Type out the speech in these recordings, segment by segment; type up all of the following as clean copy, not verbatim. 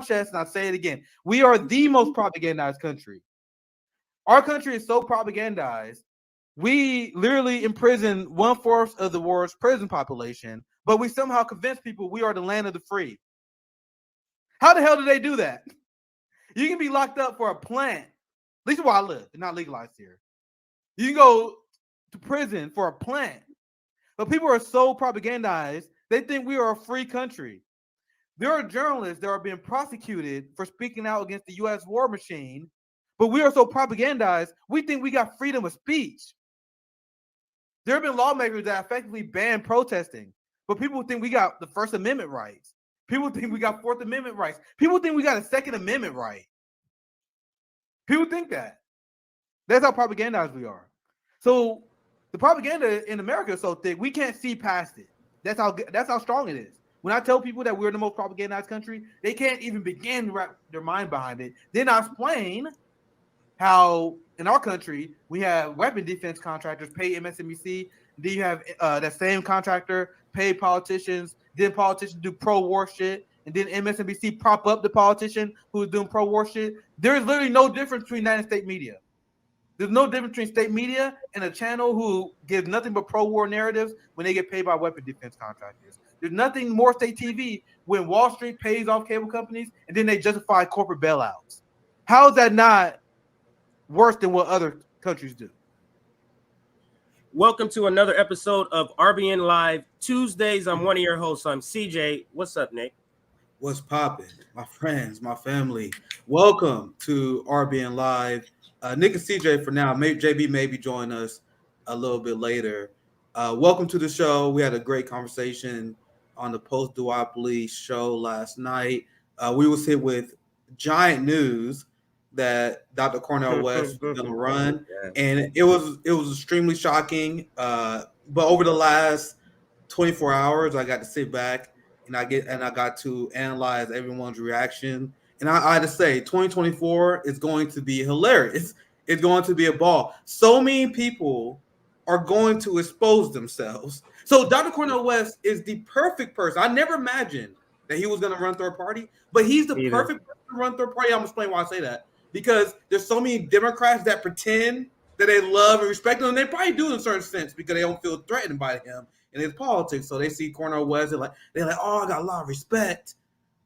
chest, and I say it again. We are the most propagandized country. Our country is so propagandized. We literally imprison 1/4 of the world's prison population, but we somehow convince people we are the land of the free. How the hell do they do that? You can be locked up for a plant. At least where I live. It's not legalized here. You can go to prison for a plant. But people are so propagandized, they think we are a free country. There are journalists that are being prosecuted for speaking out against the U.S. war machine, but we are so propagandized, we think we got freedom of speech. There have been lawmakers that effectively ban protesting, but people think we got the First Amendment rights. People think we got Fourth Amendment rights. People think we got a Second Amendment right. People think that. That's how propagandized we are. So the propaganda in America is so thick, we can't see past it. That's how strong it is. When I tell people that we're the most propagandized country, they can't even begin to wrap their mind behind it. Then I explain how in our country we have weapon defense contractors pay MSNBC. Then you have that same contractor pay politicians. Then politicians do pro-war shit, and then MSNBC prop up the politician who's doing pro-war shit. There is literally no difference between that and state media. There's no difference between state media and a channel who gives nothing but pro-war narratives when they get paid by weapon defense contractors. There's nothing more state TV when Wall Street pays off cable companies and then they justify corporate bailouts. How is that not worse than what other countries do? Welcome to another episode of RBN Live Tuesdays. I'm one of your hosts. I'm CJ. What's up, Nick? What's poppin'? My friends, my family. Welcome to RBN Live. Nick and CJ for now. JB maybe join us a little bit later. Welcome to the show. We had a great conversation on the post-duopoly show last night. We was hit with giant news that Dr. Cornel West was going to run, and it was extremely shocking. But over the last 24 hours, I got to sit back and I got to analyze everyone's reaction. And I had to say, 2024 is going to be hilarious. It's going to be a ball. So many people are going to expose themselves. So Dr. Cornel West is the perfect person. I never imagined that he was going to run third party, but he's the perfect person to run third party. I'm going to explain why I say that. Because there's so many Democrats that pretend that they love and respect him, and they probably do in a certain sense because they don't feel threatened by him in his politics. So they see Cornel West, they're like, oh, I got a lot of respect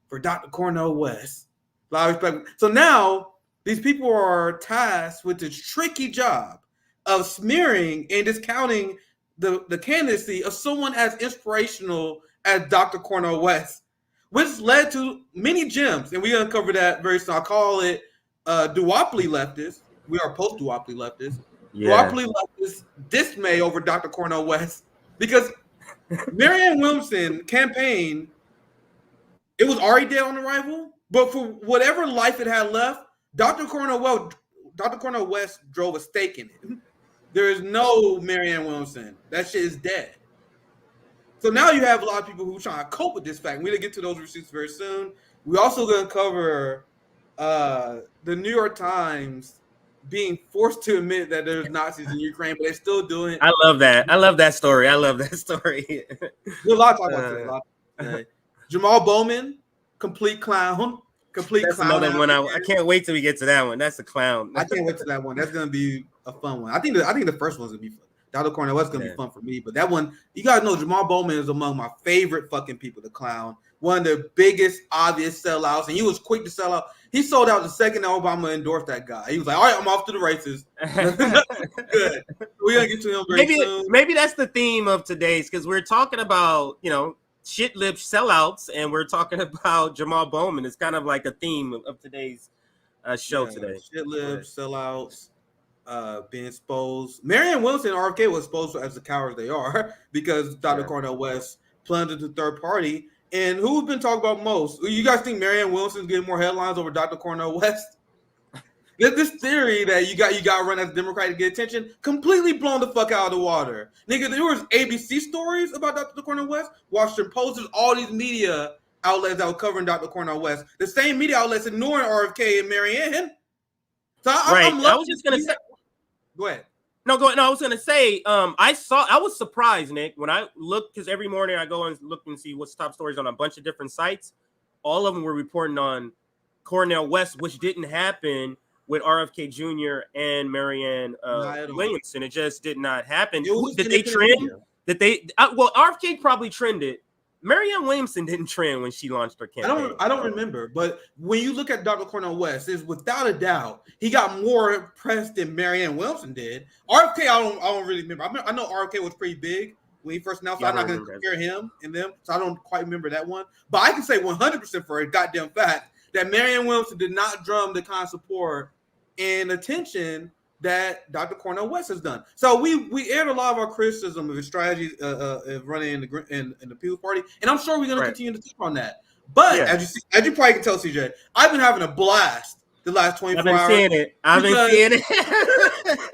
for Dr. Cornel West. A lot of respect. So now these people are tasked with this tricky job of smearing and discounting the candidacy of someone as inspirational as Dr. Cornel West, which led to many gems, and we're gonna cover that very soon. I call it duopoly leftists. We are post-duopoly leftists. Yeah. Duopoly leftists dismay over Dr. Cornel West because Marianne Williamson campaign, it was already dead on arrival, but for whatever life it had left, Dr. Cornel West drove a stake in it. There is no Marianne Williamson. That shit is dead. So now you have a lot of people who are trying to cope with this fact. We're going to get to those receipts very soon. We're also going to cover the New York Times being forced to admit that there's Nazis in Ukraine, but they're still doing it. I love that. I love that story. There's a lot to talk about today. Jamal Bowman, complete clown. That's another one. I can't wait till we get to that one. That's a clown. I can't wait to that one. That's going to be a fun one. I think the first one's going to be fun. Dr. Cornel West is going to be fun for me. But that one, you got to know Jamal Bowman is among my favorite fucking people to clown. One of the biggest, obvious sellouts. And he was quick to sell out. He sold out the second Obama endorsed that guy. He was like, all right, I'm off to the races. Good. We're going to get to him very soon. Maybe that's the theme of today's, because we're talking about, shit-lip sellouts, and we're talking about Jamal Bowman. It's kind of like a theme of today's show today. Shit-lip sellouts, being exposed. Marianne Williamson and RFK was exposed as the cowards they are because Dr. Cornel West plunged into third party. And who's been talked about most? You guys think Marianne Williamson's getting more headlines over Dr. Cornel West? This theory that you got to run as a Democrat to get attention, completely blown the fuck out of the water. Nigga, there was ABC stories about Dr. Cornel West, Washington Post, all these media outlets that were covering Dr. Cornel West. The same media outlets ignoring RFK and Marianne. So I was just going to say. Go ahead. No, go ahead. No, I was going to say, I was surprised, Nick, when I looked, because every morning I go and look and see what's top stories on a bunch of different sites. All of them were reporting on Cornel West, which didn't happen with RFK Jr. and Marianne Williamson. It just did not happen. Did they trend? Well, RFK probably trended. Marianne Williamson didn't trend when she launched her campaign. I don't remember, but when you look at Dr. Cornel West, is without a doubt he got more press than Marianne Williamson did. RFK, I don't really remember. I know RFK was pretty big when he first announced. So I'm not going to compare him and them, so I don't quite remember that one. But I can say 100% for a goddamn fact that Marianne Williamson did not drum the kind of support and attention that Dr. Cornel West has done. So we aired a lot of our criticism of his strategy of running in the People's Party, and I'm sure we're going to continue to talk on that. But as you probably can tell, CJ, I've been having a blast the last 24 hours. I've been seeing it.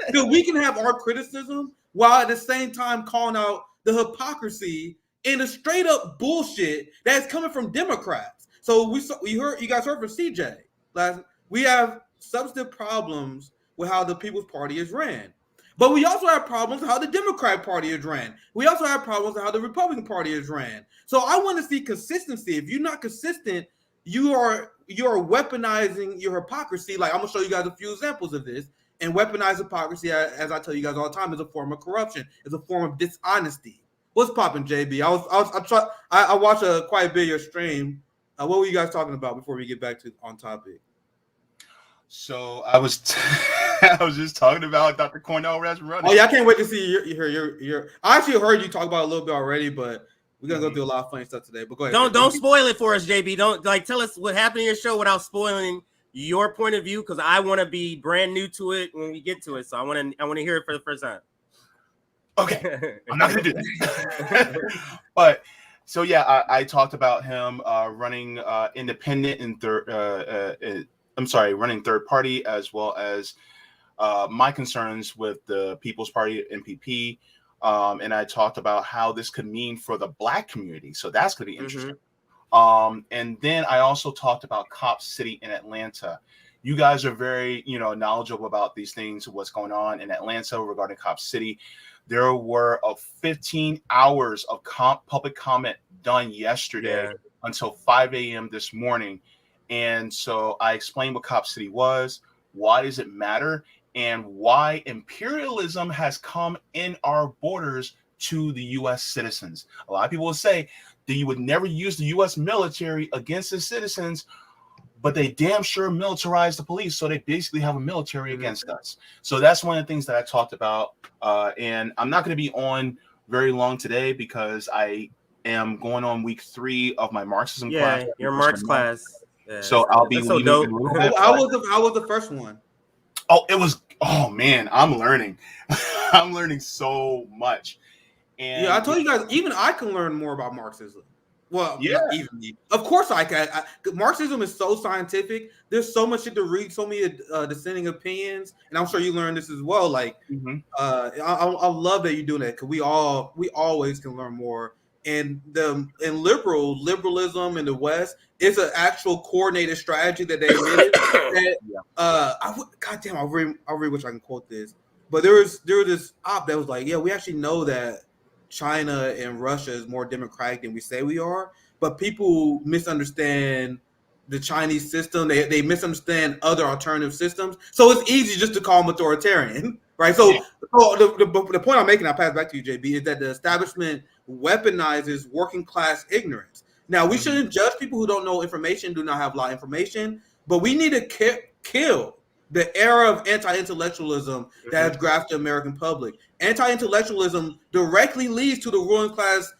Because we can have our criticism while at the same time calling out the hypocrisy and the straight up bullshit that's coming from Democrats. So you guys heard from CJ. We have substantive problems with how the People's Party is ran. But we also have problems with how the Democratic Party is ran. We also have problems with how the Republican Party is ran. So I want to see consistency. If you're not consistent, you are weaponizing your hypocrisy. Like, I'm going to show you guys a few examples of this. And weaponize hypocrisy, as I tell you guys all the time, is a form of corruption. It's a form of dishonesty. What's popping, JB? I watched quite a bit of your stream. What were you guys talking about before we get back to on topic? So I was just talking about Dr. Cornel West running. Oh yeah, I can't wait to see your. I actually heard you talk about it a little bit already, but we're gonna go through a lot of funny stuff today. But go ahead. Don't spoil it for us, JB. Don't tell us what happened in your show without spoiling your point of view, because I want to be brand new to it when we get to it. So I want to hear it for the first time. Okay, I'm not gonna do that. But so yeah, I talked about him running independent and running third party, as well as my concerns with the People's Party, NPP. And I talked about how this could mean for the Black community. So that's going to be interesting. And then I also talked about Cop City in Atlanta. You guys are very, knowledgeable about these things, what's going on in Atlanta regarding Cop City. There were 15 hours of public comment done yesterday until 5 a.m. this morning. And so I explained what Cop City was, why does it matter, and why imperialism has come in our borders to the U.S. citizens. A lot of people will say that you would never use the U.S. military against the citizens, but they damn sure militarize the police, so they basically have a military against us. So that's one of the things that I talked about, and I'm not going to be on very long today because I am going on week 3 of my Marxism class. Yeah, your Marx class. Yeah, so I'll be so dope. I was the first one. Oh man, I'm learning. I'm learning so much. And I told you guys, even I can learn more about Marxism. Well, not even me. Of course I can. Marxism is so scientific. There's so much shit to read, so many dissenting opinions, and I'm sure you learned this as well. Like, I love that you're doing that, because we always can learn more. And liberalism in the West is an actual coordinated strategy that they admitted. I really wish I can quote this, but there was this op that was like, we actually know that China and Russia is more democratic than we say we are, but people misunderstand the Chinese system. They misunderstand other alternative systems, so it's easy just to call them authoritarian, right? So the point I'm making, I'll pass back to you, JB, is that the establishment weaponizes working class ignorance. Now, we shouldn't judge people who don't know information, do not have a lot of information, but we need to kill the era of anti-intellectualism that has grafted the American public. Anti-intellectualism directly leads to the ruling class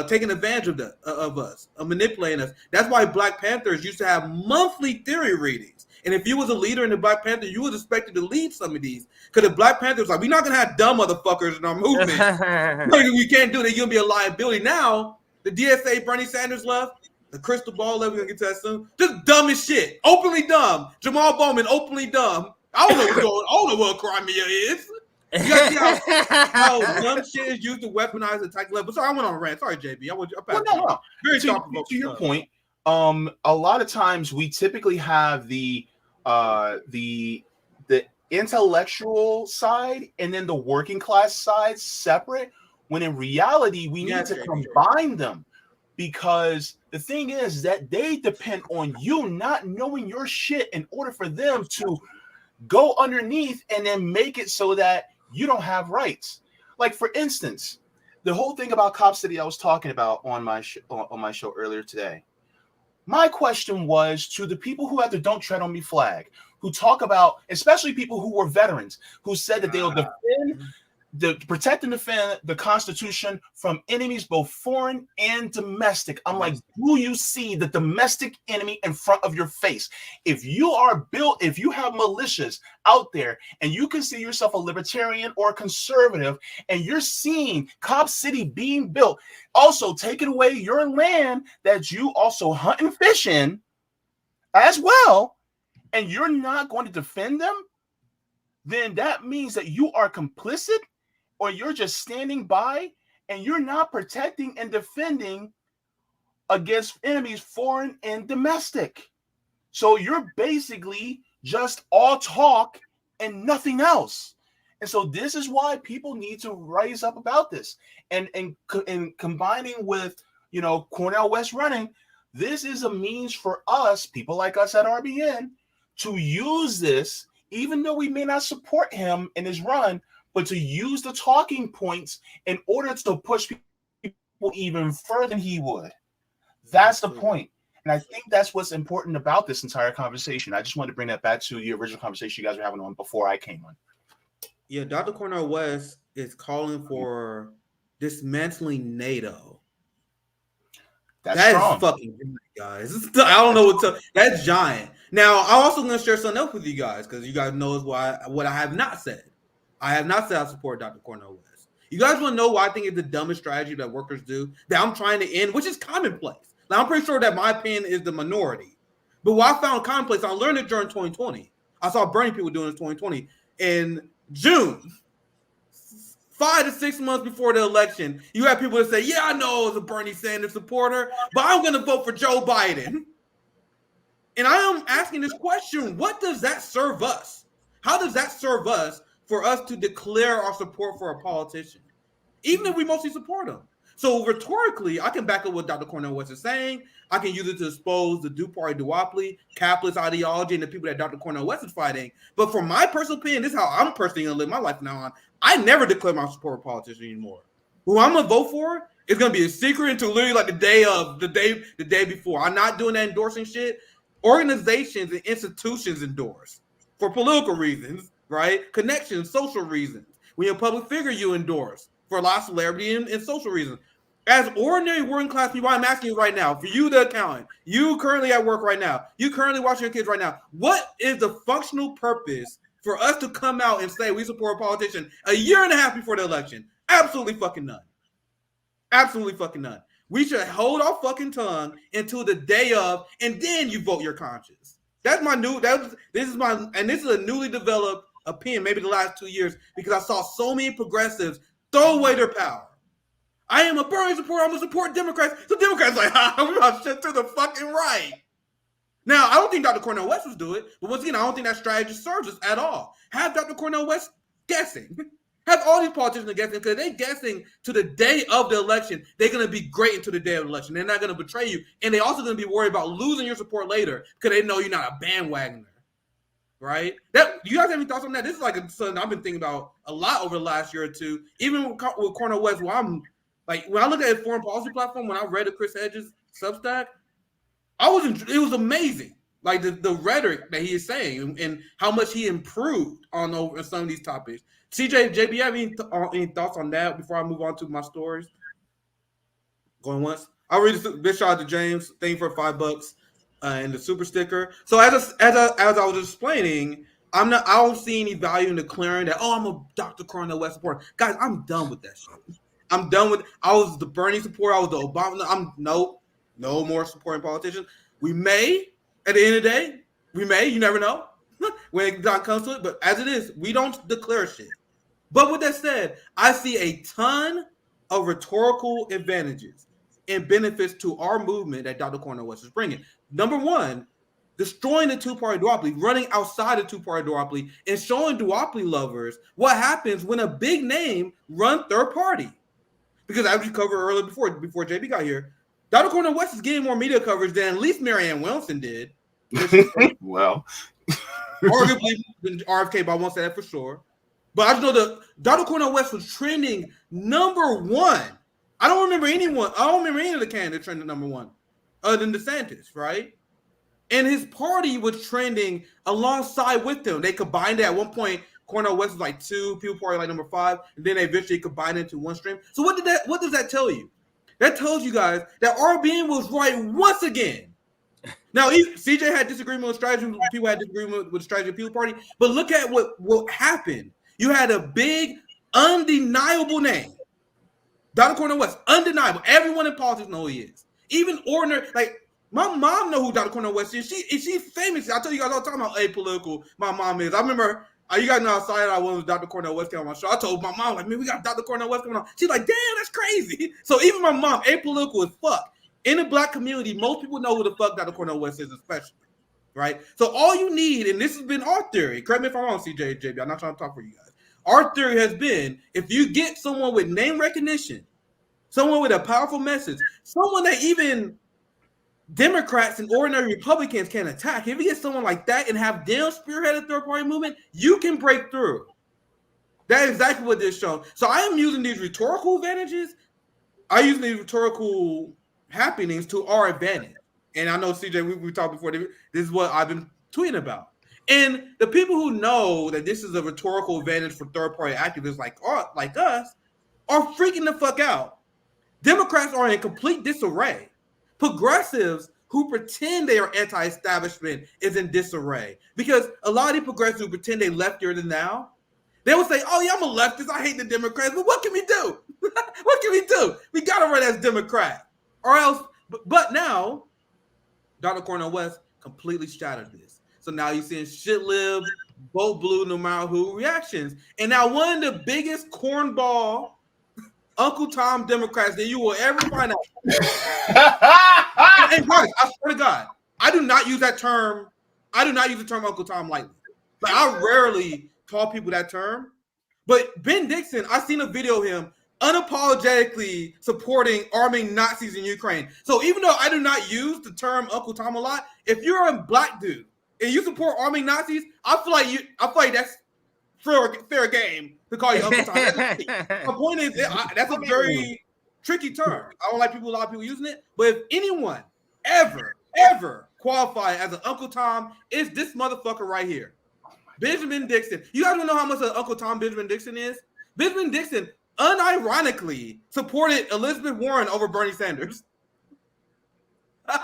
taking advantage of us, manipulating us. That's why Black Panthers used to have monthly theory readings. And if you was a leader in the Black Panther, you was expected to lead some of these. Because the Black Panthers like, we're not going to have dumb motherfuckers in our movement. We can't do that. You're going to be a liability. Now, the DSA, Bernie Sanders left. The crystal ball left. We're going to get to that soon. Just dumb as shit. Openly dumb. Jamaal Bowman, openly dumb. I don't know what's going on. I don't know what Crimea is. You guys see how dumb shit is used to weaponize the attack level. Sorry, I went on a rant. Sorry, JB. Very to your point, a lot of times we typically have the intellectual side and then the working class side separate, when in reality we need to combine them. because the thing is that they depend on you not knowing your shit in order for them to go underneath and then make it so that you don't have rights. Like, for instance, the whole thing about Cop City I was talking about on my show earlier today. My question was to the people who have the "Don't Tread on Me" flag, who talk about, especially people who were veterans, who said that they'll protect and defend the Constitution from enemies both foreign and domestic. I'm like, do you see the domestic enemy in front of your face? If you have militias out there and you consider yourself a libertarian or a conservative, and you're seeing Cop City being built, also taking away your land that you also hunt and fish in as well, and you're not going to defend them, then that means that you are complicit, or you're just standing by and you're not protecting and defending against enemies, foreign and domestic. So you're basically just all talk and nothing else. And so this is why people need to rise up about this. And combining with, Cornel West running, this is a means for us, people like us at RBN, to use this, even though we may not support him in his run, but to use the talking points in order to push people even further than he would. That's the point. And I think that's what's important about this entire conversation. I just wanted to bring that back to the original conversation you guys were having on before I came on. Yeah, Dr. Cornel West is calling for dismantling NATO. That's fucking giant, guys. I don't know what to. That's giant. Now, I'm also going to share something else with you guys, because you guys know what I have not said. I have not said I support Dr. Cornel West. You guys want to know why I think it's the dumbest strategy that workers do that I'm trying to end, which is commonplace. Now, I'm pretty sure that my opinion is the minority. But what I found commonplace, I learned it during 2020. I saw Bernie people doing this 2020. In June, 5 to 6 months before the election, you have people that say, yeah, I know I was a Bernie Sanders supporter, but I'm going to vote for Joe Biden. And I am asking this question, what does that serve us? How does that serve us for us to declare our support for a politician, even if we mostly support him? So rhetorically, I can back up what Dr. Cornel West is saying. I can use it to expose the two-party duopoly, capitalist ideology, and the people that Dr. Cornel West is fighting. But for my personal opinion, this is how I'm personally going to live my life from now on. I never declare my support for a politician anymore. Who I'm going to vote for is going to be a secret until literally like the day before. I'm not doing that endorsing shit. Organizations and institutions endorse for political reasons, right? Connections, social reasons. When you're a public figure, you endorse for a lot of celebrity and social reasons. As ordinary working class people, I'm asking you right now, for you, the accountant, you currently at work right now, you currently watching your kids right now, what is the functional purpose for us to come out and say we support a politician a year and a half before the election? Absolutely fucking none. Absolutely fucking none. We should hold our fucking tongue until the day of, and then you vote your conscience. That's my this is a newly developed opinion, maybe the last 2 years, because I saw so many progressives throw away their power. I am a Bernie supporter, I'm going to support Democrats. So Democrats like, we're about to shit to the fucking right. Now, I don't think Dr. Cornel West was doing it, but once again, I don't think that strategy serves us at all. Have Dr. Cornel West guessing. Have all these politicians guessing, because they're guessing to the day of the election, they're going to be great until the day of the election. They're not going to betray you. And they're also going to be worried about losing your support later because they know you're not a bandwagoner. Right? You guys have any thoughts on that? This is like something I've been thinking about a lot over the last year or two. Even with Cornel West, when I look at his foreign policy platform, when I read the Chris Hedges Substack, it was amazing. Like the rhetoric that he is saying and how much he improved on some of these topics. CJ, JB, you have any thoughts on that before I move on to my stories? Going once. I'll read this shout out to James. Thank you for $5 and the super sticker. So as I was explaining, I don't see any value in declaring that, I'm a Dr. Cornel West supporter. Guys, I'm done with that shit. I'm done with I was the Bernie supporter, I was the Obama. No more supporting politicians. We may, at the end of the day, you never know when it comes to it, but as it is, we don't declare shit. But with that said, I see a ton of rhetorical advantages and benefits to our movement that Dr. Cornel West is bringing. Number one, destroying the two-party duopoly, running outside the two-party duopoly, and showing duopoly lovers what happens when a big name runs third party. Because as we covered earlier before JB got here, Dr. Cornel West is getting more media coverage than at least Marianne Williamson did. Well, arguably RFK, but I won't say that for sure. But I just know that Dr. Cornel West was trending #1. I don't remember any of the candidates trending #1 other than DeSantis, right? And his party was trending alongside with them. They combined it at one point. Cornel West was like 2, People Party like #5, and then they eventually combined it into one stream. So what does that tell you? That tells you guys that RBN was right once again. Now, CJ had disagreement with strategy. People had disagreement with the strategy of People Party. But look at what happened. You had a big, undeniable name. Dr. Cornel West, undeniable. Everyone in politics knows who he is. Even ordinary, like, my mom knows who Dr. Cornel West is. She's famous. I tell you guys all the time how apolitical my mom is. I remember, you guys know how excited I was when Dr. Cornel West came on my show. I told my mom, like, man, we got Dr. Cornel West coming on. She's like, damn, that's crazy. So even my mom, apolitical as fuck. In the black community, most people know who the fuck Dr. Cornel West is, especially. Right? So all you need, and this has been our theory, correct me if I'm wrong, CJ, JB, I'm not trying to talk for you guys. Our theory has been, if you get someone with name recognition, someone with a powerful message, someone that even Democrats and ordinary Republicans can attack, if you get someone like that and have them spearhead a third-party movement, you can break through. That is exactly what this shows. So I am using these rhetorical advantages. I use these rhetorical happenings to our advantage. And I know, CJ, we talked before, this is what I've been tweeting about. And the people who know that this is a rhetorical advantage for third-party activists like us are freaking the fuck out. Democrats are in complete disarray. Progressives who pretend they are anti-establishment is in disarray. Because a lot of the progressives who pretend they leftier than now, they will say, oh yeah, I'm a leftist, I hate the Democrats, but what can we do? What can we do? We gotta run as Democrat. Or else, but now, Dr. Cornel West completely shattered this. So now you're seeing shit-lived, vote blue, no matter who reactions. And now one of the biggest cornball Uncle Tom Democrats that you will ever find out. And guys, I swear to God, I do not use that term. I do not use the term Uncle Tom lightly. Like, I rarely call people that term. But Ben Dixon, I seen a video of him unapologetically supporting arming Nazis in Ukraine. So even though I do not use the term Uncle Tom a lot, if you're a black dude and you support arming Nazis, I feel like that's fair game to call you Uncle Tom. My point is, that's a very tricky term. I don't like a lot of people using it. But if anyone ever qualify as an Uncle Tom, it's this motherfucker right here, Benjamin Dixon. You guys want to know how much an Uncle Tom Benjamin Dixon is? Benjamin Dixon unironically supported Elizabeth Warren over Bernie Sanders.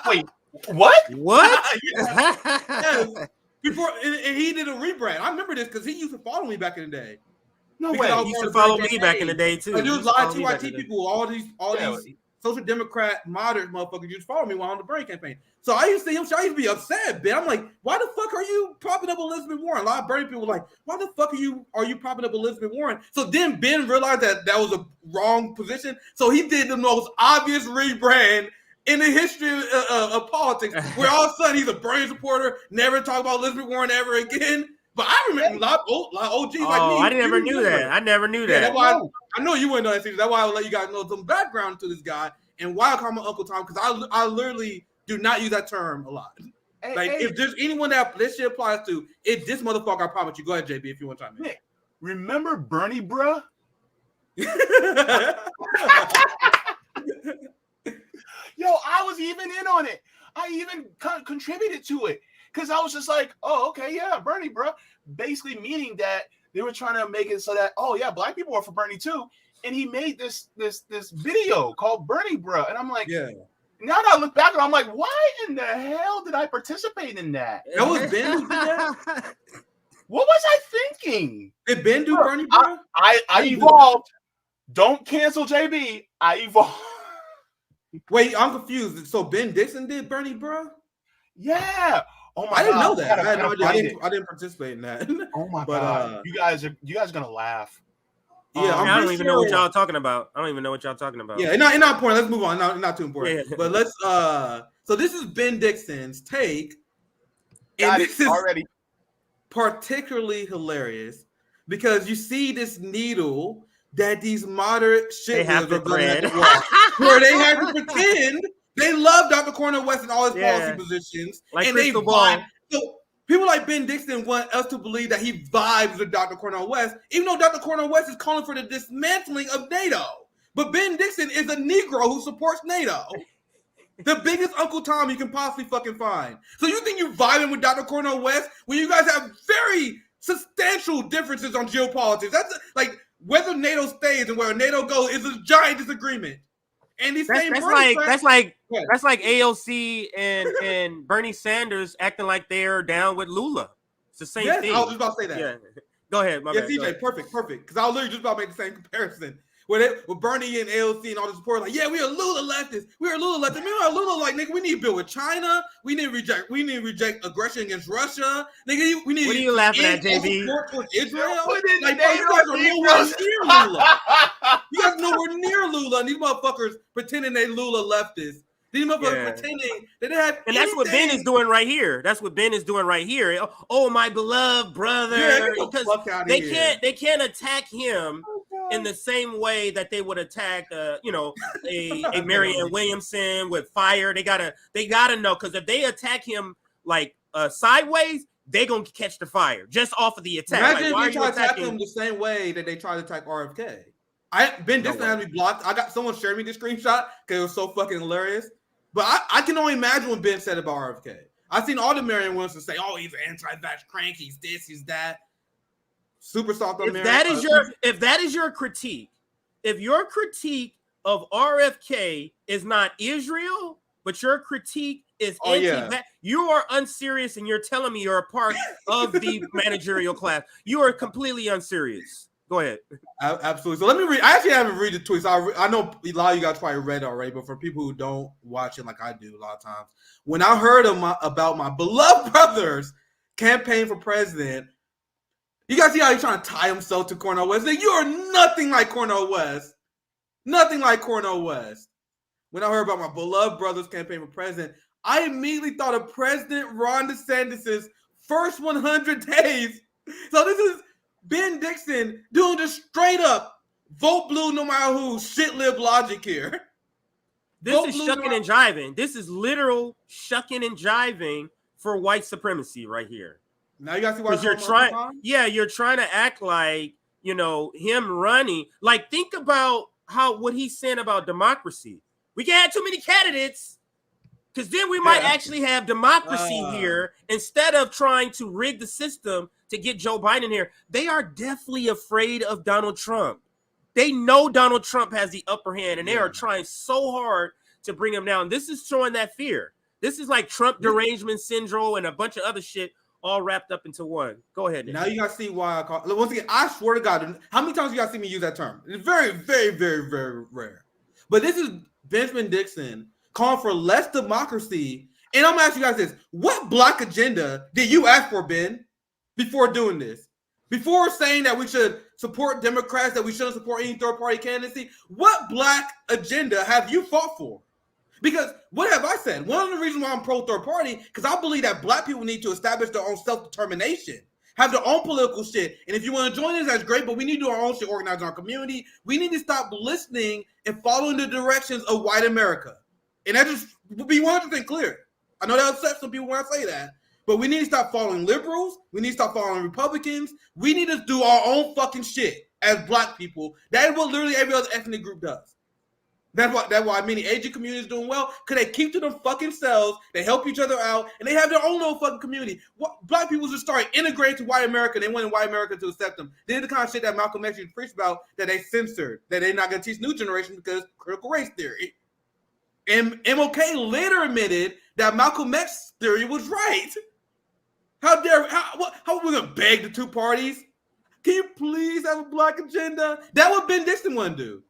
Wait, what? Yes. Before, and he did a rebrand. I remember this because he used to follow me back in the day. No way. He used to follow me back in the day too. There was a lot of TYT people, all these social democrat moderate motherfuckers used to follow me while on the Bernie campaign. So I used to see him. I used to be upset, Ben. I'm like, why the fuck are you propping up Elizabeth Warren? A lot of Bernie people were like, why the fuck are you propping up Elizabeth Warren? So then Ben realized that was a wrong position. So he did the most obvious rebrand in the history of politics, where all of a sudden he's a Bernie supporter, never talk about Elizabeth Warren ever again. But I remember a lot of OGs like me. I never knew that. I never knew that. That's why I know you wouldn't know that. That's why I would let you guys know some background to this guy and why I call him Uncle Tom, because I literally do not use that term a lot. If there's anyone that this shit applies to, it's this motherfucker. I promise you. Go ahead, JB, if you want to chime in. Nick, remember Bernie, bruh? Yo, I was even in on it. I even contributed to it because I was just like, oh, okay, yeah, Bernie, bro. Basically meaning that they were trying to make it so that, oh, yeah, black people are for Bernie too. And he made this video called Bernie, bro. And I'm like, yeah. Now that I look back, I'm like, why in the hell did I participate in that? That was Ben who did that? What was I thinking? Did Ben do Bernie, bro? I evolved. Don't cancel JB. I evolved. Wait, I'm confused. So Ben Dixon did Bernie, bro? Yeah. Oh my! I didn't know that. I had no idea. I didn't participate in that. Oh my god! You guys are gonna laugh. Yeah, I don't even know what y'all talking about. I don't even know what y'all talking about. Yeah, not important. Let's move on. Not too important. Yeah. But let's. So this is Ben Dixon's take, and this is already particularly hilarious because you see this needle that these moderate shit are going to walk, where they have to pretend They love Dr. Cornel West and all his policy positions. Like and Crystal they Ball. vibe. So people like Ben Dixon want us to believe that he vibes with Dr. Cornel West, even though Dr. Cornel West is calling for the dismantling of NATO. But Ben Dixon is a Negro who supports NATO. The biggest Uncle Tom you can possibly fucking find. So you think you vibing with Dr. Cornel West when you guys have very substantial differences on geopolitics? That's like whether NATO stays and where NATO goes is a giant disagreement. And these that's like AOC and Bernie Sanders acting like they're down with Lula. It's the same thing. I was just about to say that. Yeah. Go ahead, my bad. CJ, perfect. Because I was literally just about to make the same comparison. With Bernie and AOC and all the support, like, yeah, we are Lula leftists. Meanwhile, Lula, like, nigga, we need to build with China. We need to reject aggression against Russia. Nigga, we need. What are you laughing at, JB? Support towards Israel. Like, bro, you guys are nowhere near Lula. You guys are nowhere near Lula. And these motherfuckers pretending they Lula leftists. These motherfuckers pretending that they have. And that's what Ben is doing right here. Oh, my beloved brother. Yeah, because they can't attack him in the same way that they would attack, a Marianne Williamson with fire. They gotta know, because if they attack him like sideways, they gonna catch the fire just off of the attack. Imagine if they try to attack him the same way that they tried to attack RFK. Ben Dixon had me blocked. Someone shared me the screenshot because it was so fucking hilarious. But I can only imagine what Ben said about RFK. I've seen all the Marianne Williamson say, "Oh, he's an anti-vax crank. He's this, he's that." Super soft on Marianne. If that is your critique, if your critique of RFK is not Israel, but your critique is anti-vax, you are unserious, and you're telling me you're a part of the managerial class. You are completely unserious. Go ahead. Absolutely. So let me read. I actually haven't read the tweets. I know a lot of you guys probably read it already, but for people who don't watch it like I do a lot of times, when I heard about my beloved brother's campaign for president, you guys see how he's trying to tie himself to Cornel West? Like, you are nothing like Cornel West. Nothing like Cornel West. When I heard about my beloved brother's campaign for president, I immediately thought of President Ron DeSantis' first 100 days. So this is Ben Dixon doing the straight up vote blue no matter who shit lib logic here. This is shucking and jiving. This is literal shucking and jiving for white supremacy right here. Now you guys see why you're trying to act like, him running. Like, think about what he's saying about democracy. We can't have too many candidates, because then we might actually have democracy here instead of trying to rig the system to get Joe Biden here. They are deathly afraid of Donald Trump. They know Donald Trump has the upper hand, and they are trying so hard to bring him down. This is showing that fear. This is like Trump derangement syndrome and a bunch of other shit all wrapped up into one. Go ahead, Nick. Now you guys see why I call. Once again, I swear to God, how many times you guys see me use that term? It's very, very, very, very rare. But this is Benjamin Dixon calling for less democracy. And I'm asking you guys this: what black agenda did you ask for, Ben, before doing this? Before saying that we should support Democrats, that we shouldn't support any third-party candidacy, what black agenda have you fought for? Because what have I said? One of the reasons why I'm pro-third party, because I believe that black people need to establish their own self-determination, have their own political shit. And if you want to join us, that's great, but we need to do our own shit, organize our community. We need to stop listening and following the directions of white America. And that just be 100% clear. I know that upsets some people when I say that, but we need to stop following liberals. We need to stop following Republicans. We need to do our own fucking shit as black people. That is what literally every other ethnic group does. That's why many Asian communities doing well, because they keep to them fucking selves, they help each other out, and they have their own little fucking community. Black people just started integrating to white America, and they wanted white America to accept them. They did the kind of shit that Malcolm X used to preach about, that they censored, that they're not going to teach new generations because critical race theory. And MLK later admitted that Malcolm X theory was right. How are we going to beg the two parties? Can you please have a black agenda? That's what Ben Dixon want to do.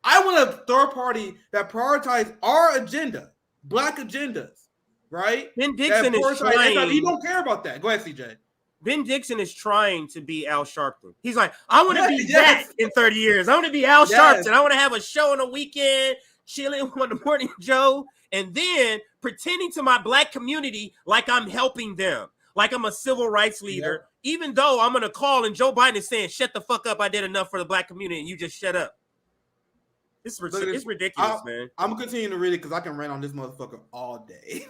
I want a third party that prioritizes our agenda, black agendas, right? Ben Dixon is trying. He don't care about that. Go ahead, CJ. Ben Dixon is trying to be Al Sharpton. He's like, I want to be that in 30 years. I want to be Al Sharpton. I want to have a show on the weekend, chilling on the morning Joe, and then pretending to my black community like I'm helping them, like I'm a civil rights leader, even though I'm going to call and Joe Biden is saying, shut the fuck up. I did enough for the black community and you just shut up. It's ridiculous, man. I'm gonna continue to read it because I can rant on this motherfucker all day.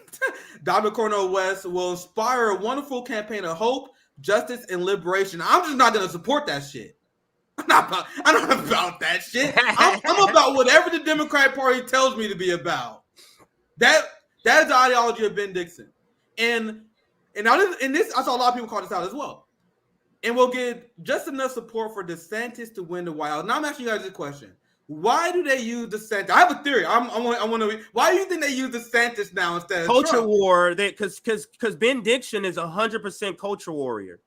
Dr. Cornel West will inspire a wonderful campaign of hope, justice, and liberation. I'm just not gonna support that shit. I'm not about that shit. I'm about whatever the Democratic Party tells me to be about. That is the ideology of Ben Dixon. And this, I saw a lot of people call this out as well. And we'll get just enough support for DeSantis to win the White House. Now I'm asking you guys this question. Why do they use DeSantis? I have a theory. I want to. Why do you think they use DeSantis now instead of culture Trump? war? Because Ben Dixon is 100% culture warrior.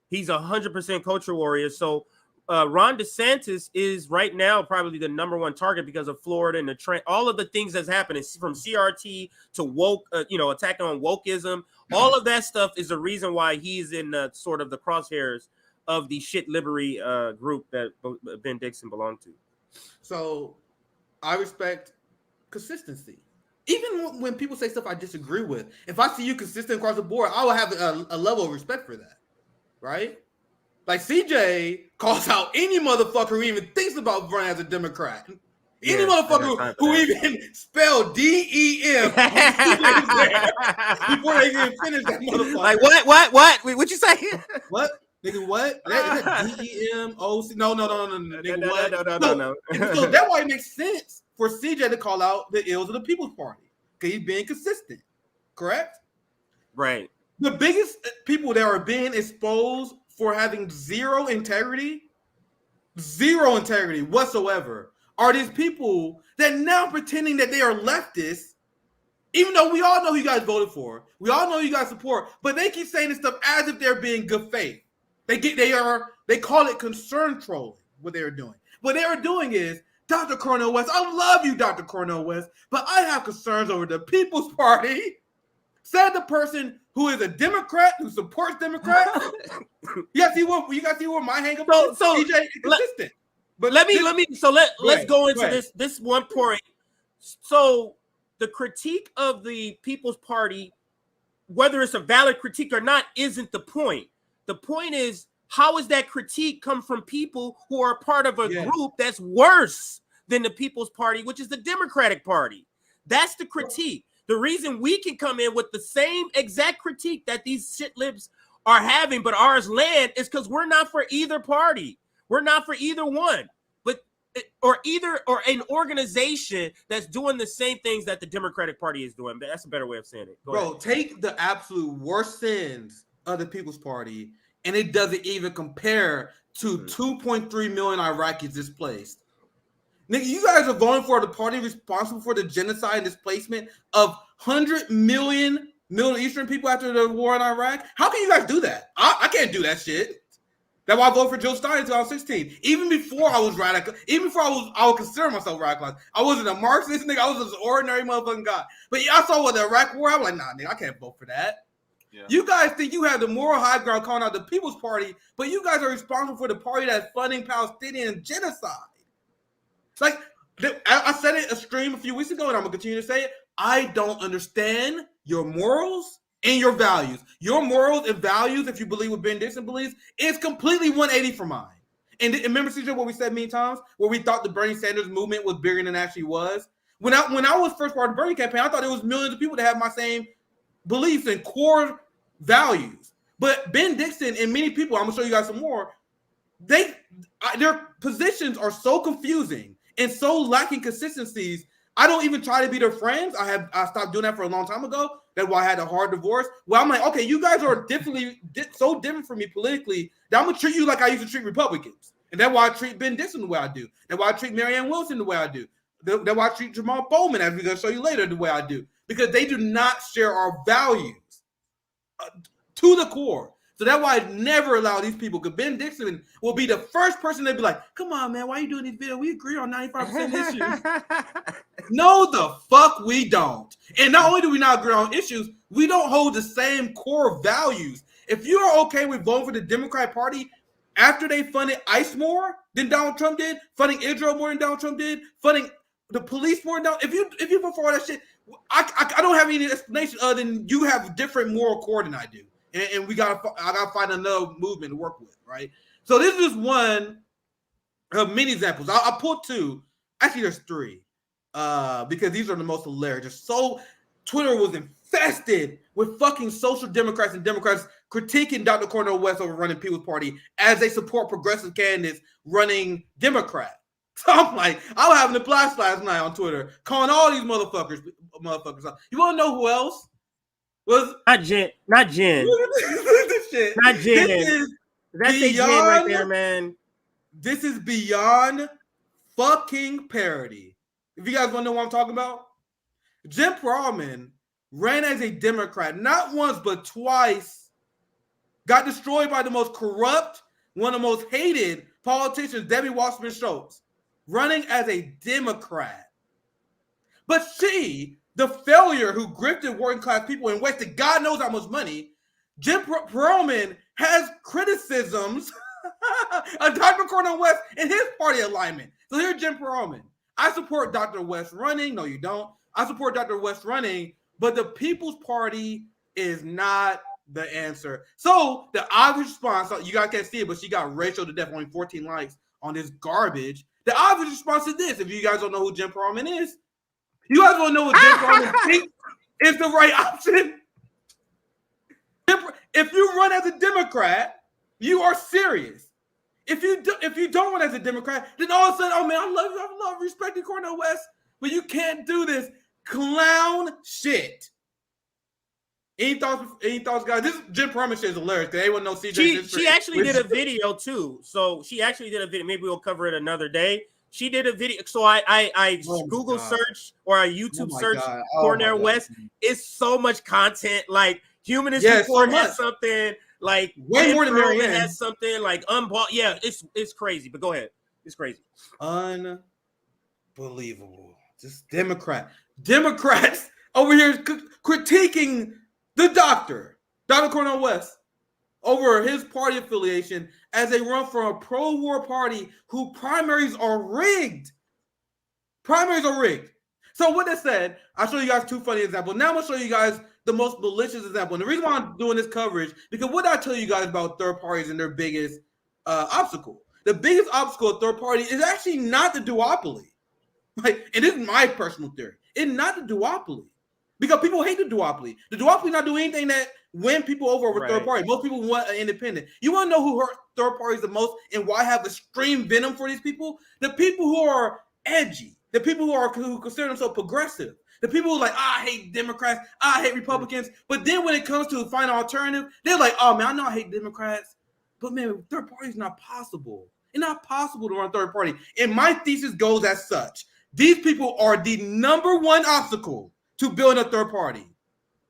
He's 100% culture warrior. So Ron DeSantis is right now probably the number one target because of Florida and the trend. All of the things that's happening from CRT to woke, attacking on wokeism. All of that stuff is the reason why he's in sort of the crosshairs of the shit liberty group that Ben Dixon belonged to. So I respect consistency. Even when people say stuff I disagree with, if I see you consistent across the board, I will have a level of respect for that, right? Like CJ calls out any motherfucker who even thinks about running as a Democrat. Any motherfucker who even spelled DEM before they even finish that motherfucker. Like what? What'd you say? What? Nigga, what? DEMOC? No. Nigga, what? No. So that's why it makes sense for CJ to call out the ills of the People's Party because he's being consistent, correct? Right. The biggest people that are being exposed for having zero integrity whatsoever, are these people that now pretending that they are leftists, even though we all know who you guys voted for, we all know who you guys support, but they keep saying this stuff as if they're being good faith. They call it concern trolling, what they are doing. What they are doing is, Dr. Cornel West, I love you, Dr. Cornel West, but I have concerns over the People's Party. Said the person who is a Democrat, who supports Democrats. You guys see where my hang up is? So CJ is consistent. But let's go into this one point. So the critique of the People's Party, whether it's a valid critique or not, isn't the point. The point is, how is that critique come from people who are part of a group that's worse than the People's Party, which is the Democratic Party? That's the critique. The reason we can come in with the same exact critique that these shit libs are having, but ours land, is because we're not for either party. We're not for either one, or an organization that's doing the same things that the Democratic Party is doing. That's a better way of saying it. Go ahead. Take the absolute worst sins of the People's Party, and it doesn't even compare to 2.3 million Iraqis displaced. Nigga, you guys are voting for the party responsible for the genocide and displacement of 100 million Middle Eastern people after the war in Iraq. How can you guys do that? I can't do that shit. That's why I voted for Joe Stein in 2016. Even before I was radical, even before I would consider myself radicalized. I wasn't a Marxist nigga. I was just an ordinary motherfucking guy. But I saw what the Iraq war. I was like, nah, nigga, I can't vote for that. Yeah. You guys think you have the moral high ground calling out the People's Party, but you guys are responsible for the party that's funding Palestinian genocide. Like, I said it a stream a few weeks ago, and I'm going to continue to say it. I don't understand your morals and your values. Your morals and values, if you believe what Ben Dixon believes, is completely 180 from mine. And remember, CJ, what we said many times, where we thought the Bernie Sanders movement was bigger than it actually was? When I was first part of the Bernie campaign, I thought there was millions of people that have my same beliefs and core values. But Ben Dixon and many people, I'm going to show you guys some more, their positions are so confusing and so lacking consistencies. I don't even try to be their friends. I stopped doing that for a long time ago. That's why I had a hard divorce. Well, I'm like, okay, you guys are so different from me politically that I'm gonna treat you like I used to treat Republicans, and that's why I treat Ben Dixon the way I do. That's why I treat Marianne Wilson the way I do. That's why I treat Jamaal Bowman, as we're gonna show you later, the way I do, because they do not share our values to the core. So that's why I never allow these people, because Ben Dixon will be the first person they'd be like, come on, man, why are you doing these videos? We agree on 95% issues. No, the fuck we don't. And not only do we not agree on issues, we don't hold the same core values. If you are okay with voting for the Democratic Party after they funded ICE more than Donald Trump did, funding Israel more than Donald Trump did, funding the police more than Donald, if you vote for all that shit, I don't have any explanation other than you have different moral core than I do. And I gotta find another movement to work with, right? So this is just one of many examples. I pulled two Actually, there's 3. Because these are the most hilarious. So Twitter was infested with fucking social democrats and Democrats critiquing Dr. Cornel West over running People's Party as they support progressive candidates running Democrat. So I'm like, I was having a blast last night on Twitter, calling all these motherfuckers. You want to know who else was? Not Jen. This shit. Not Jen. That's a Jen right there, man. This is beyond fucking parody. If you guys want to know what I'm talking about, Jim Perlman ran as a Democrat not once but twice, got destroyed by the most corrupt, one of the most hated politicians, Debbie Wasserman Schultz, running as a Democrat. But she, the failure who grifted working class people and wasted God knows how much money, Jim Perlman has criticisms of Dr. Cornel West and his party alignment. So here's Jim Perlman. I support Dr. West running. No, you don't. I support Dr. West running, but the People's Party is not the answer. So the obvious response, you guys can't see it, but she got ratioed to death, only 14 likes on this garbage. The obvious response is this. If you guys don't know who Jim Perlman is, you guys want to know what Jim Perlman thinks is the right option? If you run as a Democrat, you are serious. If you don't run as a Democrat, then all of a sudden, oh man, I love respecting Cornel West, but you can't do this clown shit. Any thoughts, guys? This Jim Perlman shit is hilarious. Anyone know CJ? She actually did a video too. So she actually did a video. Maybe we'll cover it another day. She did a video. So I Google search or I YouTube search Cornel West. It's so much content. Like Humanist Report has something. Like way more than Marianne has something. Like yeah, it's crazy. But go ahead. It's crazy. Unbelievable. Just Democrats over here critiquing the Dr. Cornel West over his party affiliation as they run for a pro-war party who primaries are rigged. So with that said, I'll show you guys 2 funny examples. Now I'm going to show you guys the most malicious example. And the reason why I'm doing this coverage, because what I tell you guys about third parties and their biggest obstacle. The biggest obstacle of third party is actually not the duopoly. Like, and this is my personal theory. It's not the duopoly. Because people hate the duopoly. The duopoly not doing anything that win people over third party. Most people want an independent. You want to know who hurt third parties the most and why I have extreme venom for these people? The people who are edgy. The people who consider themselves progressive. The people who are like, I hate Democrats. I hate Republicans. But then when it comes to a final alternative, they're like, oh, man, I know I hate Democrats. But, man, third party is not possible. It's not possible to run third party. And my thesis goes as such. These people are the number one obstacle to building a third party.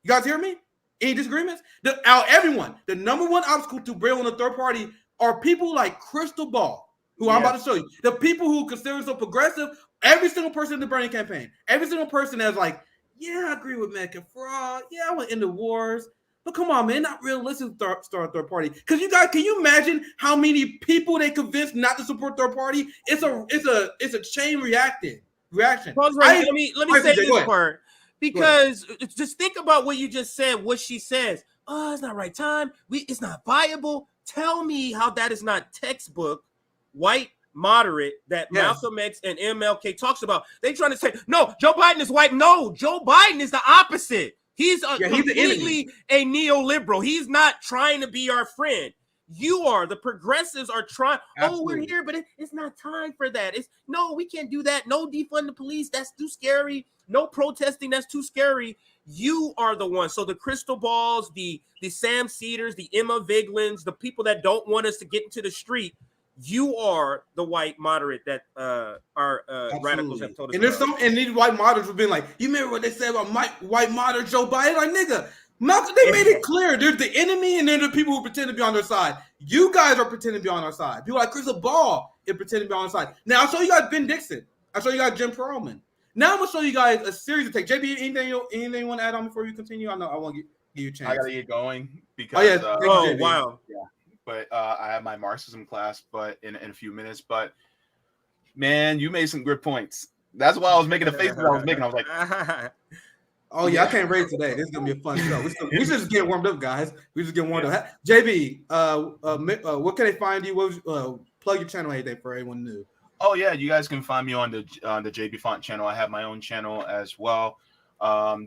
You guys hear me? Any disagreements? Everyone, the number one obstacle to building a third party are people like Crystal Ball, who I'm about to show you. The people who consider themselves progressive, every single person in the Bernie campaign, every single person that's like, yeah, I agree with Mecca fraud. Yeah, I want to end the wars. But come on, man, not realistic to start a third party. Because you guys, can you imagine how many people they convinced not to support third party? It's a chain reaction. Pause right. Let me say this part. Because just think about what you just said, what she says. Oh, it's not right time. It's not viable. Tell me how that is not textbook white moderate that Malcolm X and MLK talks about. They trying to say, no, Joe Biden is white. No, Joe Biden is the opposite. He's completely a neoliberal. He's not trying to be our friend. You are. The progressives are trying. Absolutely. Oh, we're here, but it's not time for that. No, we can't do that. No, defund the police. That's too scary. No protesting. That's too scary. You are the one. So the Crystal Balls, the Sam Cedars, the Emma Viglins, the people that don't want us to get into the street, you are the white moderate that our radicals have told us. And there's and these white moderates have been like, you remember what they said about white moderate Joe Biden? Like, nigga, Malcolm, they made it clear. There's the enemy and then the people who pretend to be on their side. You guys are pretending to be on our side. People like Crystal Ball are pretending to be on our side. Now, I'll show you guys Ben Dixon. I'll show you guys Jim Perlman. Now I'm going to show you guys a series of takes. JB, anything you want to add on before you continue? I know I want to give you a chance. I got to get going because wow. Yeah. But I have my Marxism class in a few minutes. But, man, you made some good points. That's why I was making the faces I was making. I was like, oh, yeah, I can't wait today. This is going to be a fun show. We should just get warmed up, guys. We just get warmed up. JB, what can they find you? Plug your channel anything for anyone new. Oh yeah, you guys can find me on the JB Font channel. I have my own channel as well.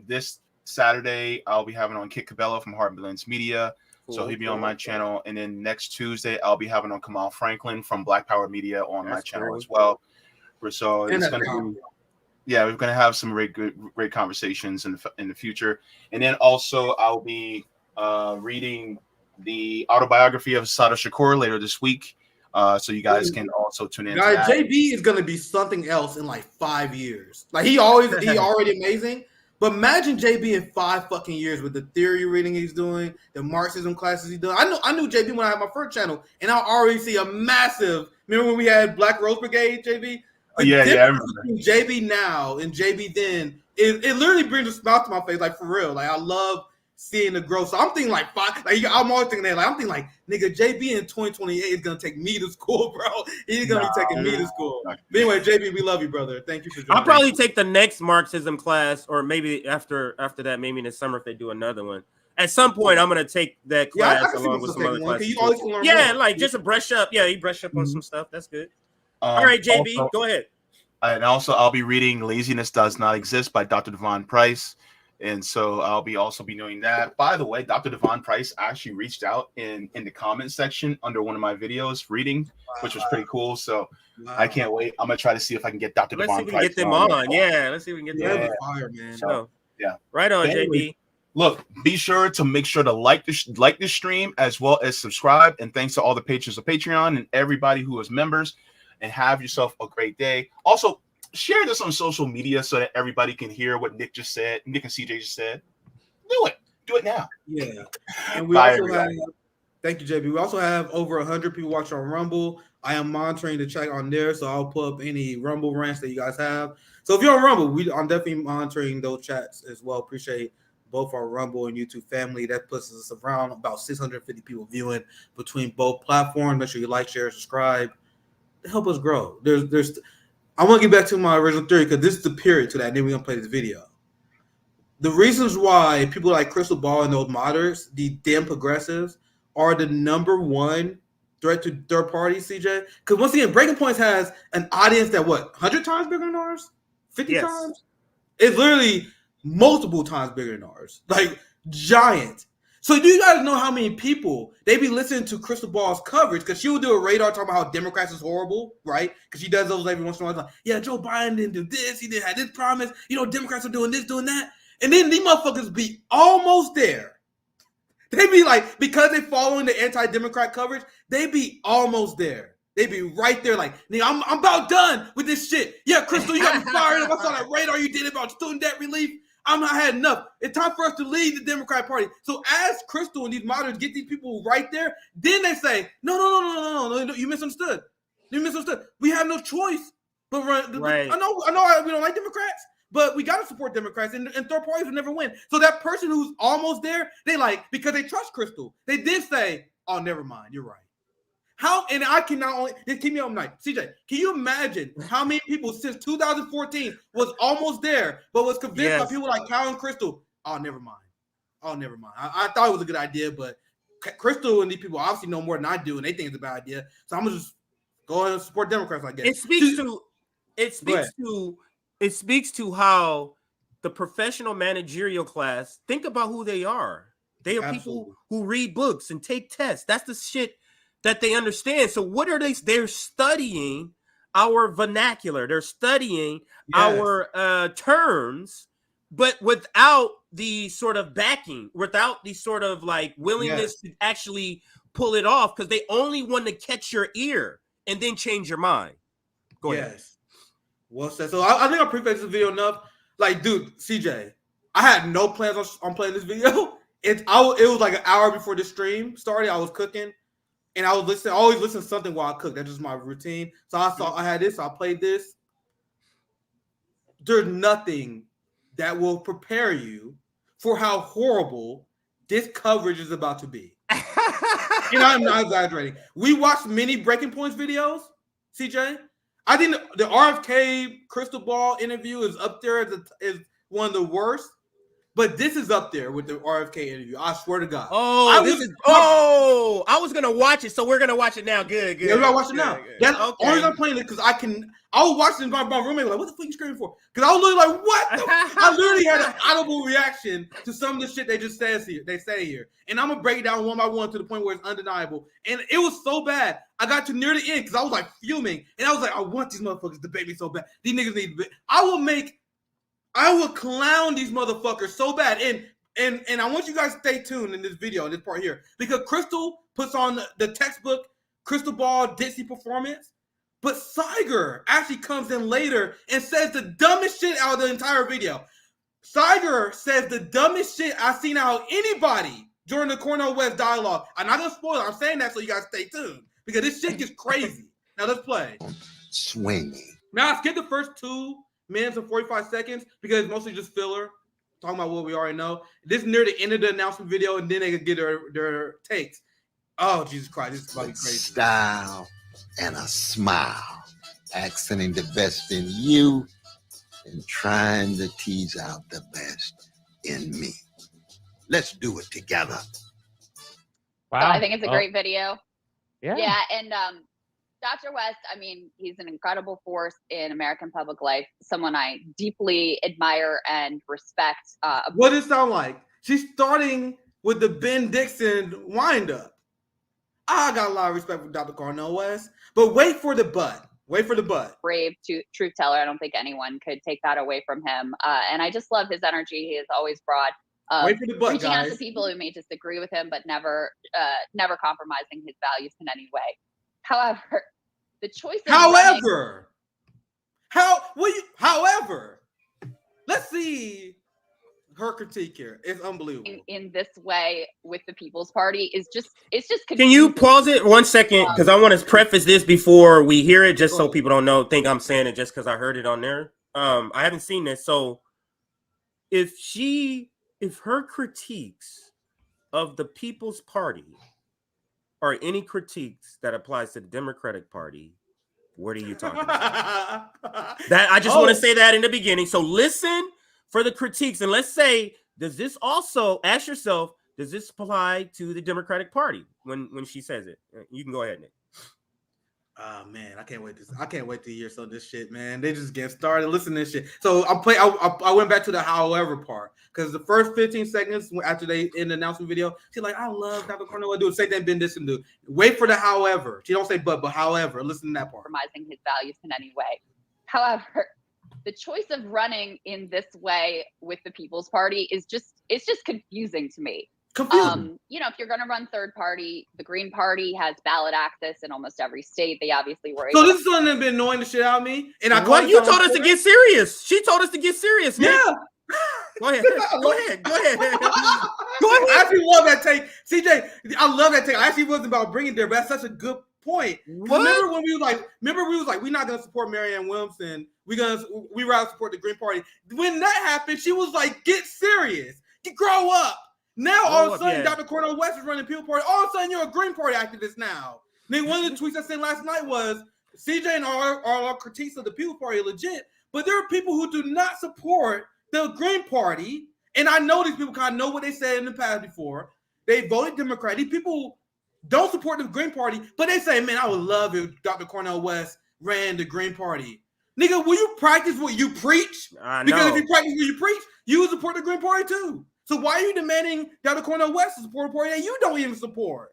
This Saturday I'll be having on Kit Cabela from Heart Balance Media, so he'll be on my channel. And then next Tuesday I'll be having on Kamal Franklin from Black Power Media on my channel as well. So it's gonna be, yeah, we're gonna have some great conversations in the future. And then also I'll be reading the autobiography of Sada Shakur later this week. So you guys can also tune in. Guys, JB is gonna be something else in like 5 years. Like he already amazing. But imagine JB in 5 fucking years with the theory reading he's doing, the Marxism classes he's doing. I knew JB when I had my first channel, and I already see a massive. Remember when we had Black Rose Brigade, JB? Yeah, I remember. JB now and JB then, it literally brings a smile to my face, like for real. Like I love seeing the growth. So I'm thinking like I'm always thinking that. Like I'm thinking like, nigga, JB in 2028 is gonna take me to school, bro. He's gonna be taking me to school. But anyway, JB, we love you, brother. Thank you for joining. I'll probably take the next Marxism class, or maybe after that, maybe in the summer if they do another one. At some point, I'm gonna take that class along with some other classes. You always can learn more. Like just a brush up. Yeah, you brush up on some stuff. That's good. All right, JB, also, go ahead. And also, I'll be reading "Laziness Does Not Exist" by Dr. Devon Price. And so I'll also be doing that. By the way, Dr. Devon Price actually reached out in the comment section under one of my videos reading, which was pretty cool. So I can't wait. I'm gonna try to see if I can get Dr. Devon Price. Get them on. Yeah, let's see if we can get them on. Fire, man. So, yeah. Right on, JB. Look, be sure to like this stream as well as subscribe. And thanks to all the patrons of Patreon and everybody who is members. And have yourself a great day. Also, share this on social media so that everybody can hear what Nick and CJ just said. Do it now. Yeah. And we also have, thank you, JB. We also have over 100 people watching on Rumble. I am monitoring the chat on there, so I'll pull up any Rumble rants that you guys have. So if you're on Rumble, I'm definitely monitoring those chats as well. Appreciate both our Rumble and YouTube family. That puts us around about 650 people viewing between both platforms. Make sure you like, share, subscribe. Help us grow. I want to get back to my original theory because this is the period to that, and then we're going to play this video. The reasons why people like Crystal Ball and those moderates, the damn progressives, are the number one threat to third parties, CJ? Because once again, Breaking Points has an audience that, 100 times bigger than ours? 50 times? It's literally multiple times bigger than ours. Like, giant. So do you guys know how many people they be listening to Crystal Ball's coverage? Because she will do a radar talking about how Democrats is horrible, right? Because she does those every once in a while. Like, yeah, Joe Biden didn't do this. He didn't have this promise. Democrats are doing this, doing that. And then these motherfuckers be almost there. They be like, because they following the anti-Democrat coverage, they be almost there. They be right there like, nigga, I'm about done with this shit. Yeah, Crystal, you got me fired up. I saw that radar you did about student debt relief. I had enough. It's time for us to leave the Democratic Party. So as Crystal and these moderates get these people right there, then they say, no, you misunderstood. You misunderstood. We have no choice but run. Right. I know we don't like Democrats, but we got to support Democrats, and third parties will never win. So that person who's almost there, they like, because they trust Crystal, they did say, oh, never mind, you're right. How, and I can not only, just keep me on night. CJ, can you imagine how many people since 2014 was almost there, but was convinced by people like Cal and Crystal? Oh, never mind. I thought it was a good idea, but Crystal and these people obviously know more than I do, and they think it's a bad idea. So I'm going to just go ahead and support Democrats, I guess. It speaks to how the professional managerial class think about who they are. They are people who read books and take tests. That's the shit that they understand. So what are they? They're studying our vernacular. They're studying our terms, but without the sort of backing, without the sort of like willingness to actually pull it off, because they only want to catch your ear and then change your mind. Go ahead. Well said. So I think I preface this video enough. Like, dude, CJ, I had no plans on playing this video. It was like an hour before the stream started. I was cooking. And I was always listen to something while I cook. That's just my routine. So I had this. So I played this. There's nothing that will prepare you for how horrible this coverage is about to be. And I'm not exaggerating. We watched many Breaking Points videos, CJ. I think the RFK Crystal Ball interview is up there as one of the worst. But this is up there with the RFK interview. I swear to God. I was gonna watch it, so we're gonna watch it now. Good. Yeah, we gotta watch it now. Good. That's Okay. only reason I'm playing it because I was watching it with my roommate like, what the fuck you screaming for? Because I was literally like, what? I literally had an audible reaction to some of the shit they just say here. And I'm gonna break it down one by one to the point where it's undeniable. And it was so bad. I got to near the end because I was like fuming. And I was like, I want these motherfuckers to debate me so bad. These niggas need to I will clown these motherfuckers so bad. And I want you guys to stay tuned in this video, in this part here, because Crystal puts on the textbook Crystal Ball Dixie performance, but Saiger actually comes in later and says the dumbest shit out of the entire video. Saiger says the dumbest shit I've seen out of anybody during the Cornel West dialogue. I'm not gonna spoil it. I'm saying that so you guys stay tuned because this shit gets crazy. Now let's play. Swinging. Now I skip the first 2 minutes and 45 seconds because it's mostly just filler. Talking about what we already know. This is near the end of the announcement video, and then they could get their takes. Oh, Jesus Christ. This is about to be crazy. Style and a smile. Accenting the best in you and trying to tease out the best in me. Let's do it together. Wow. So I think it's a great video. Yeah. And Dr. West, I mean, he's an incredible force in American public life, someone I deeply admire and respect. What does it sound like? She's starting with the Ben Dixon windup. I got a lot of respect for Dr. Cornel West, but wait for the but. Wait for the but. Brave truth teller. I don't think anyone could take that away from him. And I just love his energy. He has always brought wait for the but, reaching guys. out to people who may disagree with him, but never compromising his values in any way. However, the choice of However, let's see her critique here. It's unbelievable. in this way with the People's Party is just Can you pause it 1 second? Because I want to preface this before we hear it, just so people don't think I'm saying it just because I heard it on there. I haven't seen this. So if her critiques of the People's Party are any critiques that applies to the Democratic Party, what are you talking about? That I just want to say that in the beginning. So listen for the critiques, and let's say, does this also ask yourself, does this apply to the Democratic Party when she says it? You can go ahead, Nick. Oh man, I can't wait to hear some of this shit, man. They just get started. Listen to this shit. So I went back to the however part because the first 15 seconds after they in the announcement video, she's like, I love Dr. Cornel do the same thing Ben Dixon do. Wait for the however. She don't say but however. Listen to that part. Compromising his values in any way. However, the choice of running in this way with the People's Party is just confusing to me. Confusing. If you're going to run third party, the Green Party has ballot access in almost every state. They obviously were. So this is something that's been annoying the shit out of me. And you told us to get serious. She told us to get serious, man. Yeah. Go ahead. Go ahead. I actually love that take. CJ, I love that take. I actually wasn't about bringing it there, but that's such a good point. Remember when we was like, we're not going to support Marianne Williamson. We rather support the Green Party. When that happened, she was like, get serious. Grow up. Now, all of a sudden, Dr. Cornel West is running People's Party. All of a sudden, you're a Green Party activist now. Then one of the tweets I sent last night was, CJ and all our critiques of the People's Party are legit, but there are people who do not support the Green Party, and I know these people kind of know what they said in the past before. They voted Democrat. These people don't support the Green Party, but they say, man, I would love if Dr. Cornel West ran the Green Party. Nigga, will you practice what you preach? Because if you practice what you preach, you would support the Green Party too. So why are you demanding Dr. Cornel West to support a party that you don't even support?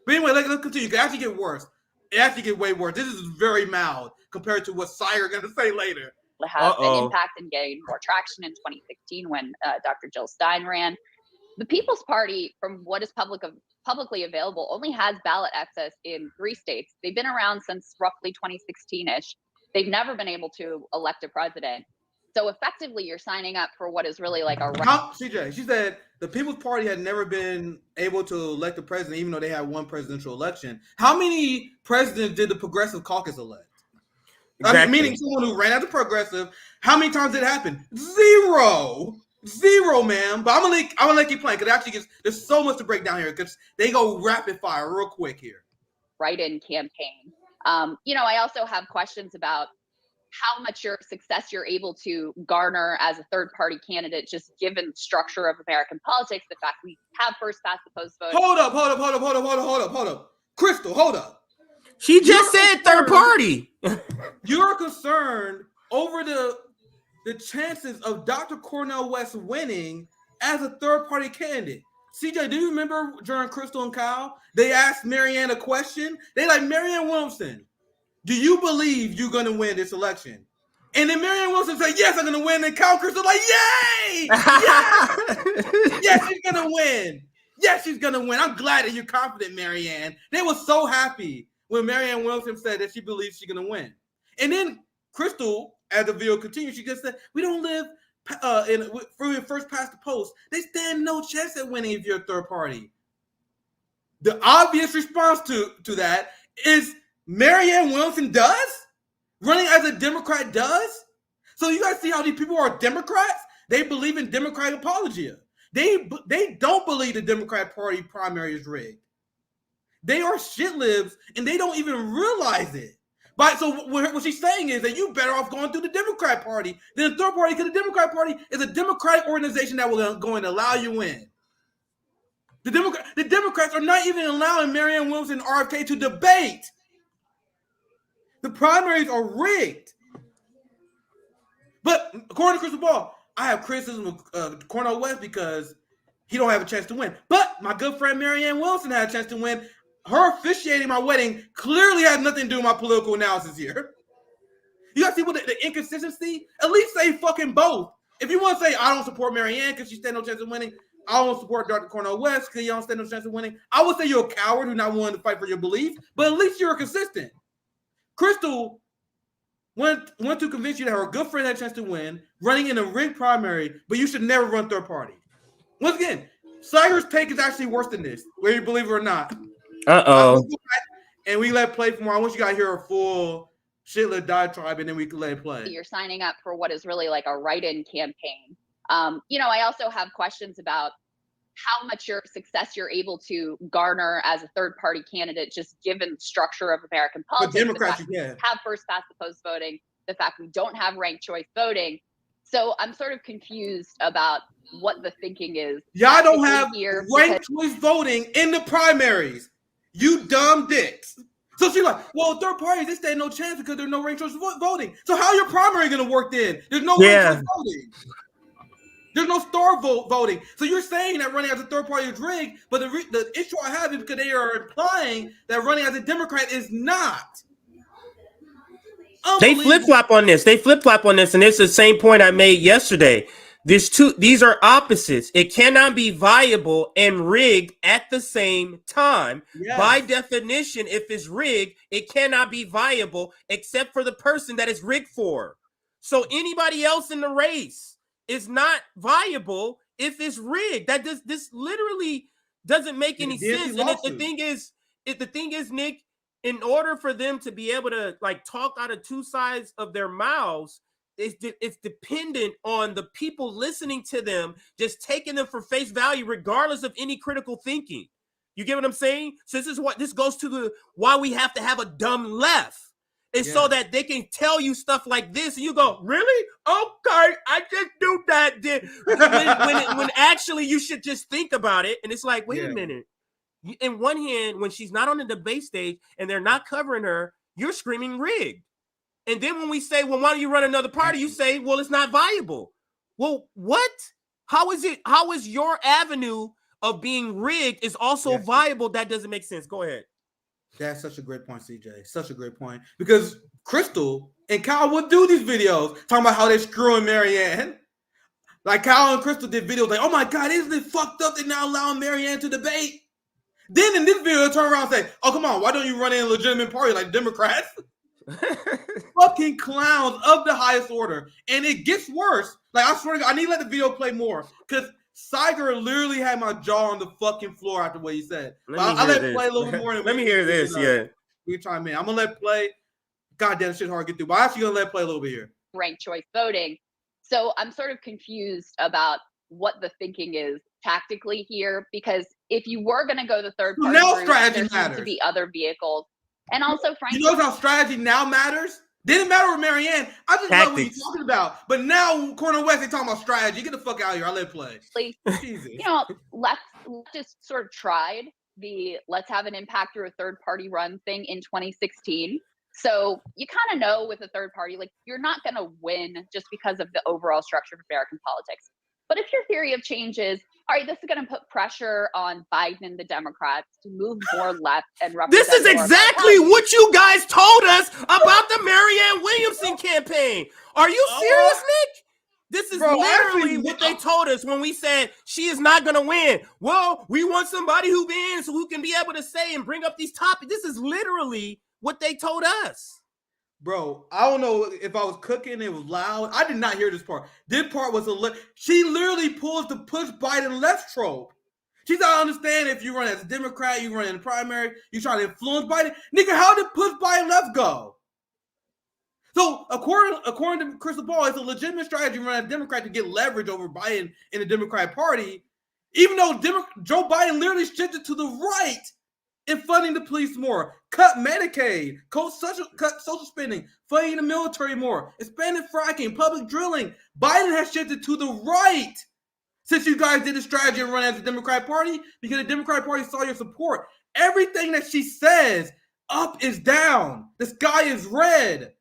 But anyway, let's continue. It can actually get worse. It actually get way worse. This is very mild compared to what Sire going to say later. Have an impact and gain more traction in 2016 when Dr. Jill Stein ran. The People's Party, from what is publicly available, only has ballot access in 3 states. They've been around since roughly 2016-ish. They've never been able to elect a president. So effectively, you're signing up for what is really like a CJ, she said the People's Party had never been able to elect a president, even though they had one presidential election. How many presidents did the Progressive Caucus elect? Exactly. I mean, meaning someone who ran as a progressive. How many times did it happen? Zero, man. But I'm gonna let you play because actually there's so much to break down here because they go rapid fire real quick here. Write-in campaign. I also have questions about how much success you're able to garner as a third-party candidate, just given the structure of American politics, the fact we have first past the post vote. Hold up. Crystal, hold up. She just said third party. You're concerned over the chances of Dr. Cornel West winning as a third-party candidate. CJ, do you remember during Crystal and Kyle, they asked Marianne a question? They like, Marianne Williamson, do you believe you're going to win this election? And then Marianne Wilson said, yes, I'm going to win. And Kyle Crystal like, yay! Yes! Yes, she's going to win. Yes, she's going to win. I'm glad that you're confident, Marianne. They were so happy when Marianne Wilson said that she believes she's going to win. And then Crystal, as the video continues, she just said, we don't live through first past the post. They stand no chance at winning if you're a third party. The obvious response to that is Marianne Wilson does? Running as a Democrat does? So you guys see how these people are Democrats? They believe in Democratic apologia. They don't believe the Democrat Party primary is rigged. They are shit libs, and they don't even realize it. But so what she's saying is that you're better off going through the Democrat Party than the third party, because the Democrat Party is a democratic organization that will going to allow you in. The Democrats are not even allowing Marianne Wilson and RFK to debate. The primaries are rigged. But according to Crystal Ball, I have criticism of Cornel West because he don't have a chance to win. But my good friend Marianne Wilson had a chance to win. Her officiating my wedding clearly has nothing to do with my political analysis here. You guys see what the inconsistency? At least say fucking both. If you want to say I don't support Marianne because she stand no chance of winning, I don't support Dr. Cornel West because you don't stand no chance of winning, I would say you're a coward who not willing to fight for your beliefs, but at least you're consistent. Crystal went to convince you that her good friend had a chance to win, running in a rigged primary, but you should never run third party. Once again, Sliger's take is actually worse than this, whether you believe it or not. And we let play for more. I want you guys to hear a full shitload diatribe, and then we can let it play. You're signing up for what is really like a write-in campaign. I also have questions about how much success you're able to garner as a third-party candidate, just given the structure of American politics. But Democrats, have first past the post voting, the fact we don't have ranked choice voting. So I'm sort of confused about what the thinking is. Y'all don't have ranked choice voting in the primaries. You dumb dicks. So she's like, well, third parties, they stand no chance because there's no ranked choice voting. So how your primary going to work then? There's no ranked choice voting. There's no star voting. So you're saying that running as a third party is rigged, but the issue I have is because they are implying that running as a Democrat is not. They flip-flop on this. And it's the same point I made yesterday. These are opposites. It cannot be viable and rigged at the same time. Yes. By definition, if it's rigged, it cannot be viable except for the person that it's rigged for. So anybody else in the race is not viable if it's rigged. This literally doesn't make any sense. And the thing is, Nick, in order for them to be able to like talk out of two sides of their mouths, it's dependent on the people listening to them, just taking them for face value, regardless of any critical thinking. You get what I'm saying? So this goes to why we have to have a dumb left. It's so that they can tell you stuff like this, and you go, really? Okay, I just do that. When actually you should just think about it. And it's like, wait a minute. In one hand, when she's not on the debate stage and they're not covering her, you're screaming rigged. And then when we say, well, why don't you run another party? You say, well, it's not viable. Well, what? How is your avenue of being rigged is also viable? That doesn't make sense. Go ahead. That's such a great point, CJ. Such a great point. Because Crystal and Kyle would do these videos talking about how they're screwing Marianne. Like Kyle and Crystal did videos like, oh my God, isn't it fucked up they're not allowing Marianne to debate? Then in this video, they turn around and say, oh, come on, why don't you run in a legitimate party like Democrats? Fucking clowns of the highest order. And it gets worse. Like, I swear to God, I need to let the video play more. Because Siger literally had my jaw on the fucking floor after what he said. I'll let it play a little bit more. Let me hear this, We chime in. I'm going to let it play. God damn, this shit's hard to get through. But I'm actually going to let it play a little bit here. Ranked choice voting. So I'm sort of confused about what the thinking is tactically here. Because if you were going to go the third party now route, strategy there matters. seems to be other vehicles. And also, frankly, you know how strategy now matters? Didn't matter with Marianne. I just love what Tactics. you're talking about. But now Cornel West, they talking about strategy. Get the fuck out of here. I let it play. Jesus. You know, leftists sort of tried the let's have an impact through a third party run thing in 2016. So you kind of know with a third party, like you're not going to win just because of the overall structure of American politics. But if your theory of change is, all right, this is going to put pressure on Biden and the Democrats to move more left and represent. This is exactly what you guys told us about the Marianne Williamson campaign. Are you serious, Nick? This is literally what they told us when we said she is not going to win. Well, we want somebody who wins, who can be able to say and bring up these topics. This is literally what they told us. Bro, I don't know if I was cooking, it was loud. I did not hear this part. This part was she literally pulls the push Biden left trope. She's not understand if you run as a Democrat, you run in the primary, you try to influence Biden. Nigga, how did push Biden left go? So according to Crystal Ball, it's a legitimate strategy to run as a Democrat to get leverage over Biden in the Democratic Party, even though Joe Biden literally shifted to the right in funding the police more, cut Medicaid, cut social spending, funding the military more, expanded fracking, public drilling. Biden has shifted to the right since you guys did the strategy and run as the Democratic Party because the Democratic Party saw your support. Everything that she says, up is down. The sky is red.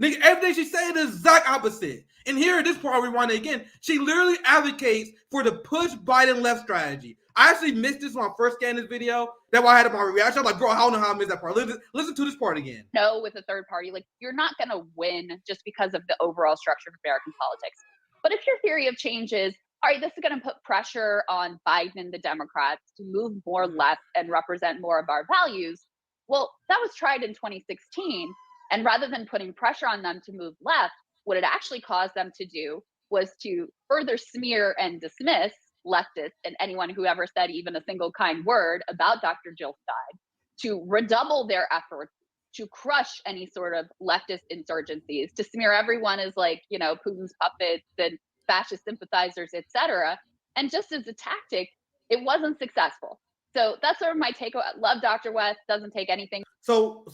Nigga, everything she said is the exact opposite. And here at this part, we rewind it again. She literally advocates for the push Biden left strategy. I actually missed this when I first scanned this video. That's why I had my reaction. I was like, bro, I don't know how I missed that part. Listen to this part again. No, with a third party, like you're not going to win just because of the overall structure of American politics. But if your theory of change is, all right, this is going to put pressure on Biden and the Democrats to move more left and represent more of our values. Well, that was tried in 2016. And rather than putting pressure on them to move left, what it actually caused them to do was to further smear and dismiss leftists and anyone who ever said even a single kind word about Dr. Jill Stein, to redouble their efforts to crush any sort of leftist insurgencies, to smear everyone as like, you know, Putin's puppets and fascist sympathizers, etc. And just as a tactic, it wasn't successful. So that's sort of my take. I love Dr. West, doesn't take anything. So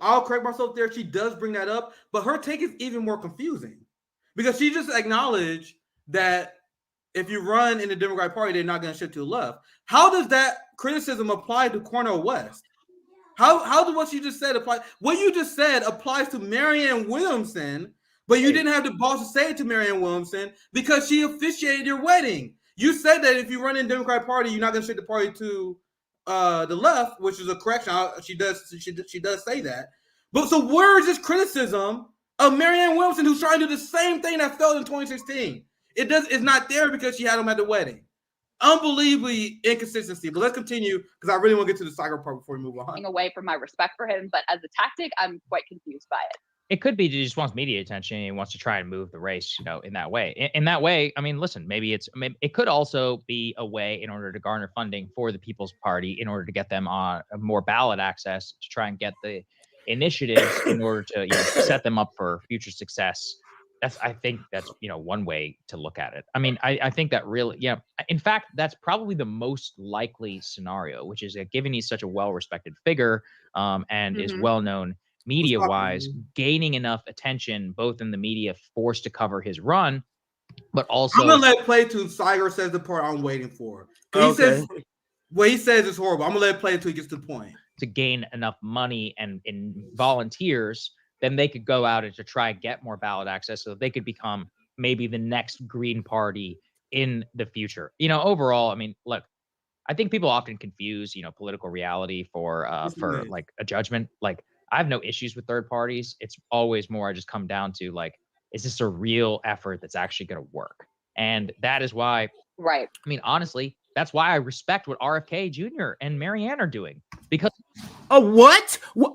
I'll correct myself there. She does bring that up, but her take is even more confusing because she just acknowledged that if you run in the Democratic Party, they're not going to shift to the left. How does that criticism apply to Cornel West? How does what you just said apply? What you just said applies to Marianne Williamson, but you didn't have the balls to say it to Marianne Williamson because she officiated your wedding. You said that if you run in the Democratic Party, you're not going to shift the party to the left, which is a correction. She does say that. But so where is this criticism of Marianne Williamson who's trying to do the same thing that failed in 2016? It's not there because she had him at the wedding. Unbelievably inconsistency. But let's continue because I really want to get to the cyber part before we move on. Away from my respect for him, but as a tactic, I'm quite confused by it. It could be he just wants media attention and he wants to try and move the race, you know, in that way. In that way, I mean, listen, it could also be a way in order to garner funding for the People's Party in order to get them on more ballot access to try and get the initiatives in order to set them up for future success. I think that's one way to look at it. I mean, I think that really, in fact, that's probably the most likely scenario, which is that given he's such a well-respected figure and is well-known media-wise, gaining enough attention both in the media forced to cover his run, but also I'm gonna let it play till Siger says the part I'm waiting for. He says what he says is horrible. I'm gonna let it play until he gets to the point. To gain enough money and volunteers, then they could go out and to try and get more ballot access so that they could become maybe the next Green Party in the future. Overall, I mean, look, I think people often confuse, political reality for like a judgment. Like, I have no issues with third parties. It's always more I just come down to like, is this a real effort that's actually going to work? And that is why, right? I mean, honestly, that's why I respect what RFK Jr. and Marianne are doing, because what? Well,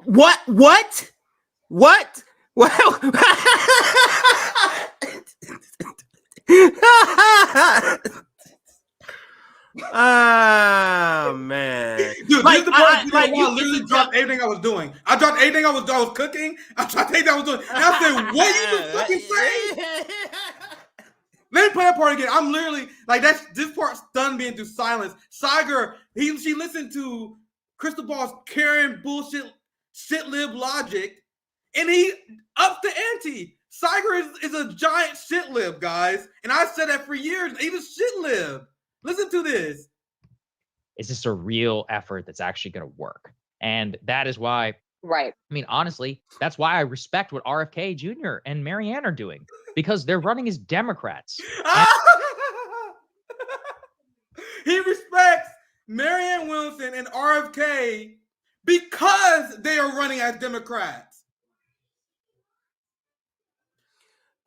oh man, dude, like, I literally dropped everything I was doing. I dropped everything I was cooking. I dropped everything I was doing. And I said, "What you just fucking say?" Let me play that part again. I'm literally like this part stunned me into silence. Siger, she listened to Crystal Ball's Karen bullshit shit lib logic, and he upped the ante. Saiger is a giant shit lib, guys. And I said that for years. He's a shit lib. Listen to this. Is this a real effort that's actually going to work? And that is why, Right. I mean, honestly, that's why I respect what RFK Jr. and Marianne are doing, because they're running as Democrats. He respects Marianne Williamson and RFK because they are running as Democrats.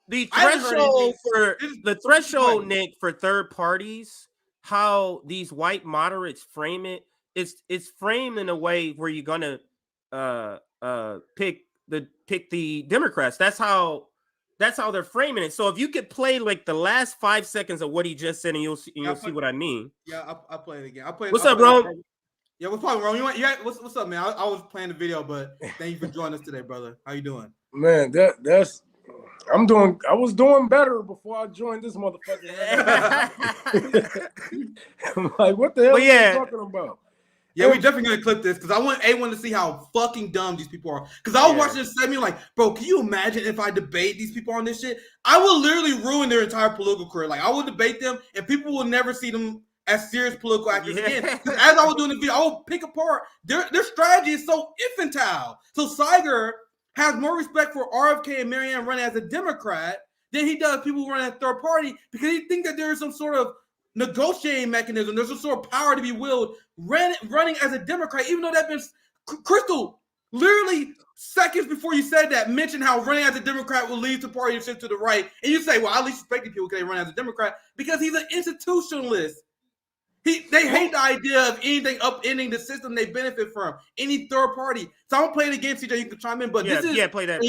The threshold, Nick, for third parties, how these white moderates frame it, it's framed in a way where you're gonna pick the Democrats. That's how they're framing it. So if you could play like the last 5 seconds of what he just said, and you'll see what I mean. Yeah, I'll play it again. What's up, bro? Yeah, what's up, bro? What's up, man? I was playing the video, but thank you for joining us today, brother. How you doing? Man, I was doing better before I joined this motherfucker. I'm like, what the hell are you talking about? Yeah, we definitely gonna clip this because I want A1 to see how fucking dumb these people are. Because I was watching this segment like, bro, can you imagine if I debate these people on this shit? I will literally ruin their entire political career. Like, I will debate them, and people will never see them as serious political actors again. Because as I was doing the video, I will pick apart their strategy is so infantile. So Saiger has more respect for RFK and Marianne running as a Democrat than he does people who run as a third party because he thinks that there is some sort of negotiating mechanism. There's some sort of power to be willed running as a Democrat, even though that's been Crystal literally seconds before you said that mentioned how running as a Democrat will lead to party shift to the right. And you say, well, I at least respect people because they run as a Democrat because he's an institutionalist. They hate the idea of anything upending the system they benefit from, any third party. So I'm gonna play it again, CJ. You can chime in, but this is play that.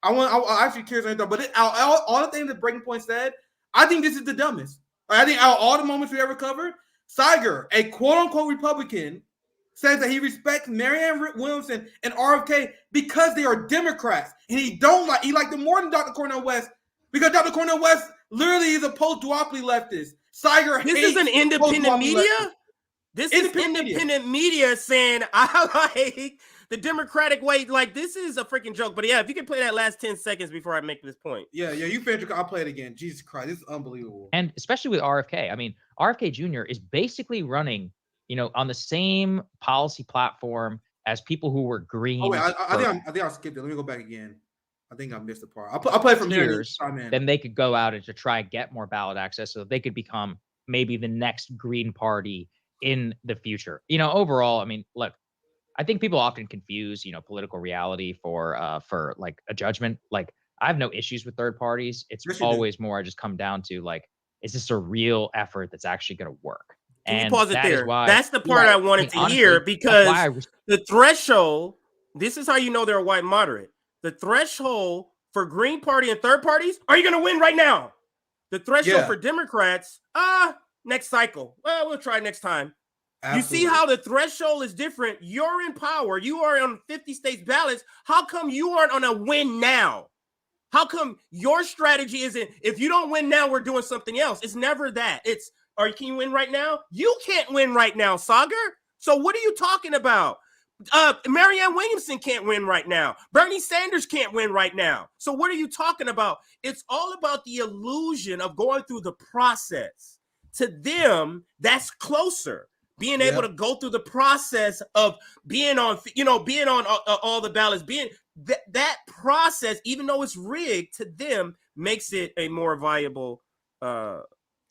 I'm actually curious on anything, but all the things that Breaking Point said, I think this is the dumbest. I think out of all the moments we ever covered, Saiger, a quote unquote Republican, says that he respects Marianne Williamson and RFK because they are Democrats, and he liked them more than Dr. Cornel West because Dr. Cornel West literally is a post-duopoly leftist. Saiger this is an independent media. This is independent media saying I like the Democratic way. Like, this is a freaking joke. But yeah, if you can play that last 10 seconds before I make this point. Yeah, you finish. I'll play it again. Jesus Christ, this is unbelievable. And especially with RFK, I mean, RFK Jr. is basically running, on the same policy platform as people who were green. Oh wait, I think I skipped it. Let me go back again. I think I missed the part. I'll play from here. Then they could go out and to try and get more ballot access so they could become maybe the next Green Party in the future. Overall, I mean, look, I think people often confuse, political reality for like a judgment. Like, I have no issues with third parties. It's always more I just come down to like, is this a real effort that's actually going to work? Can you pause it there? That's the part I wanted to hear because the threshold, this is how you know they're a white moderate. The threshold for Green Party and third parties, are you going to win right now? The threshold for Democrats, next cycle. Well, we'll try next time. Absolutely. You see how the threshold is different? You're in power. You are on 50 states ballots. How come you aren't on a win now? How come your strategy isn't, if you don't win now, we're doing something else? It's never that. It's, can you win right now? You can't win right now, Saiger. So what are you talking about? Marianne Williamson can't win right now. Bernie Sanders can't win right now. So what are you talking about? It's all about the illusion of going through the process. To them, that's closer. Being able to go through the process of being on, all the ballots, being that process, even though it's rigged, to them makes it a more viable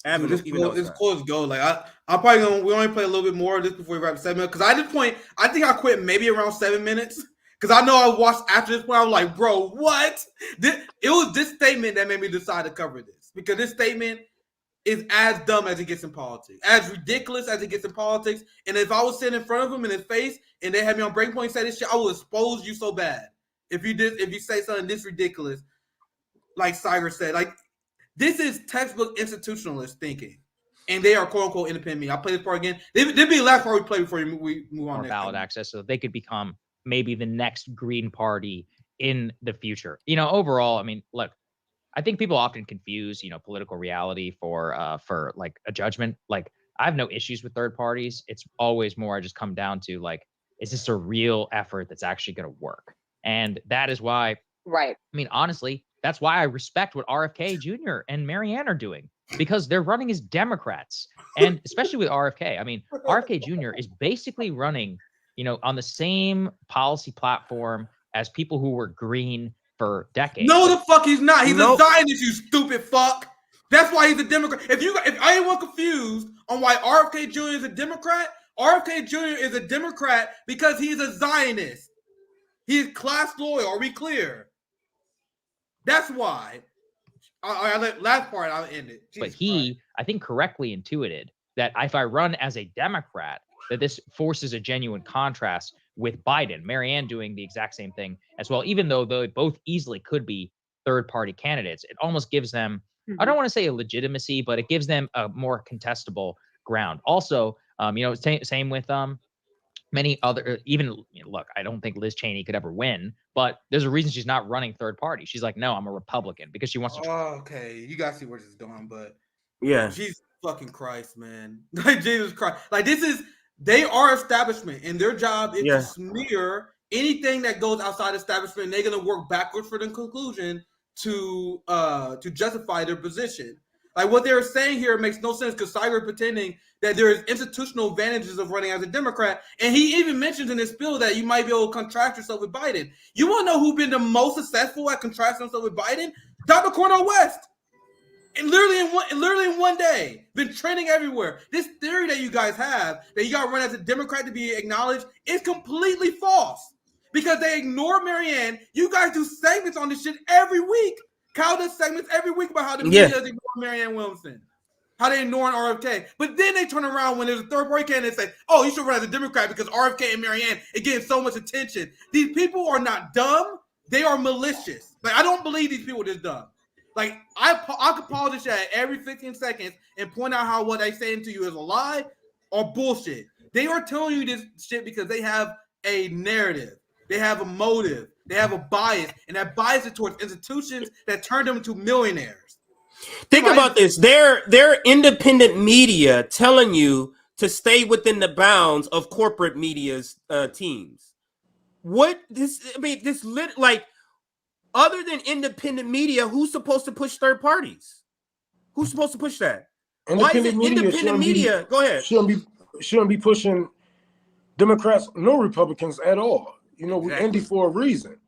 avenue. It's close go. Like I'm probably we only play a little bit more of this before we wrap the segment because at this point I think I quit maybe around 7 minutes because I know I watched after this point. I was like, bro, what? It was this statement that made me decide to cover this because this statement is as dumb as it gets in politics, as ridiculous as it gets in politics. And if I was sitting in front of him in his face and they had me on Breaking Point and say this shit, I will expose you so bad. If you say something this ridiculous, like Saiger said, like this is textbook institutionalist thinking, and they are quote unquote independent media. I'll play this part again. This be the last part we play before we move on. More ballot access, so they could become maybe the next Green Party in the future. Overall, I mean, look, I think people often confuse, political reality for like a judgment. Like, I have no issues with third parties. It's always more I just come down to like, is this a real effort that's actually going to work? And that is why, right. I mean, honestly, that's why I respect what RFK Jr. and Marianne are doing, because they're running as Democrats. And especially with RFK, I mean, RFK Jr. is basically running, you know, on the same policy platform as people who were green for decades. No, the fuck he's not. He's a Zionist, you stupid fuck. That's why he's a Democrat. If anyone confused on why RFK Jr. is a Democrat, RFK Jr. is a Democrat because he's a Zionist. He's class loyal. Are we clear? That's why. Last part, I'll end it. Jesus, but he, Christ. I think, correctly intuited that if I run as a Democrat, that this forces a genuine contrast with Biden. Marianne doing the exact same thing as well, even though they both easily could be third-party candidates. It almost gives them, I don't want to say a legitimacy, but it gives them a more contestable ground. Also, you know, same with many other, even, you know, look, I don't think Liz Cheney could ever win, but there's a reason she's not running third party. She's like, no, I'm a Republican, because she wants to. Oh, okay. You guys see where this is going, but yeah, Jesus fucking Christ, man. Like, Jesus Christ. Like, they are establishment, and their job is to smear anything that goes outside establishment, and they're going to work backwards for the conclusion to justify their position. Like, what they're saying here makes no sense, because Cyber pretending that there is institutional advantages of running as a Democrat, and he even mentions in his spiel that you might be able to contrast yourself with Biden. You want to know who's been the most successful at contrasting himself with Biden? Dr. Cornel West. And literally in one day, been trending everywhere. This theory that you guys have, that you got to run as a Democrat to be acknowledged, is completely false. Because they ignore Marianne. You guys do segments on this shit every week. Kyle does segments every week about how the media is ignoring Marianne Williamson. How they ignoring RFK. But then they turn around when there's a third-party candidate and say, oh, you should run as a Democrat because RFK and Marianne are getting so much attention. These people are not dumb. They are malicious. Like, I don't believe these people are this dumb. Like, I could pause this shit every 15 seconds and point out how what they saying to you is a lie or bullshit. They are telling you this shit because they have a narrative. They have a motive. They have a bias. And that bias is towards institutions that turn them into millionaires. Think about this. They're independent media telling you to stay within the bounds of corporate media's teams. Other than independent media, who's supposed to push third parties? Who's supposed to push that? Why is it independent media? Go ahead. Shouldn't be pushing Democrats nor Republicans at all. You know, we ended for a reason.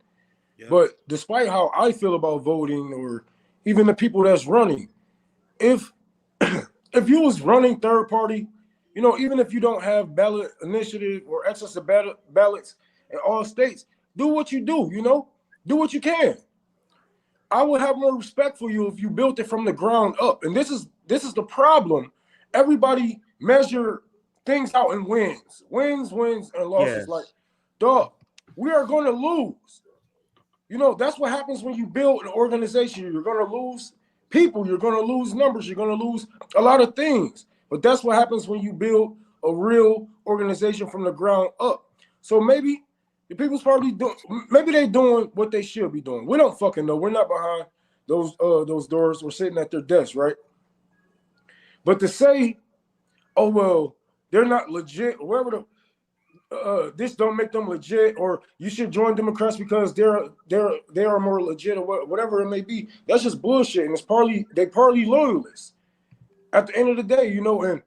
Yeah. But despite how I feel about voting, or even the people that's running, if you was running third party, you know, even if you don't have ballot initiative or access to ballots in all states, do what you do, you know? Do what you can. I would have more respect for you if you built it from the ground up. And this is the problem. Everybody measure things out in wins, and losses. Yes. Like, dog, we are going to lose. You know, that's what happens when you build an organization. You're going to lose people. You're going to lose numbers. You're going to lose a lot of things. But that's what happens when you build a real organization from the ground up. So maybe the people's probably maybe they're doing what they should be doing. We don't fucking know. We're not behind those doors. We're sitting at their desks, right? But to say, oh well, they're not legit, or whatever this don't make them legit, or you should join Democrats because they are more legit, or whatever it may be. That's just bullshit, and they partly loyalists. At the end of the day, you know, and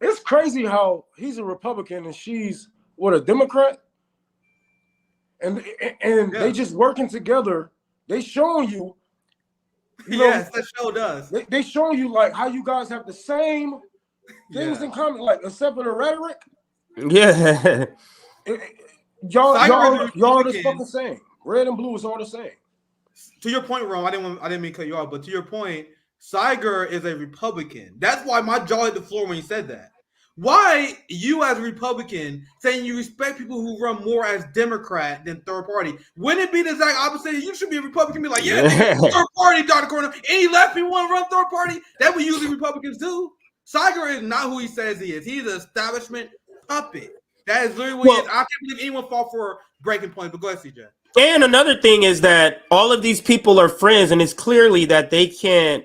it's crazy how he's a Republican and she's a Democrat, and they just working together. They showing you, yes, that show does. They showing you like how you guys have the same things in common, like except for the rhetoric. Yeah, y'all are the fucking same. Red and blue is all the same. To your point, Ron, I didn't mean to cut you off, but to your point, Saiger is a Republican. That's why my jaw hit the floor when you said that. Why you as a Republican saying you respect people who run more as Democrat than third party? Wouldn't it be the exact opposite? You should be a Republican, be like, yeah, third party, Dr. Cornel. Any left people want to run third party? That's what usually Republicans do. Saiger is not who he says he is. He's an establishment puppet. That is literally what he is. I can't believe anyone fought for breaking point, but go ahead, CJ. And another thing is that all of these people are friends, and it's clearly that they can't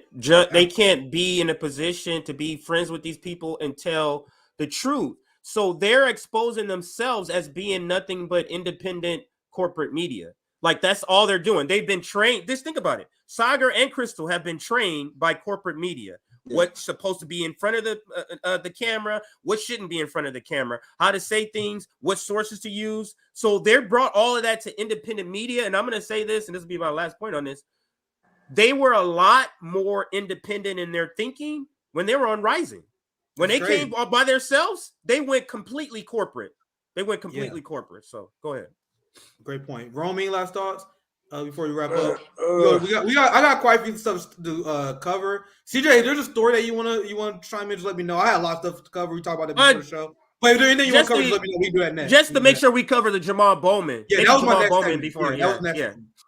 be in a position to be friends with these people and tell the truth. So they're exposing themselves as being nothing but independent corporate media. Like that's all they're doing. They've been trained. Just think about it. Sagar and Crystal have been trained by corporate media. Yeah. What's supposed to be in front of the camera, what shouldn't be in front of the camera, how to say things, what sources to use. So they brought all of that to independent media. And I'm going to say this, and this will be my last point on this. They were a lot more independent in their thinking when they were on Rising. When they came by themselves, they went completely corporate. Corporate. So go ahead. Great point. Romy, last thoughts before we wrap up. I got quite a few stuff to cover. CJ, there's a story that you wanna chime in, just let me know. I had a lot of stuff to cover. We talked about it before the show. But if there's anything you want to cover, just let me know. We do that next. Just to make sure we cover the Jamaal Bowman. Yeah, that was my next Bowman before. Yeah.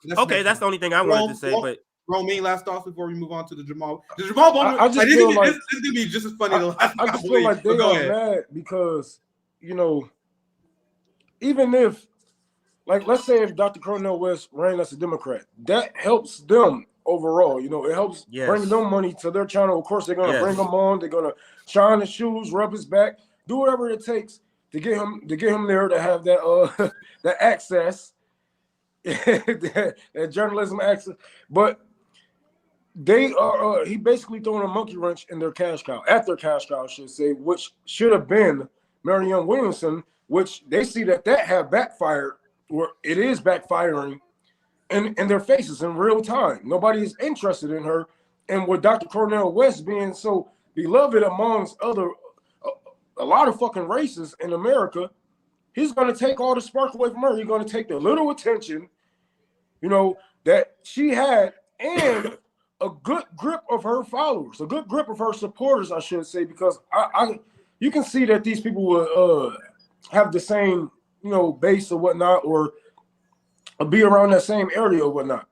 That's the only thing I wanted to say. But Romaine, last thoughts before we move on to the Jamal. The Jamaal Bowman. I just feel like this is gonna be just as funny. I just feel like they are mad because even if, like, let's say if Dr. Cornel West ran as a Democrat, that helps them overall. It helps bring them money to their channel. Of course, they're gonna bring him on. They're gonna shine his shoes, rub his back, do whatever it takes to get him there to have that that access, that journalism access. But they are he basically throwing a monkey wrench in their cash cow, I should say, which should have been Marianne Williamson, which they see that have backfired, or it is backfiring in their faces in real time. Nobody is interested in her. And with Dr. Cornel West being so beloved amongst a lot of fucking races in America, he's going to take all the spark away from her. He's going to take the little attention, that she had, and a good grip of her followers, a good grip of her supporters, I should say, because you can see that these people will have the same, base or whatnot, or be around that same area or whatnot.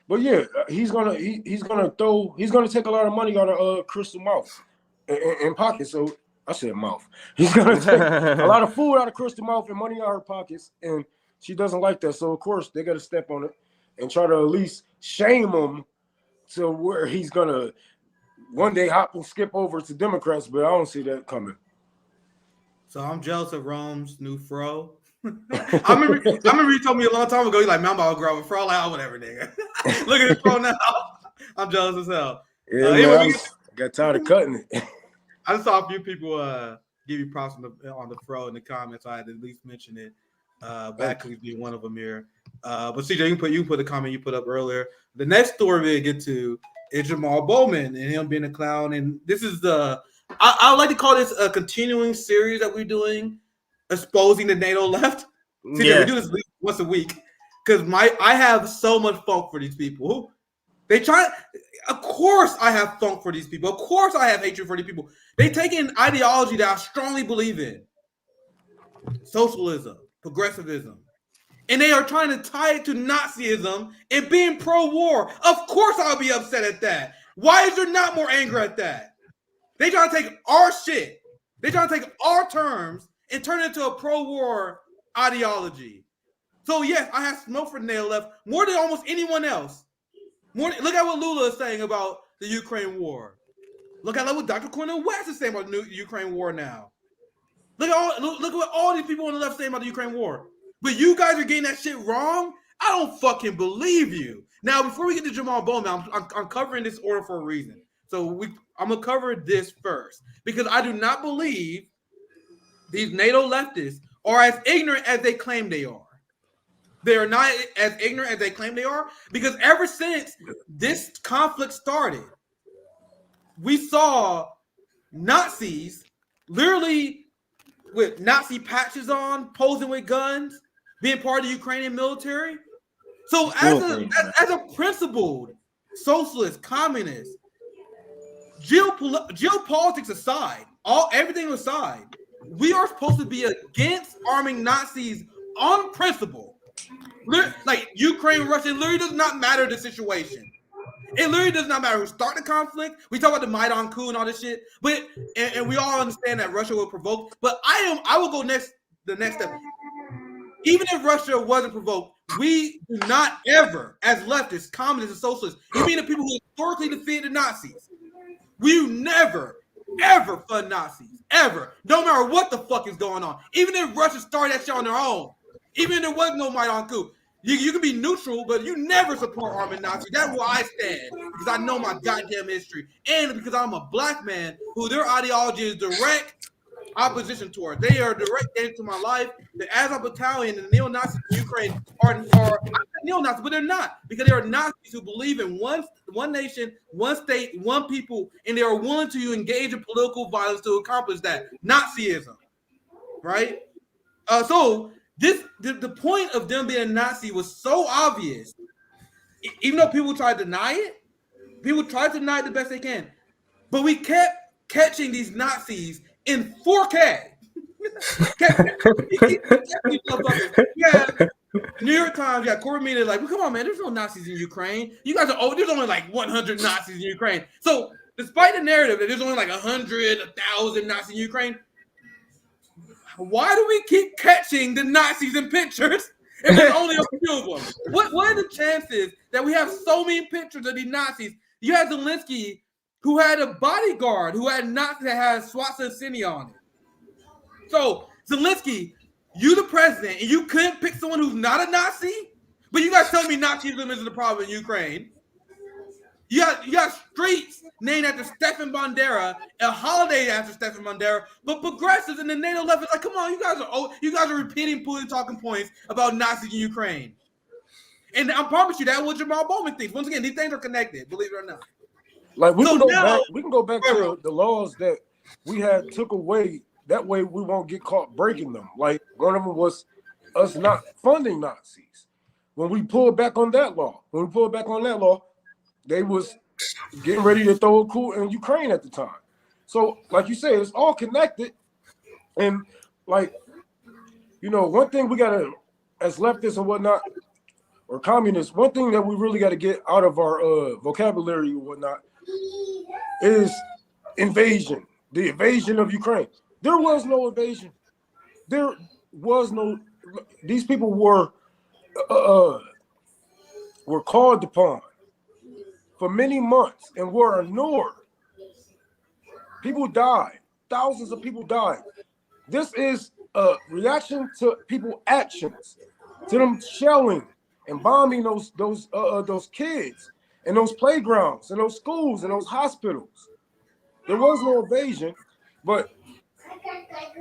But yeah, he's gonna take a lot of money out of Crystal mouth and pockets. So I said mouth. He's gonna take a lot of food out of Crystal mouth and money out of her pockets, and she doesn't like that. So of course they got to step on it and try to at least shame him to where he's gonna one day hop and skip over to Democrats, but I don't see that coming. So I'm jealous of Rome's new fro. I remember you told me a long time ago, you're like, man, I'm about to grow a fro. Like, oh, whatever, nigga. Look at his fro now. I'm jealous as hell. Yeah, I got tired of cutting it. I just saw a few people give you props on the fro in the comments. So I had to at least mention it. Back being one of them here. But CJ, you can put the comment you put up earlier. The next story we get to is Jamaal Bowman and him being a clown. And this is I like to call this a continuing series that we're doing, exposing the NATO left. CJ, we do this once a week because I have so much funk for these people. Of course I have funk for these people. Of course I have hatred for these people. They take an ideology that I strongly believe in. Socialism, progressivism. And they are trying to tie it to Nazism and being pro-war. Of course I'll be upset at that. Why is there not more anger at that? They trying to take our shit. They trying to take our terms and turn it into a pro-war ideology. So yes, I have smoke for the NATO left more than almost anyone else. Look at what Lula is saying about the Ukraine war. Look at what Dr. Cornel West is saying about the Ukraine war now. Look at what all these people on the left saying about the Ukraine war. But you guys are getting that shit wrong? I don't fucking believe you. Now, before we get to Jamaal Bowman, I'm covering this order for a reason. So I'm going to cover this first. Because I do not believe these NATO leftists are as ignorant as they claim they are. They are not as ignorant as they claim they are. Because ever since this conflict started, we saw Nazis literally with Nazi patches on, posing with guns, being part of the Ukrainian military. So as a principled socialist, communist, geopolitics aside, everything aside, we are supposed to be against arming Nazis on principle. Like Ukraine, Russia, it literally does not matter the situation. It literally does not matter who started the conflict. We talk about the Maidan coup and all this shit, but and we all understand that Russia will provoke. But I will go the next step. Even if Russia wasn't provoked, we do not ever, as leftists, communists, and socialists, even the people who historically defeated the Nazis, we never ever fund Nazis, ever. No matter what the fuck is going on. Even if Russia started that shit on their own, even if there was no Maidan coup, you can be neutral, but you never support arming Nazis. That's where I stand, because I know my goddamn history, and because I'm a black man who their ideology is direct opposition towards. They are direct into my life. The Azov Battalion and the neo-Nazis in Ukraine are neo-Nazis, but they're not, because they are Nazis who believe in one nation, one state, one people, and they are willing to engage in political violence to accomplish that. Nazism, right? So the point of them being Nazi was so obvious, even though people try to deny it. People try to deny it the best they can, but we kept catching these Nazis in 4K. Yeah, New York Times got Corey Media like, well, come on, man, there's no Nazis in Ukraine. You guys are there's only like 100 Nazis in Ukraine. So despite the narrative that there's only like 100, 1,000 Nazis in Ukraine, why do we keep catching the Nazis in pictures if there's only a few of them? What are the chances that we have so many pictures of these Nazis? You had Zelensky, who had a bodyguard who had Nazi that had swastika on it. So Zelensky, you the president, and you couldn't pick someone who's not a Nazi, but you guys tell me Nazism isn't a problem in Ukraine. You got streets named after Stefan Bandera, a holiday after Stefan Bandera, but progressives in the NATO left is like, come on, you guys are repeating Putin talking points about Nazis in Ukraine. And I promise you that what Jamaal Bowman thinks. Once again, these things are connected, believe it or not. Like we can go back to the laws that we had took away. That way we won't get caught breaking them. Like one of them was us not funding Nazis. When we pulled back on that law, they was getting ready to throw a coup in Ukraine at the time. So, like you said, it's all connected. And like, one thing we gotta, as leftists and whatnot, or communists, one thing that we really got to get out of our vocabulary and whatnot is invasion. The invasion of Ukraine. There was no invasion. There was no. These people were called upon for many months and were ignored. People died. Thousands of people died. This is a reaction to people's actions, to them shelling and bombing those kids and those playgrounds and those schools and those hospitals. There was no invasion, but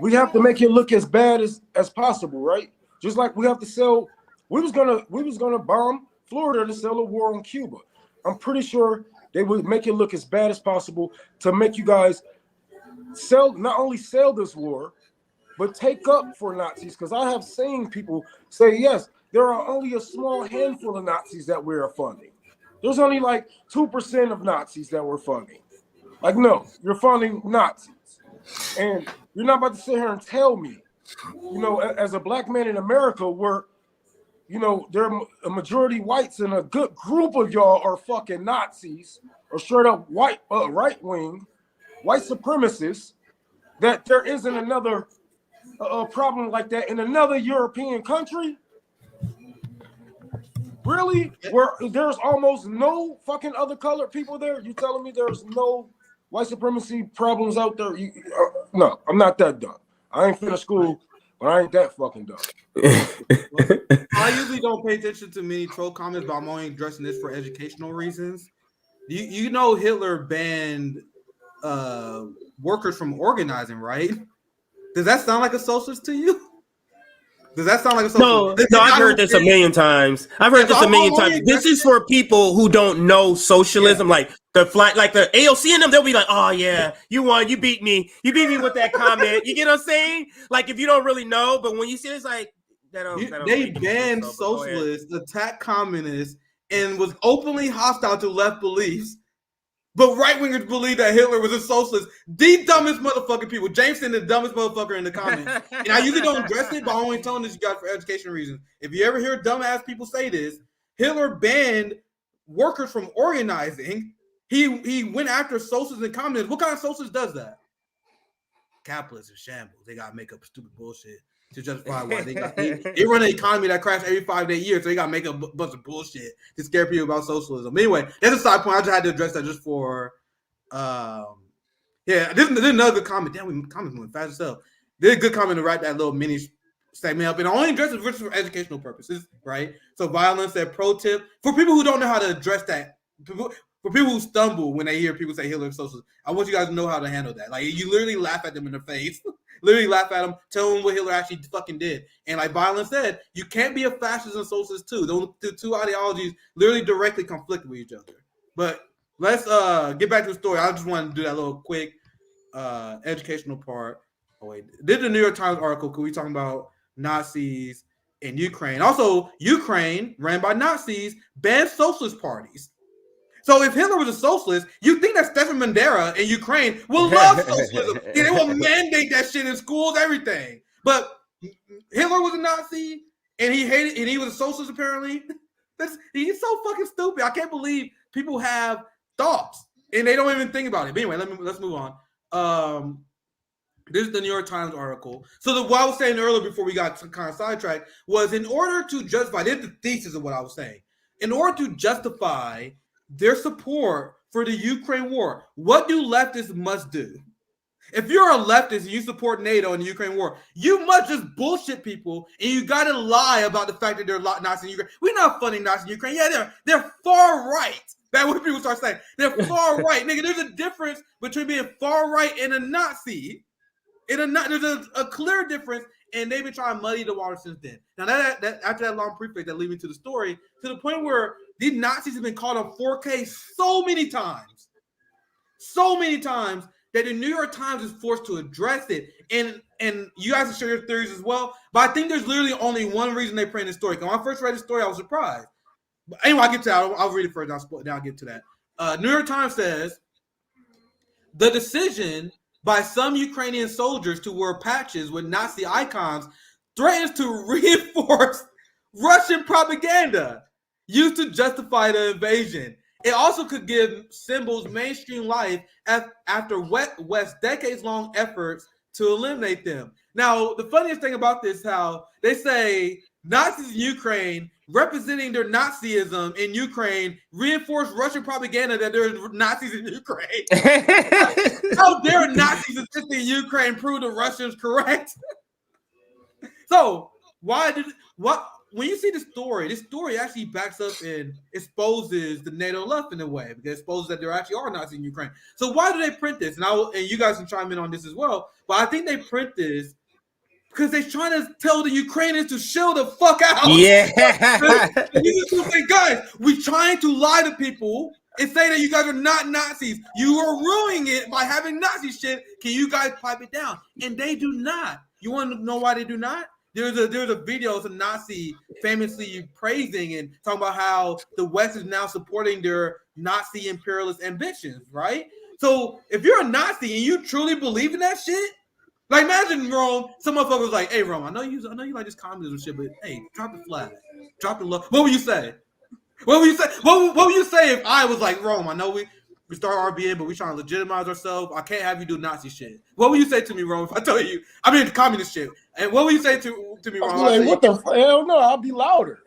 we have to make it look as bad as possible, right? Just like we have to sell. We was gonna bomb Florida to sell a war on Cuba. I'm pretty sure they would make it look as bad as possible to make you guys not only sell this war, but take up for Nazis. Because I have seen people say, yes, there are only a small handful of Nazis that we are funding. There's only like 2% of Nazis that we're funding. Like, no, you're funding Nazis. And you're not about to sit here and tell me, as a black man in America, where, there are a majority whites and a good group of y'all are fucking Nazis or straight up white, right-wing, white supremacists, that there isn't another problem like that in another European country? Really? Where there's almost no fucking other colored people there? You telling me there's no white supremacy problems out there? No, I'm not that dumb. I ain't finished school, but I ain't that fucking dumb. I usually don't pay attention to many troll comments, but I'm only addressing this for educational reasons. Hitler banned workers from organizing, right? Does that sound like a socialist to you? Does that sound like a socialist? No, I've heard this a million times. This is for people who don't know socialism, like the AOC and them. They'll be like, "Oh yeah, you won, you beat me with that comment." You get what I'm saying? Like if you don't really know, but when you see it, it's like they banned socialists, attacked communists, and was openly hostile to left beliefs. But right-wingers believe that Hitler was a socialist. The dumbest motherfucking people. Jameson, the dumbest motherfucker in the comments. And I usually don't address it, but I'm only telling this you guys for education reasons. If you ever hear dumbass people say this, Hitler banned workers from organizing. He went after socialists and communists. What kind of socialist does that? Capitalists and shambles. They got to make up stupid bullshit to justify why they run an economy that crashes every 5 day year, so they got to make a bunch of bullshit to scare people about socialism. Anyway, that's a side point. I just had to address that just for Yeah, this is another good comment. Damn, we comments went fast as hell. This is a good comment to write that little mini segment up. And I only address it for educational purposes, right? So violence, that pro tip. For people who don't know how to address that, for people who stumble when they hear people say Hitler socialist, I want you guys to know how to handle that. Like, you literally laugh at them in the face. Literally laugh at them, tell them what Hitler actually fucking did. And like Violence said, you can't be a fascist and socialist too. The two ideologies literally directly conflict with each other. But let's get back to the story. I just wanted to do that little quick educational part. Oh wait, did the New York Times article? Could we talk about Nazis in Ukraine? Also, Ukraine, ran by Nazis, banned socialist parties. So if Hitler was a socialist, you'd think that Stefan Bandera in Ukraine will love socialism. And they will mandate that shit in schools, everything. But Hitler was a Nazi, and he hated, and he was a socialist apparently. He's so fucking stupid. I can't believe people have thoughts and they don't even think about it. But anyway, let's move on. This is the New York Times article. So what I was saying earlier before we got kind of sidetracked was, in order to justify, this is the thesis of what I was saying. In order to justify their support for the Ukraine war, what do leftists must do? If you're a leftist and you support NATO and the Ukraine war, you must just bullshit people, and you got to lie about the fact that they're Nazis in Ukraine. We're not funding Nazis in Ukraine. Yeah, they're far right. That's what people start saying. They're far right. Nigga, there's a difference between being far right and a Nazi. There's a clear difference, and they've been trying to muddy the water since then. Now, that after that long prefix that leads me to the story, to the point where these Nazis have been caught on 4K so many times that the New York Times is forced to address it. And you guys can share your theories as well. But I think there's literally only one reason they print this story. When I first read the story, I was surprised. But anyway, I'll get to that. I'll read it first, then I'll get to that. New York Times says, the decision by some Ukrainian soldiers to wear patches with Nazi icons threatens to reinforce Russian propaganda used to justify the invasion. It also could give symbols mainstream life after West's decades-long efforts to eliminate them. Now, the funniest thing about this is how they say Nazis in Ukraine, representing their Nazism in Ukraine, reinforce Russian propaganda that there's Nazis in Ukraine. How dare Nazis existing in Ukraine prove the Russians correct? So when you see this story actually backs up and exposes the NATO left in a way, because it exposes that there actually are Nazis in Ukraine. So why do they print this? And you guys can chime in on this as well. But I think they print this because they're trying to tell the Ukrainians to chill the fuck out. Yeah. You just say, guys, we're trying to lie to people and say that you guys are not Nazis. You are ruining it by having Nazi shit. Can you guys pipe it down? And they do not. You want to know why they do not? There's a video of a Nazi famously praising and talking about how the West is now supporting their Nazi imperialist ambitions, right? So if you're a Nazi and you truly believe in that shit, like imagine Rome, some motherfucker was like, "Hey Rome, I know you like this communism shit, but hey, drop the flag, drop the love." What would you say? What would you say? What would you say if I was like, Rome, I know we start RBN, but we trying to legitimize ourselves. I can't have you do Nazi shit. What would you say to me, Rome, if I tell you? I mean, communist shit. And what would you say to me, Rome? Like, what the hell? No, I'll be louder.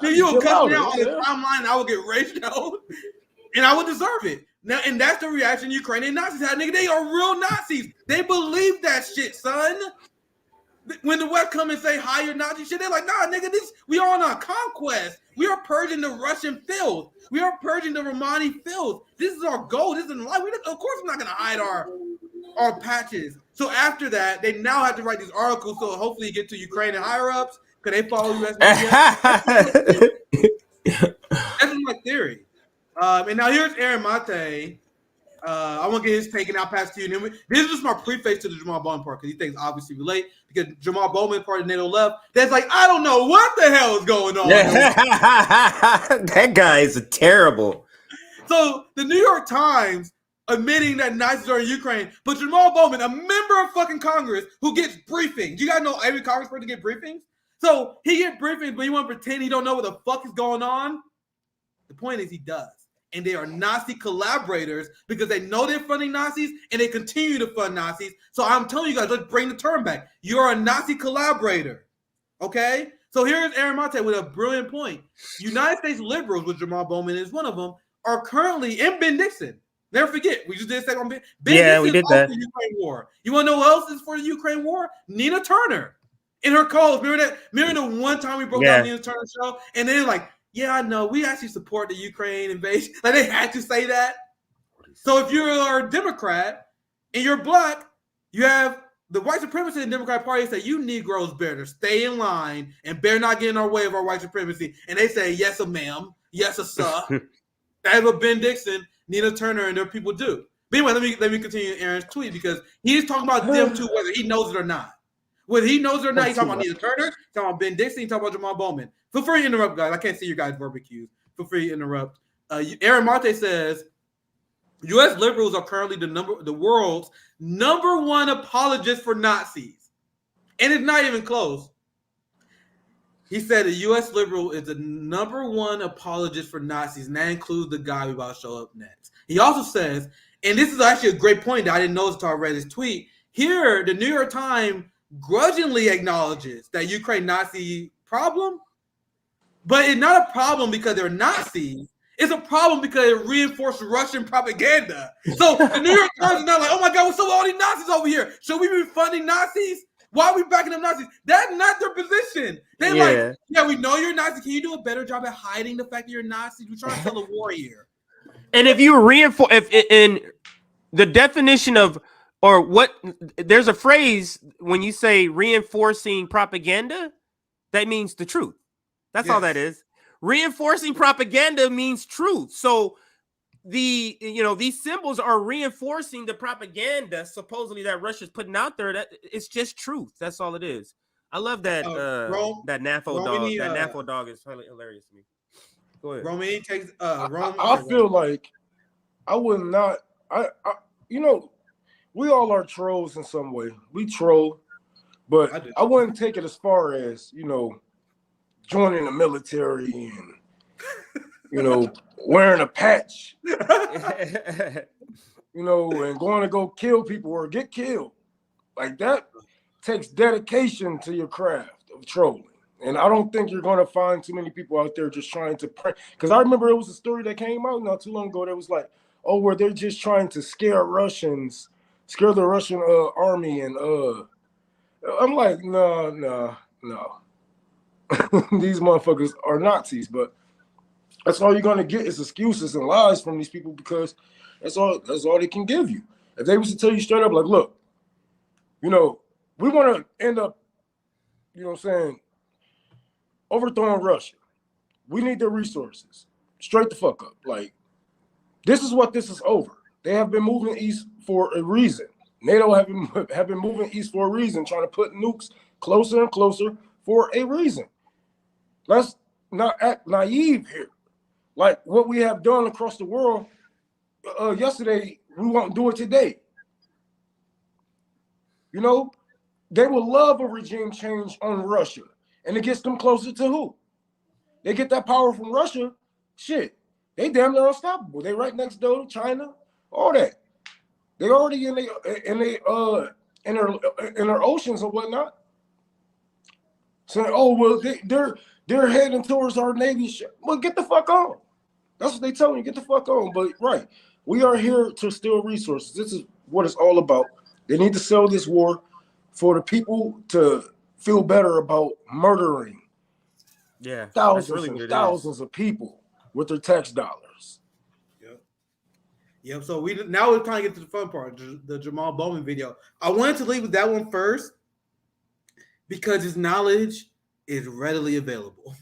Then you would cut me out on the timeline, and I would get raged out, and I would deserve it. Now, and that's the reaction Ukrainian Nazis had. Nigga, they are real Nazis. They believe that shit, son. When the West come and say higher Nazi shit, they're like, nah, nigga, we are on a conquest. We are purging the Russian filth. We are purging the Romani filth. This is our goal. This is life. Of course, we're not going to hide our patches. So after that, they now have to write these articles so hopefully get to Ukrainian higher-ups because they follow U.S. media. That's my theory. And now here's Aaron Mate. I want to get his take and I'll pass to you. And this is just my preface to the Jamaal Bowman part because he thinks obviously relate. Because Jamaal Bowman part of NATO left, that's like, I don't know what the hell is going on. That guy is terrible. So the New York Times admitting that Nazis are in Ukraine, but Jamaal Bowman, a member of fucking Congress who gets briefings. You guys know every Congress person get briefings? So he gets briefings, but you want to pretend he don't know what the fuck is going on? The point is he does. And they are Nazi collaborators because they know they're funding Nazis and they continue to fund Nazis. So I'm telling you guys, let's bring the term back. You're a Nazi collaborator. Okay? So here's Aaron Mate with a brilliant point. United States liberals, which Jamaal Bowman is one of them, are currently, and Ben Dixon, Never forget. We just did a second on Ben. Yeah, we did that. The Ukraine war. You want to know who else is for the Ukraine war? Nina Turner. In her calls. Remember that? Remember the one time we broke down Nina Turner's show? And then like, yeah, I know. We actually support the Ukraine invasion. Like they had to say that. So if you're a Democrat and you're black, you have the white supremacy in the Democratic Party say you Negroes better stay in line and better not get in our way of our white supremacy. And they say, yes, ma'am. Yes, sir. That's what Ben Dixon, Nina Turner, and their people do. But anyway, let me continue Aaron's tweet because he's talking about them too, whether he knows it or not. Whether he knows it or not, he's talking about Nina Turner, he's talking about Ben Dixon, he's talking about Jamaal Bowman. Feel free to interrupt, guys. I can't see your guys' verbal cues. Feel free to interrupt. Aaron Marte says, U.S. liberals are currently the world's number one apologist for Nazis. And it's not even close. He said the U.S. liberal is the number one apologist for Nazis, and that includes the guy we're about to show up next. He also says, and this is actually a great point that I didn't notice until I read his tweet. Here, the New York Times grudgingly acknowledges that Ukraine Nazi problem, but it's not a problem because they're Nazis. It's a problem because it reinforced Russian propaganda. So the New York Times is not like, oh my God, what's up with all these Nazis over here? Should we be funding Nazis? Why are we backing up Nazis? That's not their position. They're like, yeah, we know you're Nazi. Can you do a better job at hiding the fact that you're Nazi? We're trying to tell a war here. And if you reinforce, if in the definition of, or what, there's a phrase when you say reinforcing propaganda, that means the truth. That's all that is. Reinforcing propaganda means truth. So these symbols are reinforcing the propaganda supposedly that Russia's putting out there. That it's just truth. That's all it is. I love that that NAFO dog. That NAFO dog is hilarious to me. Go ahead. Roman takes I feel like I would not. We all are trolls in some way. We troll, but I wouldn't take it as far as joining the military and wearing a patch, and going to go kill people or get killed. Like that takes dedication to your craft of trolling. And I don't think you're going to find too many people out there just trying to prank. Because I remember it was a story that came out not too long ago that was like, oh, where they're just trying to scare the Russian army. And I'm like, no. These motherfuckers are Nazis. But that's all you're going to get is excuses and lies from these people because that's all they can give you. If they was to tell you straight up, like, look, we want to end up, overthrowing Russia. We need their resources. Straight the fuck up. Like, this is what this is over. They have been moving east for a reason. NATO have been moving east for a reason, trying to put nukes closer and closer for a reason. Let's not act naive here. Like what we have done across the world yesterday, we won't do it today. They will love a regime change on Russia. And it gets them closer to who? They get that power from Russia. Shit, they damn near unstoppable. They right next door to China, all that. They already in their oceans and whatnot. Saying, oh well, they're heading towards our Navy ship. Well, get the fuck on. That's what they tell you. Get the fuck on. But right, we are here to steal resources. This is what it's all about. They need to sell this war for the people to feel better about murdering thousands and thousands of people with their tax dollars. Yep. So now we're trying to get to the fun part, the Jamaal Bowman video. I wanted to leave with that one first because his knowledge is readily available.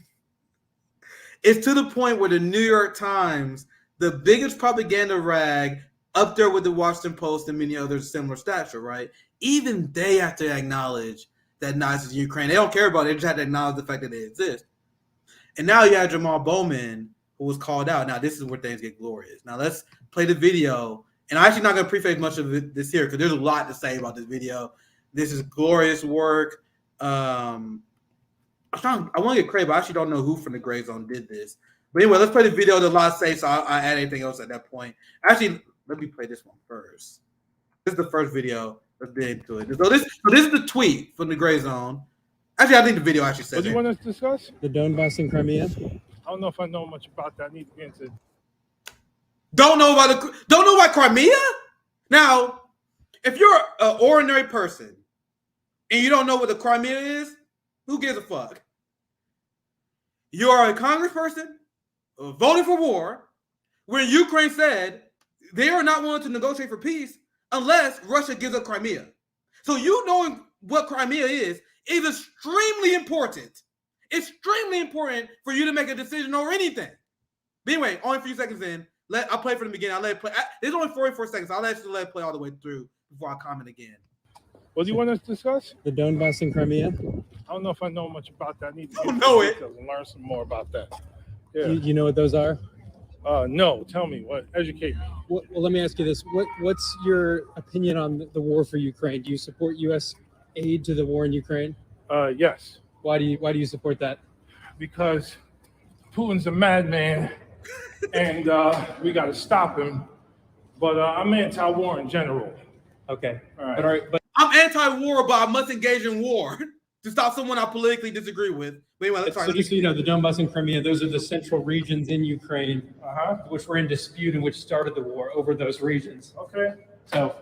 It's to the point where the New York Times, the biggest propaganda rag, up there with the Washington Post and many others similar stature, right? Even they have to acknowledge that Nazis in Ukraine. They don't care about it. They just have to acknowledge the fact that they exist. And now you have Jamaal Bowman, who was called out. Now, this is where things get glorious. Now, let's play the video. And I'm actually not going to preface much of this here because there's a lot to say about this video. This is glorious work. I want to get credit, but I actually don't know who from the Gray Zone did this. But anyway, let's play the video. There's a lot to say, so I'll add anything else at that point. Actually, let me play this one first. This is the first video. Let's get into it. So this is the tweet from the Gray Zone. Actually, I think the video actually says. What do you want us to discuss? The Donbass in Crimea. I don't know if I know much about that. I need to get into. Don't know about Crimea? Now, if you're an ordinary person and you don't know what the Crimea is, who gives a fuck? You're a congressperson voting for war when Ukraine said they are not willing to negotiate for peace unless Russia gives up Crimea. So you knowing what Crimea is extremely important. Extremely important for you to make a decision over anything. But anyway, only a few seconds in. I'll play from the beginning. I'll let it play. There's only 44 seconds. I'll let it play all the way through before I comment again. What do you want us to discuss? The Donbass and Crimea. I don't know if I know much about that. I need to don't know it. And learn some more about that. Yeah. You know what those are? No. Tell me. What? Educate me. Well, let me ask you this. What's your opinion on the war for Ukraine? Do you support U.S. aid to the war in Ukraine? Yes. Why do you support that? Because Putin's a madman, and we got to stop him. But I'm anti-war in general. Okay. All right. But all right. But I'm anti-war, but I must engage in war to stop someone I politically disagree with. But anyway, so just so you know, the Donbass and Crimea, those are the central regions in Ukraine, which were in dispute and which started the war over those regions. Okay. So.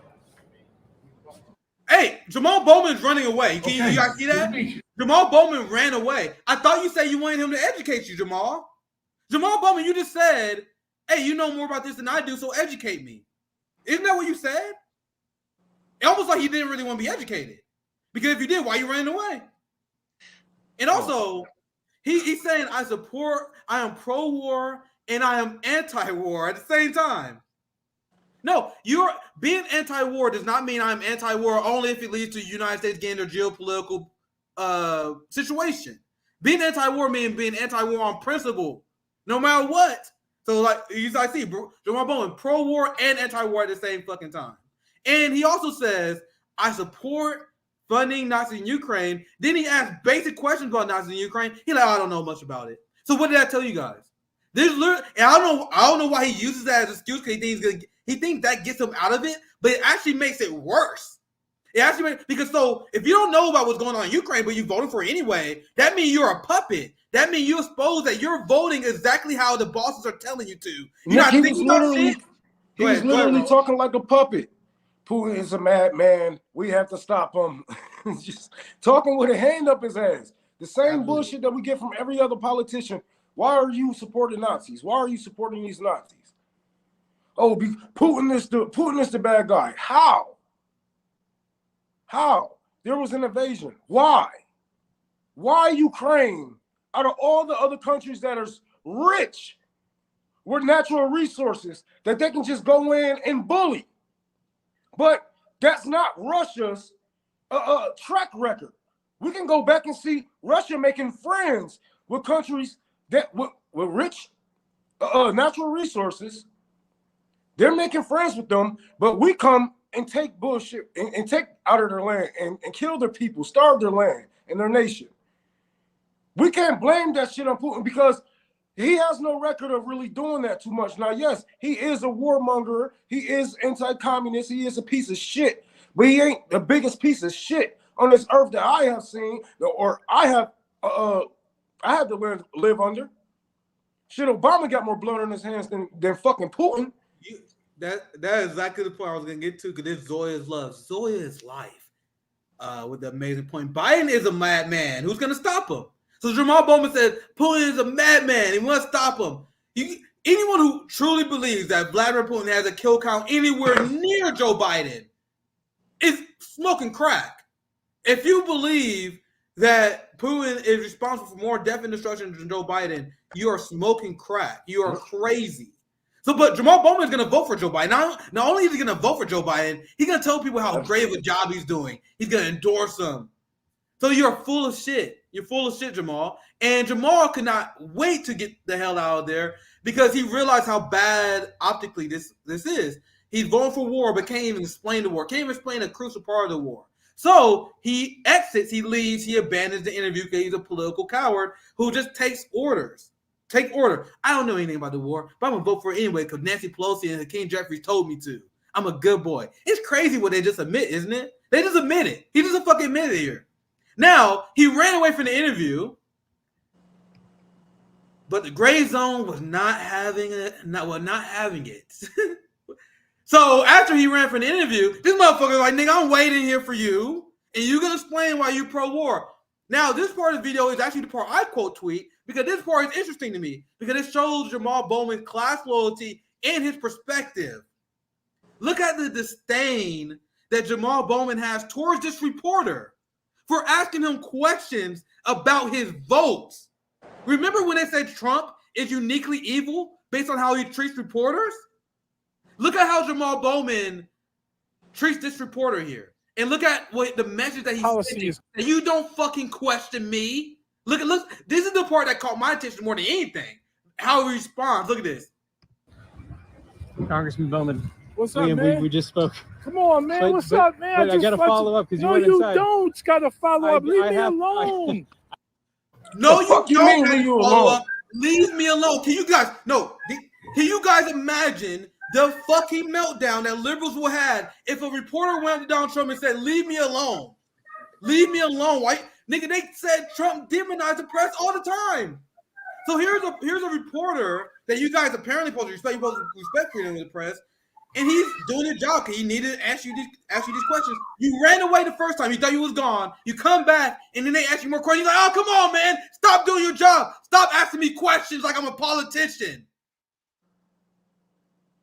Hey, Jamaal Bowman's running away. You guys see that? Jamaal Bowman ran away. I thought you said you wanted him to educate you, Jamaal. Jamaal Bowman, you just said, hey, you know more about this than I do, so educate me. Isn't that what you said? It almost like he didn't really want to be educated. Because if you did, why are you running away? And also, he's saying I am pro-war, and I am anti-war at the same time. No, you're being anti-war does not mean I'm anti-war only if it leads to the United States getting their geopolitical situation. Being anti-war means being anti-war on principle, no matter what. So, like you guys see, Jamaal Bowman, pro-war and anti-war at the same fucking time. And he also says, I support funding Nazis in Ukraine. Then he asks basic questions about Nazis in Ukraine. He's like, I don't know much about it. So what did I tell you guys? There's literally, and I don't know why he uses that as an excuse because he thinks that gets him out of it, but it actually makes it worse. It actually makes, because so if you don't know about what's going on in Ukraine, but you voted for it anyway, that means you're a puppet. That means you expose that you're voting exactly how the bosses are telling you to. You're not thinking about shit. He was literally talking like a puppet. Putin is a madman. We have to stop him. Just talking with a hand up his ass. The same bullshit that we get from every other politician. Why are you supporting Nazis? Why are you supporting these Nazis? Oh, Putin is the bad guy. How? How? There was an invasion. Why? Why Ukraine? Out of all the other countries that are rich with natural resources that they can just go in and bully. But that's not Russia's track record. We can go back and see Russia making friends with countries that with rich natural resources. They're making friends with them, but we come and take bullshit and take out of their land and kill their people, starve their land and their nation. We can't blame that shit on Putin because he has no record of really doing that too much. Now, yes, he is a warmonger. He is anti-communist. He is a piece of shit. But he ain't the biggest piece of shit on this earth that I have seen or I had to live under. Shit, Obama got more blood on his hands than fucking Putin. That is exactly the point I was going to get to because it's Zoya's love. Zoya is life with the amazing point. Biden is a madman. Who's going to stop him? So Jamaal Bowman said, Putin is a madman. He must stop him. Anyone who truly believes that Vladimir Putin has a kill count anywhere near Joe Biden is smoking crack. If you believe that Putin is responsible for more death and destruction than Joe Biden, you are smoking crack. You are crazy. So, but Jamaal Bowman is going to vote for Joe Biden. Not only is he going to vote for Joe Biden, he's going to tell people how great of a job he's doing. He's going to endorse him. So you're full of shit. You're full of shit, Jamaal. And Jamaal could not wait to get the hell out of there because he realized how bad optically this is. He's voting for war, but can't even explain the war. Can't even explain a crucial part of the war. So he exits, he leaves, he abandons the interview because he's a political coward who just takes orders. Take order. I don't know anything about the war, but I'm going to vote for it anyway because Nancy Pelosi and Hakeem Jeffries told me to. I'm a good boy. It's crazy what they just admit, isn't it? They just admit it. He just fucking admitted it here. Now, he ran away from the interview. But the gray zone was not having it. So after he ran for an interview, this motherfucker was like, nigga, I'm waiting here for you, and you gonna explain why you pro-war. Now, this part of the video is actually the part I quote tweet, because this part is interesting to me, because it shows Jamaal Bowman's class loyalty and his perspective. Look at the disdain that Jamaal Bowman has towards this reporter for asking him questions about his votes. Remember when they said Trump is uniquely evil based on how he treats reporters? Look at how Jamaal Bowman treats this reporter here. And look at what the message that he's sending. That you don't fucking question me. Look, this is the part that caught my attention more than anything. How he responds. Look at this. Congressman Bowman. What's up, man? We just spoke. Come on, man. What's up, man? I got to follow up because you went inside. No, you don't. Got to follow up. Leave me alone. No, you don't. Leave you alone. Leave me alone. Can you guys imagine the fucking meltdown that liberals will have if a reporter went to Donald Trump and said, leave me alone. Leave me alone. Why? Nigga, they said Trump demonized the press all the time. So here's a reporter that you guys apparently supposed to respect. You're supposed to respect freedom of the press. And he's doing his job because he needed to ask you these questions. You ran away the first time. You thought you was gone. You come back, and then they ask you more questions. You're like, oh, come on, man. Stop doing your job. Stop asking me questions like I'm a politician.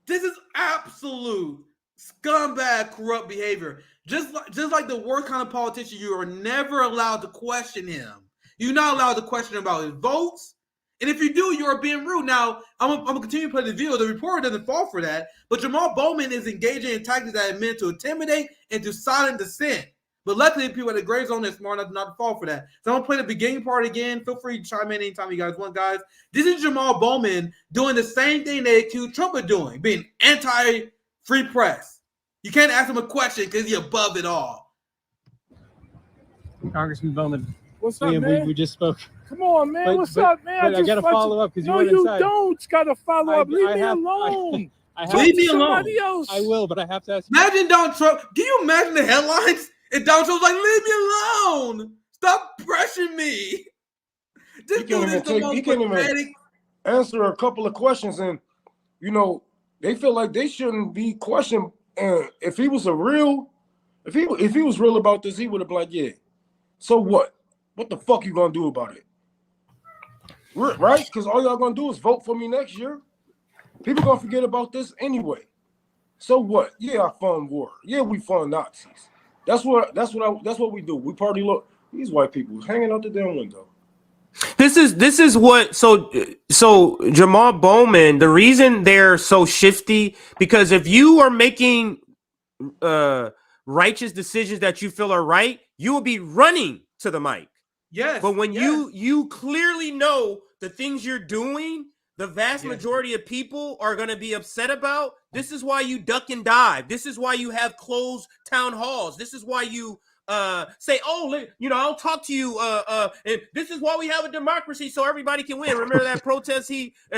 This is absolute scumbag, corrupt behavior. Just like the worst kind of politician, you are never allowed to question him. You're not allowed to question him about his votes. And if you do, you're being rude. Now, I'm going to continue to play the video. The reporter doesn't fall for that. But Jamaal Bowman is engaging in tactics that are meant to intimidate and to silent dissent. But luckily, people at the gray zone are smart enough not to fall for that. So I'm going to play the beginning part again. Feel free to chime in anytime you guys want, guys. This is Jamaal Bowman doing the same thing they accused Trump of doing, being anti-free press. You can't ask him a question because he's above it all. Congressman Bowman. What's up, man? We just spoke. Come on, man. What's up, man? I got to follow up because you went inside. No, you don't. Got to follow up. Leave me alone. Leave me alone. Else. I will, but I have to ask you. Imagine Donald Trump. Can you imagine the headlines? And Donald Trump's like, leave me alone. Stop pressuring me. He can't even answer a couple of questions. And, they feel like they shouldn't be questioned. And if he was if he was real about this, he would have been like, yeah. So what? What the fuck you going to do about it? Right? Because all y'all going to do is vote for me next year. People going to forget about this anyway. So what? Yeah, I fund war. Yeah, we fund Nazis. That's what we do. We party. Look, these white people hanging out the damn window. This is what so Jamaal Bowman, the reason they're so shifty, because if you are making righteous decisions that you feel are right, you will be running to the mic. Yes. But when you clearly know the things you're doing, the vast majority of people are going to be upset about. This is why you duck and dive. This is why you have closed town halls. This is why you say, oh, I'll talk to you. And this is why we have a democracy, so everybody can win. Remember that protest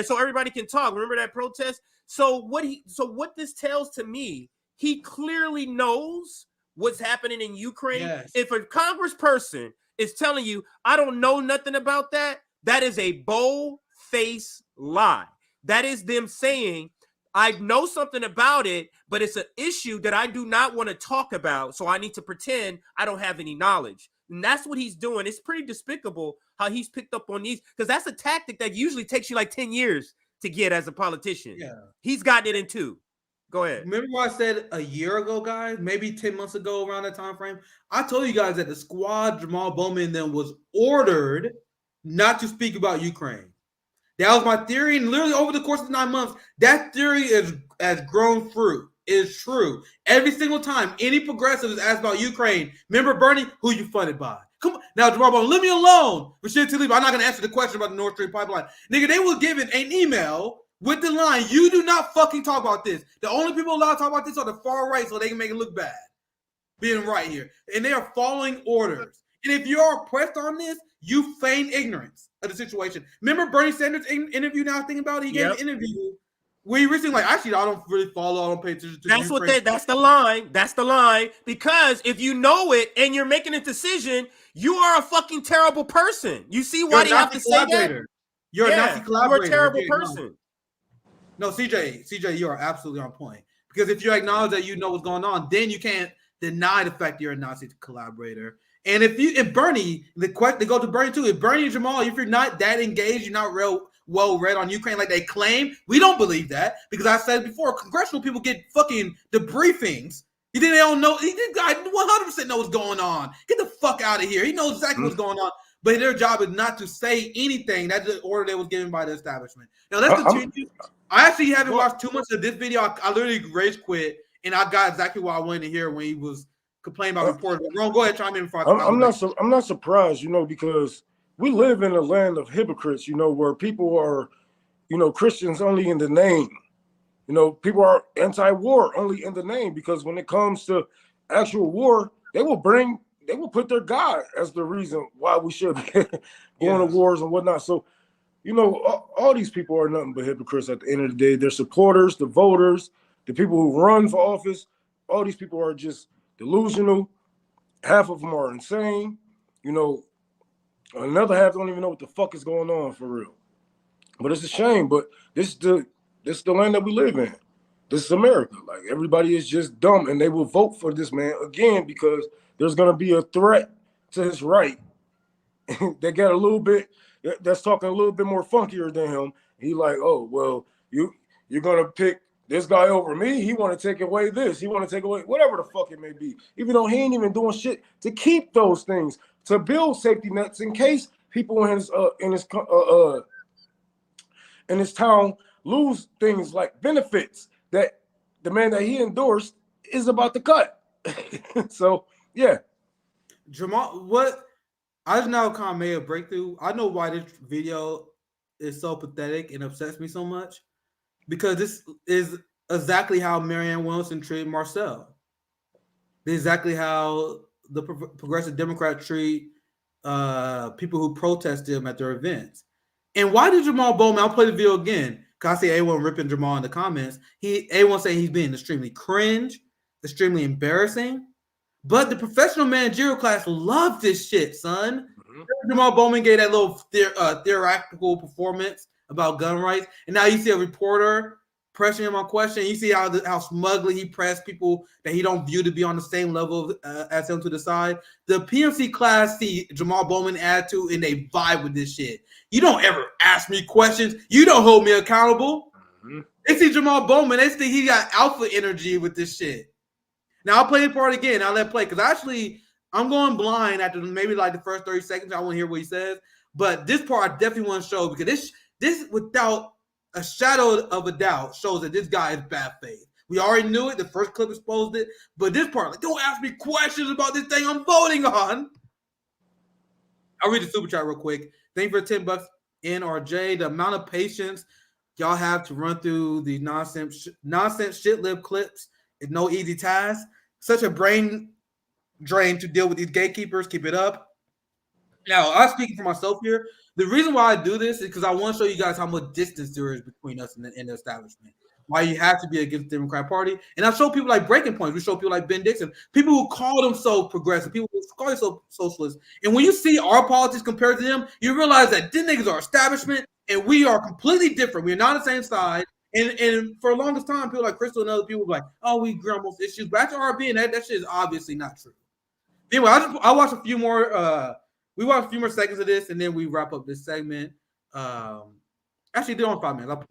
so everybody can talk. Remember that protest? So what this tells to me, he clearly knows what's happening in Ukraine. Yes. If a congressperson is telling you, I don't know nothing about that, that is a bold-faced lie. That is them saying, I know something about it, but it's an issue that I do not want to talk about, so I need to pretend I don't have any knowledge. And that's what he's doing. It's pretty despicable how he's picked up on these, because that's a tactic that usually takes you like 10 years to get as a politician. Yeah. He's gotten it in 2. Go ahead. Remember what I said a year ago, guys? Maybe 10 months ago, around that time frame. I told you guys that the squad, Jamaal Bowman, then was ordered not to speak about Ukraine. That was my theory, and literally over the course of 9 months, that theory has grown fruit. It is true. Every single time any progressive is asked about Ukraine, remember Bernie, who you funded by? Come on. Now, Jamaal Bowman, leave me alone. Rashid Tlaib, I'm not going to answer the question about the Nord Stream pipeline. Nigga, they were given an email with the line, you do not fucking talk about this. The only people allowed to talk about this are the far right so they can make it look bad. Being right here. And they are following orders. And if you are pressed on this, you feign ignorance of the situation. Remember Bernie Sanders' interview now thinking about it? He gave an interview where he recently actually, I don't really follow, I don't pay attention to that's the line. That's the line. Because if you know it and you're making a decision, you are a fucking terrible person. You see why they have to say that? You're a Nazi collaborator. You're a terrible person. No, CJ, you are absolutely on point. Because if you acknowledge that you know what's going on, then you can't deny the fact you're a Nazi collaborator. And if Bernie, they go to Bernie too. If Bernie and Jamal, if you're not that engaged, you're not real well read on Ukraine like they claim, we don't believe that. Because I said before, congressional people get fucking debriefings. They don't know. These guys 100% know what's going on. Get the fuck out of here. He knows exactly what's going on. But their job is not to say anything. That's the order that was given by the establishment. Now let's continue. I actually haven't watched too much of this video. I literally rage quit, and I got exactly what I wanted to hear when he was complaining about reporters. Ron, go ahead, chime in. I'm not surprised, because we live in a land of hypocrites, where people are, Christians only in the name. People are anti-war only in the name, because when it comes to actual war, they will put their God as the reason why we should be going to wars and whatnot. So, all these people are nothing but hypocrites at the end of the day. Their supporters, the voters, the people who run for office, all these people are just delusional. Half of them are insane. Another half don't even know what the fuck is going on for real. But it's a shame. But this is the land that we live in. This is America. Like, everybody is just dumb, and they will vote for this man again because there's gonna be a threat to his right. They got a little bit that's talking a little bit more funkier than him. He like, oh well, you're gonna pick this guy over me. He want to take away this. He want to take away whatever the fuck it may be. Even though he ain't even doing shit to keep those things, to build safety nets in case people in his town lose things like benefits that the man that he endorsed is about to cut. So yeah, Jamal, what? I just now kind of made a breakthrough. I know why this video is so pathetic and upsets me so much, because this is exactly how Marianne Williamson treated Marcel. This is exactly how the progressive Democrats treat people who protest them at their events. And why did Jamaal Bowman? I'll play the video again because I see A1 ripping Jamal in the comments. A1 saying he's being extremely cringe, extremely embarrassing. But the professional managerial class loved this shit, son. Jamaal Bowman gave that little theoretical performance about gun rights, and now you see a reporter pressing him on question. You see how smugly he pressed people that he don't view to be on the same level as him to the side. The PMC class see Jamaal Bowman attitude, and they vibe with this shit. You don't ever ask me questions. You don't hold me accountable. They see Jamaal Bowman. They think he got alpha energy with this shit. Now I'll play the part again. I'll let it play because actually I'm going blind after maybe like the first 30 seconds. I want to hear what he says. But this part I definitely want to show because this without a shadow of a doubt shows that this guy is bad faith. We already knew it. The first clip exposed it. But this part, like, don't ask me questions about this thing I'm voting on. I'll read the super chat real quick. Thank you for $10, NRJ. The amount of patience y'all have to run through the nonsense shit lib clips is no easy task. Such a brain drain to deal with these gatekeepers. Keep it up. Now, I'm speaking for myself here. The reason why I do this is because I want to show you guys how much distance there is between us and the establishment. Why you have to be against the Democrat Party. And I show people like Breaking Points. We show people like Ben Dixon, people who call themselves progressive, people who call themselves socialists. And when you see our politics compared to them, you realize that these niggas are establishment and we are completely different. We're not on the same side. And for the longest time, people like Crystal and other people were like, oh, we agree on most issues. But after RBN, that shit is obviously not true. Anyway, I watched a few more. We watched a few more seconds of this, and then we wrap up this segment. Actually, do it on 5 minutes.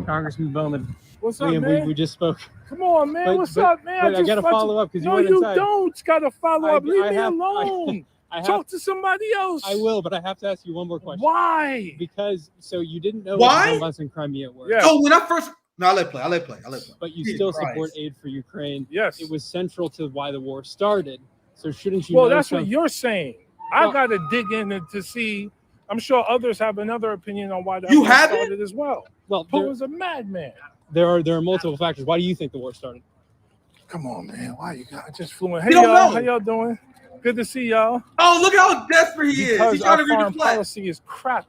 Congressman Bowman. What's up, man? We just spoke. Come on, man. What's up, man? I got to follow up because you went inside. No, you don't got to follow up. Leave me alone. Talk to somebody else. I will, but I have to ask you one more question. Why? Because you didn't know why what Donbass and Crimea were. Yeah. Oh, when I first no, I let play. But you still support aid for Ukraine. Yes. It was central to why the war started. So shouldn't you? Well, that's what you're saying. I got to dig in to see. I'm sure others have another opinion on why that war started as well. Well, Putin's a madman. There are multiple factors. Why do you think the war started? Come on, man. Why you got just fluent? Hey, y'all. How y'all doing? Good to see y'all. Oh, look how desperate he is. Because He's trying our to foreign policy is crap,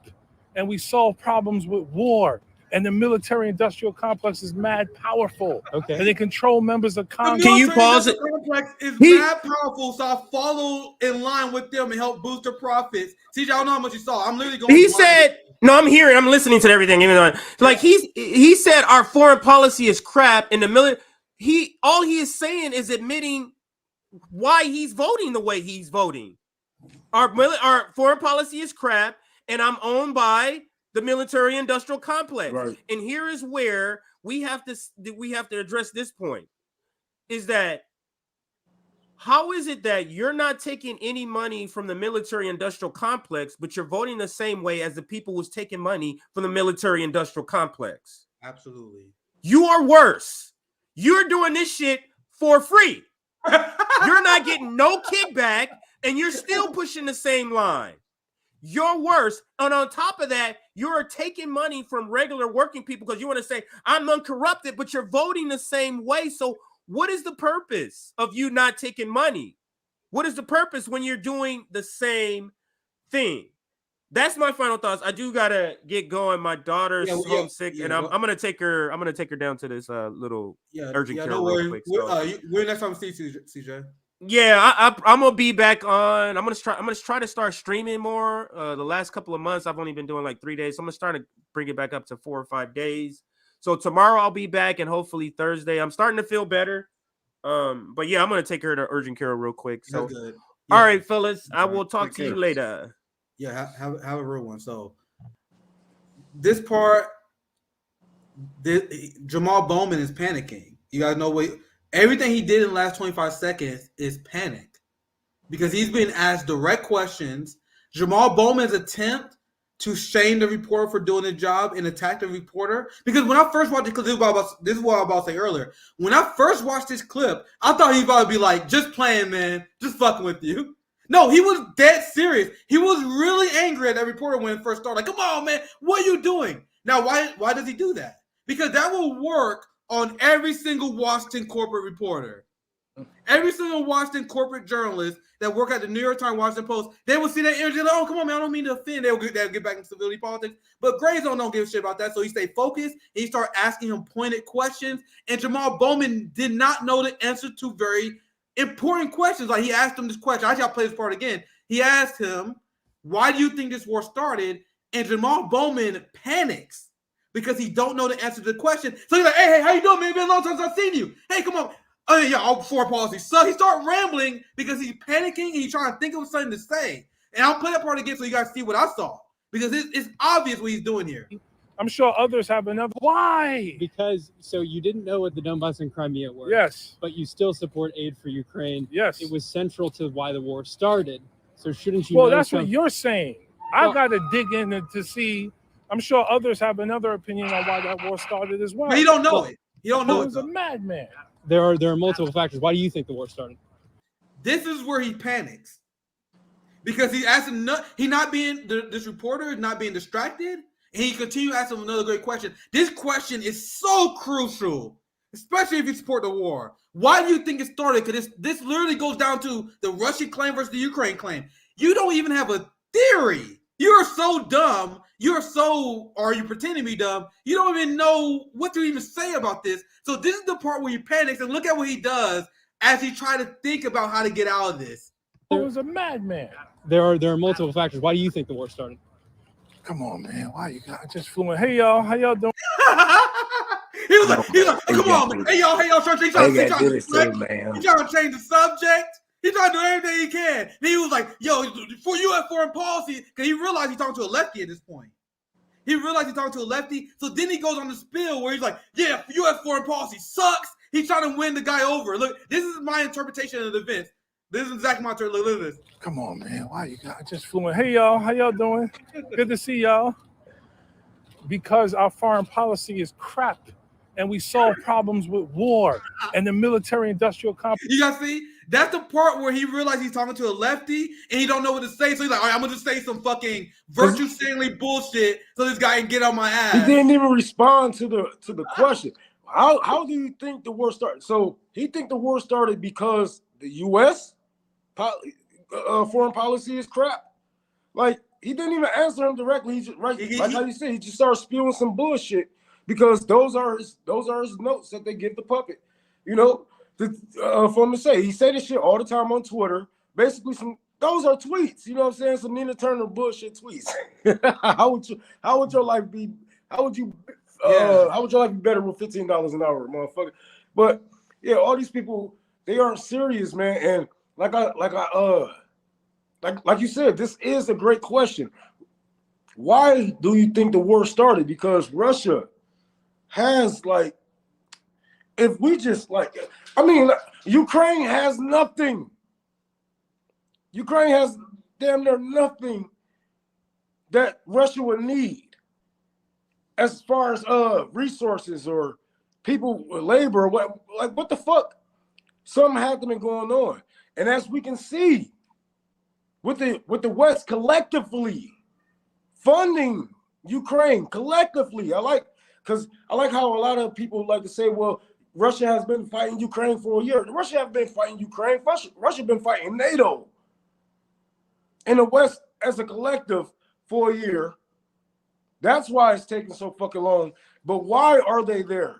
and we solve problems with war. And the military-industrial complex is mad powerful. Okay. And they control members of Congress. Can you pause it? The complex is mad powerful, so I follow in line with them and help boost their profits. CJ, I don't know how much you saw. I'm literally going. He said No, I'm hearing, I'm listening to everything. Even though, like he said, our foreign policy is crap. In the military, all he is saying is admitting why he's voting the way he's voting. Our foreign policy is crap, and I'm owned by the military-industrial complex. Right. And here is where we have to address this point: is that how is it that you're not taking any money from the military-industrial complex, but you're voting the same way as the people who's taking money from the military-industrial complex? Absolutely. You are worse. You're doing this shit for free. You're not getting no kickback, and you're still pushing the same line. You're worse. And on top of that, you're taking money from regular working people because you want to say, I'm uncorrupted, but you're voting the same way. So what is the purpose of you not taking money? What is the purpose when you're doing the same thing? That's my final thoughts. I do gotta get going. My daughter's homesick, and I'm gonna take her. I'm gonna take her down to this little urgent care real quick. We're next time we see CJ. Yeah, I'm gonna be back on. I'm gonna try to start streaming more. The last couple of months, I've only been doing like 3 days. So I'm gonna start to bring it back up to 4 or 5 days. So tomorrow I'll be back, and hopefully Thursday. I'm starting to feel better. But yeah, I'm gonna take her to urgent care real quick. So, all right, fellas, I will talk to you later. Yeah, have a real one. So this part, Jamaal Bowman is panicking. You guys know what everything he did in the last 25 seconds is panic because he's being asked direct questions. Jamaal Bowman's attempt to shame the reporter for doing the job and attack the reporter. Because when I first watched it, because this is what I was about to say earlier. When I first watched this clip, I thought he was about to be like, just playing, man, just fucking with you. No, he was dead serious. He was really angry at that reporter when it first started. Like, come on, man, what are you doing? Now, why does he do that? Because that will work on every single Washington corporate reporter. Every single Washington corporate journalist that work at the New York Times, Washington Post, they will see that energy like, oh, come on, man, I don't mean to offend. They'll get back into civility politics. But Grayson don't give a shit about that, so he stayed focused, and he started asking him pointed questions, and Jamaal Bowman did not know the answer to very important questions. Like he asked him this question. Actually, I'll play this part again. He asked him, why do you think this war started? And Jamaal Bowman panics because he don't know the answer to the question. So he's like, hey, how you doing, man? It's been a long time since I've seen you. Hey, come on. Oh, yeah, all foreign policy. So he started rambling because he's panicking and he's trying to think of something to say. And I'll play that part again so you guys see what I saw. Because it's obvious what he's doing here. I'm sure others have another. Why? Because so you didn't know what the Donbass and Crimea were. Yes. But you still support aid for Ukraine. Yes. It was central to why the war started. So shouldn't you? Well, that's what you're saying. I got to dig in to see. I'm sure others have another opinion on why that war started as well. But he don't know it. He don't know it. He's a madman. There are multiple factors. Why do you think the war started? This is where he panics because he's asking. This reporter is not being distracted. And he continued to ask him another great question. This question is so crucial, especially if you support the war. Why do you think it started? Because this literally goes down to the Russian claim versus the Ukraine claim. You don't even have a theory. You are so dumb. Or you pretending to be dumb. You don't even know what to even say about this. So this is the part where he panics, and look at what he does as he tries to think about how to get out of this. He was a madman. There are multiple factors. Why do you think the war started? Come on, man. Why you got just fluent? Hey, y'all. How y'all doing? he was like, come on, man. Hey, y'all. Trying to change the subject. He's trying to do everything he can. And he was like, yo, for you at foreign policy, because he realized he's talking to a lefty at this point. He realized he's talking to a lefty. So then he goes on the spiel where he's like, yeah, U.S. foreign policy sucks. He's trying to win the guy over. Look, this is my interpretation of the events. This is exactly my turn. Look at this. Come on, man. Why you got just fluent? Hey, y'all. How y'all doing? Good to see y'all. Because our foreign policy is crap, and we solve problems with war and the military-industrial complex. You guys see? That's the part where he realized he's talking to a lefty, and he don't know what to say. So he's like, all right, I'm going to just say some fucking virtue-signaling bullshit so this guy can get on my ass. He didn't even respond to the question. How do you think the war started? So he think the war started because the U.S. foreign policy is crap. Like, he didn't even answer him directly. He just like how you said, he just started spewing some bullshit because those are his notes that they give the puppet. You know, for him to say, he say this shit all the time on Twitter. Basically, those are tweets. You know what I'm saying? Some Nina Turner bullshit tweets. How would your life be? How would your life be better with $15 an hour, motherfucker? But yeah, all these people, they aren't serious, man. And like you said, this is a great question. Why do you think the war started? Because Russia has if we just Ukraine has nothing. Ukraine has damn near nothing that Russia would need as far as resources or people, labor. What the fuck? Something had to be going on, and as we can see, with the West collectively funding Ukraine collectively, I like how a lot of people like to say, well, Russia has been fighting Ukraine for a year. Russia has been fighting Ukraine. Russia been fighting NATO in the West as a collective for a year. That's why it's taking so fucking long. But why are they there?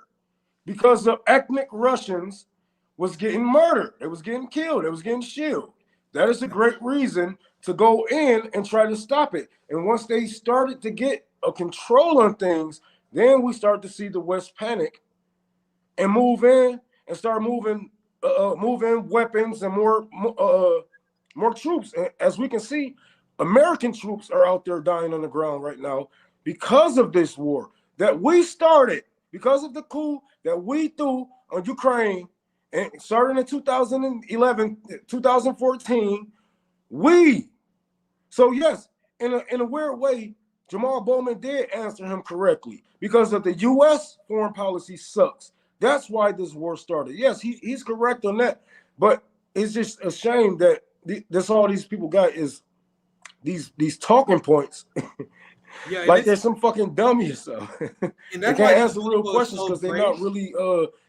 Because the ethnic Russians was getting murdered. It was getting killed. It was getting shielded. That is a great reason to go in and try to stop it. And once they started to get a control on things, then we start to see the West panic and move in and start moving weapons and more troops. And as we can see, American troops are out there dying on the ground right now because of this war that we started, because of the coup that we threw on Ukraine, and starting in 2011, 2014, so yes, in a weird way, Jamaal Bowman did answer him correctly because of the U.S. foreign policy sucks. That's why this war started. Yes, he's correct on that, but it's just a shame that that's all these people got is these talking points. Yeah, like they're some fucking dummies. So they can't answer real questions because they're not really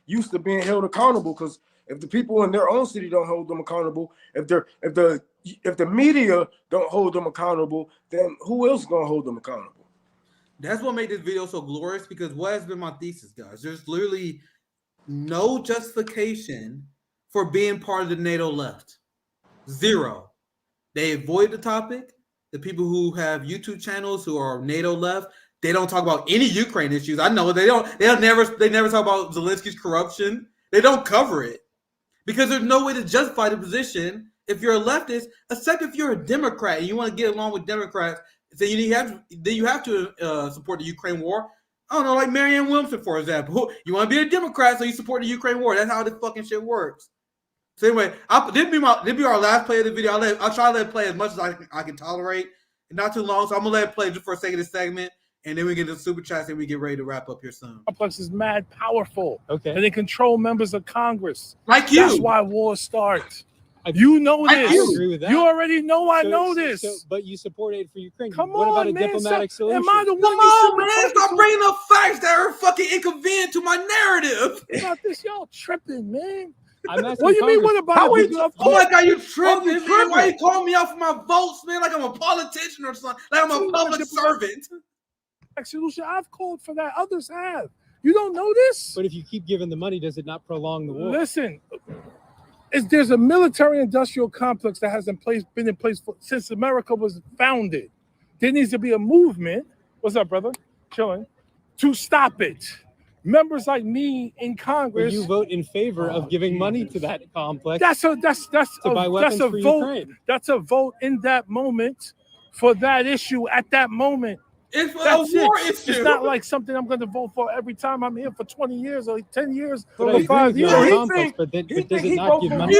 used to being held accountable. Because if the people in their own city don't hold them accountable, if the media don't hold them accountable, then who else is gonna hold them accountable? That's what made this video so glorious, because what has been my thesis, guys? There's literally no justification for being part of the NATO left. Zero. They avoid the topic. The people who have YouTube channels who are NATO left, they don't talk about any Ukraine issues. I know they never talk about Zelensky's corruption. They don't cover it because there's no way to justify the position if you're a leftist, except if you're a Democrat and you want to get along with Democrats. So you have to support the Ukraine war. I don't know, like Marianne Williamson, for example. You want to be a Democrat, so you support the Ukraine war. That's how this fucking shit works. So anyway, this be our last play of the video. I'll try to let it play as much as I can tolerate. Not too long, so I'm gonna let it play just for a second of this segment, and then we get the super chats and we get ready to wrap up here soon. Complex is mad powerful. Okay. And they control members of Congress. Like you. That's why wars start. You know this. I agree with that. You already know I know this. But you support aid for Ukraine. Come what about on, a man, diplomatic solution? Am I the one Come on, man. Stop bringing up facts that are fucking inconvenient to my narrative. What about this? Y'all tripping, man. I'm not what do you mean? What about it? Oh my God, you tripping, man? Why you calling me out for my votes, man? Like I'm a politician or something. Like I'm a public servant. Solution. I've called for that. Others have. You don't know this? But if you keep giving the money, does it not prolong the war? Listen, there's a military-industrial complex that has been in place since America was founded. There needs to be a movement. What's up, brother? Chilling. To stop it. Members like me in Congress. But you vote in favor of giving money to that complex. That's a vote. Ukraine. That's a vote in that moment for that issue at that moment. It's a war issue. It's not like something I'm going to vote for every time I'm here for 20 years or 10 years or or 5 years. But does it not give money?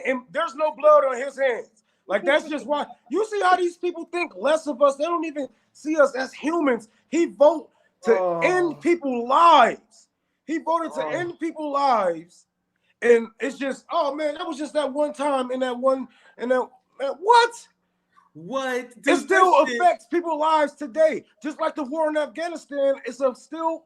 And there's no blood on his hands. Like, that's just why. You see how these people think less of us? They don't even see us as humans. He voted to end people's lives. He voted to end people's lives. And it's just, oh, man, that was just that one time in that one. What? What? It still affects people's lives today. Just like the war in Afghanistan, it's still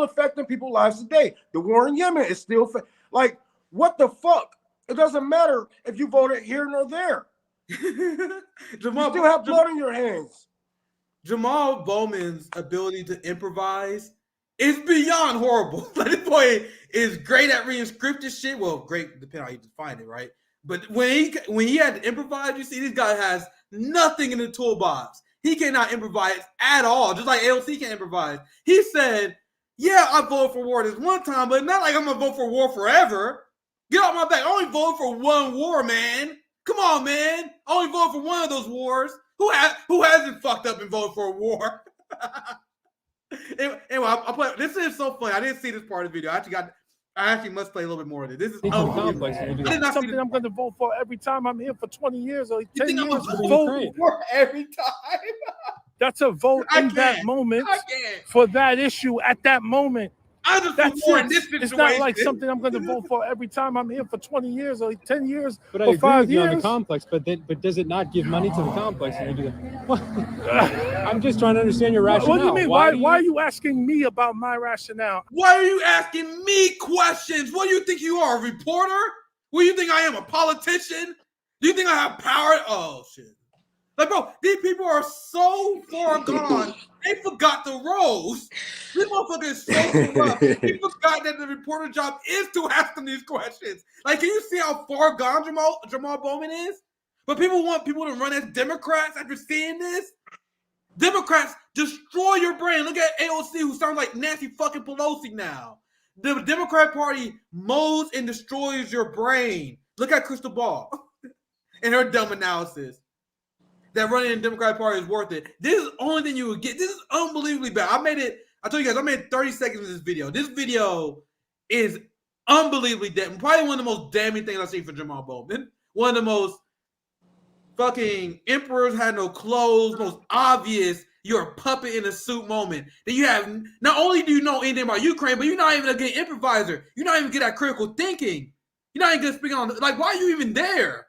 affecting people's lives today. The war in Yemen is still like, what the fuck? It doesn't matter if you voted here nor there. You still have blood on your hands. Jamaal Bowman's ability to improvise is beyond horrible. Like, this boy is great at reading scripted shit. Well, great depending on how you define it, right? But when he had to improvise, you see, this guy has nothing in the toolbox. He cannot improvise at all, just like AOC can't improvise. He said, yeah, I voted for war this one time, but not like I'm going to vote for war forever. Get off my back. I only voted for one war, man. Come on, man. I only voted for one of those wars. Who hasn't fucked up and voted for a war? Anyway, I'll play. This is so funny. I didn't see this part of the video. I actually must play a little bit more of it. This is complex. Something I'm going to vote for every time I'm here for 20 years or 10 years. Vote for every time. That's a vote in that moment for that issue at that moment. It's not like something I'm going to vote for every time I'm here for 20 years or 10 years but or 5 years. On the complex, but does it not give money to the complex? And you do that? I'm just trying to understand your rationale. What do you mean? Why are you asking me about my rationale? Why are you asking me questions? What do you think you are, a reporter? What do you think I am, a politician? Do you think I have power? Oh, shit. Like, bro, these people are so far gone. They forgot the roles. This motherfucker is so corrupt. He forgot that the reporter job is to ask them these questions. Like, can you see how far gone Jamaal Bowman is? But people want people to run as Democrats after seeing this. Democrats destroy your brain. Look at AOC, who sounds like Nancy fucking Pelosi now. The Democrat Party mows and destroys your brain. Look at Crystal Ball and her dumb analysis. That running in the Democratic Party is worth it. This is the only thing you would get. This is unbelievably bad. I told you guys, I made 30 seconds of this video. This video is unbelievably damn. Probably one of the most damning things I've seen for Jamaal Bowman. One of the most fucking emperors had no clothes, most obvious, you're a puppet in a suit moment. That you have, not only do you know anything about Ukraine, but you're not even a good improviser. You're not even good at critical thinking. You're not even good at speaking on, like, why are you even there?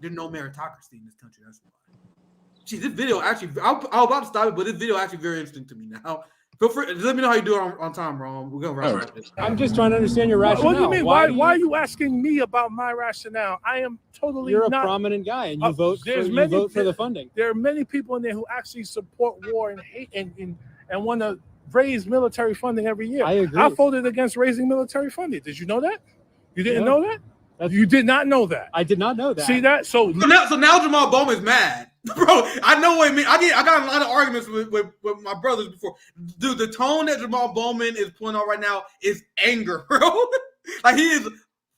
There's no meritocracy in this country. That's why. Gee, this video actually, I was about to stop it, but this video actually very interesting to me now. Feel free, let me know how you do it on time, Ron. We're going to wrap up this. I'm just trying to understand your rationale. What do you mean? Why are you asking me about my rationale? I am totally You're not. a prominent guy, and you vote for the funding. There are many people in there who actually support war and hate and want to raise military funding every year. I agree. I voted against raising military funding. Did you know that? You didn't know that? You did not know that. I did not know that. See that? So now Jamaal Bowman's mad. Bro, I know what I mean. I got a lot of arguments with my brothers before. Dude, the tone that Jamaal Bowman is pulling on right now is anger, bro. Like, he is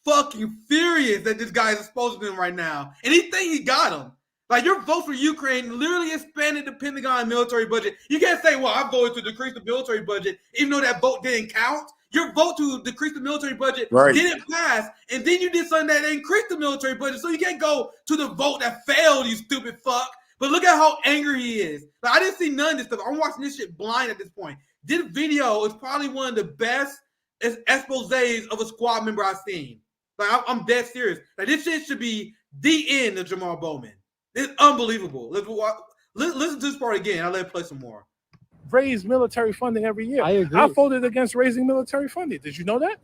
fucking furious that this guy is exposing him right now. And he think he got him. Like, your vote for Ukraine literally expanded the Pentagon military budget. You can't say, well, I voted to decrease the military budget, even though that vote didn't count. Your vote to decrease the military budget didn't pass, and then you did something that increased the military budget, so you can't go to the vote that failed, you stupid fuck. But look at how angry he is. Like, I didn't see none of this stuff. I'm watching this shit blind at this point. This video is probably one of the best exposés of a squad member I've seen. Like, I'm dead serious. Like, this shit should be the end of Jamaal Bowman. It's unbelievable. Listen to this part again. I'll let it play some more. Raise military funding every year. I agree. I voted against raising military funding. Did you know that?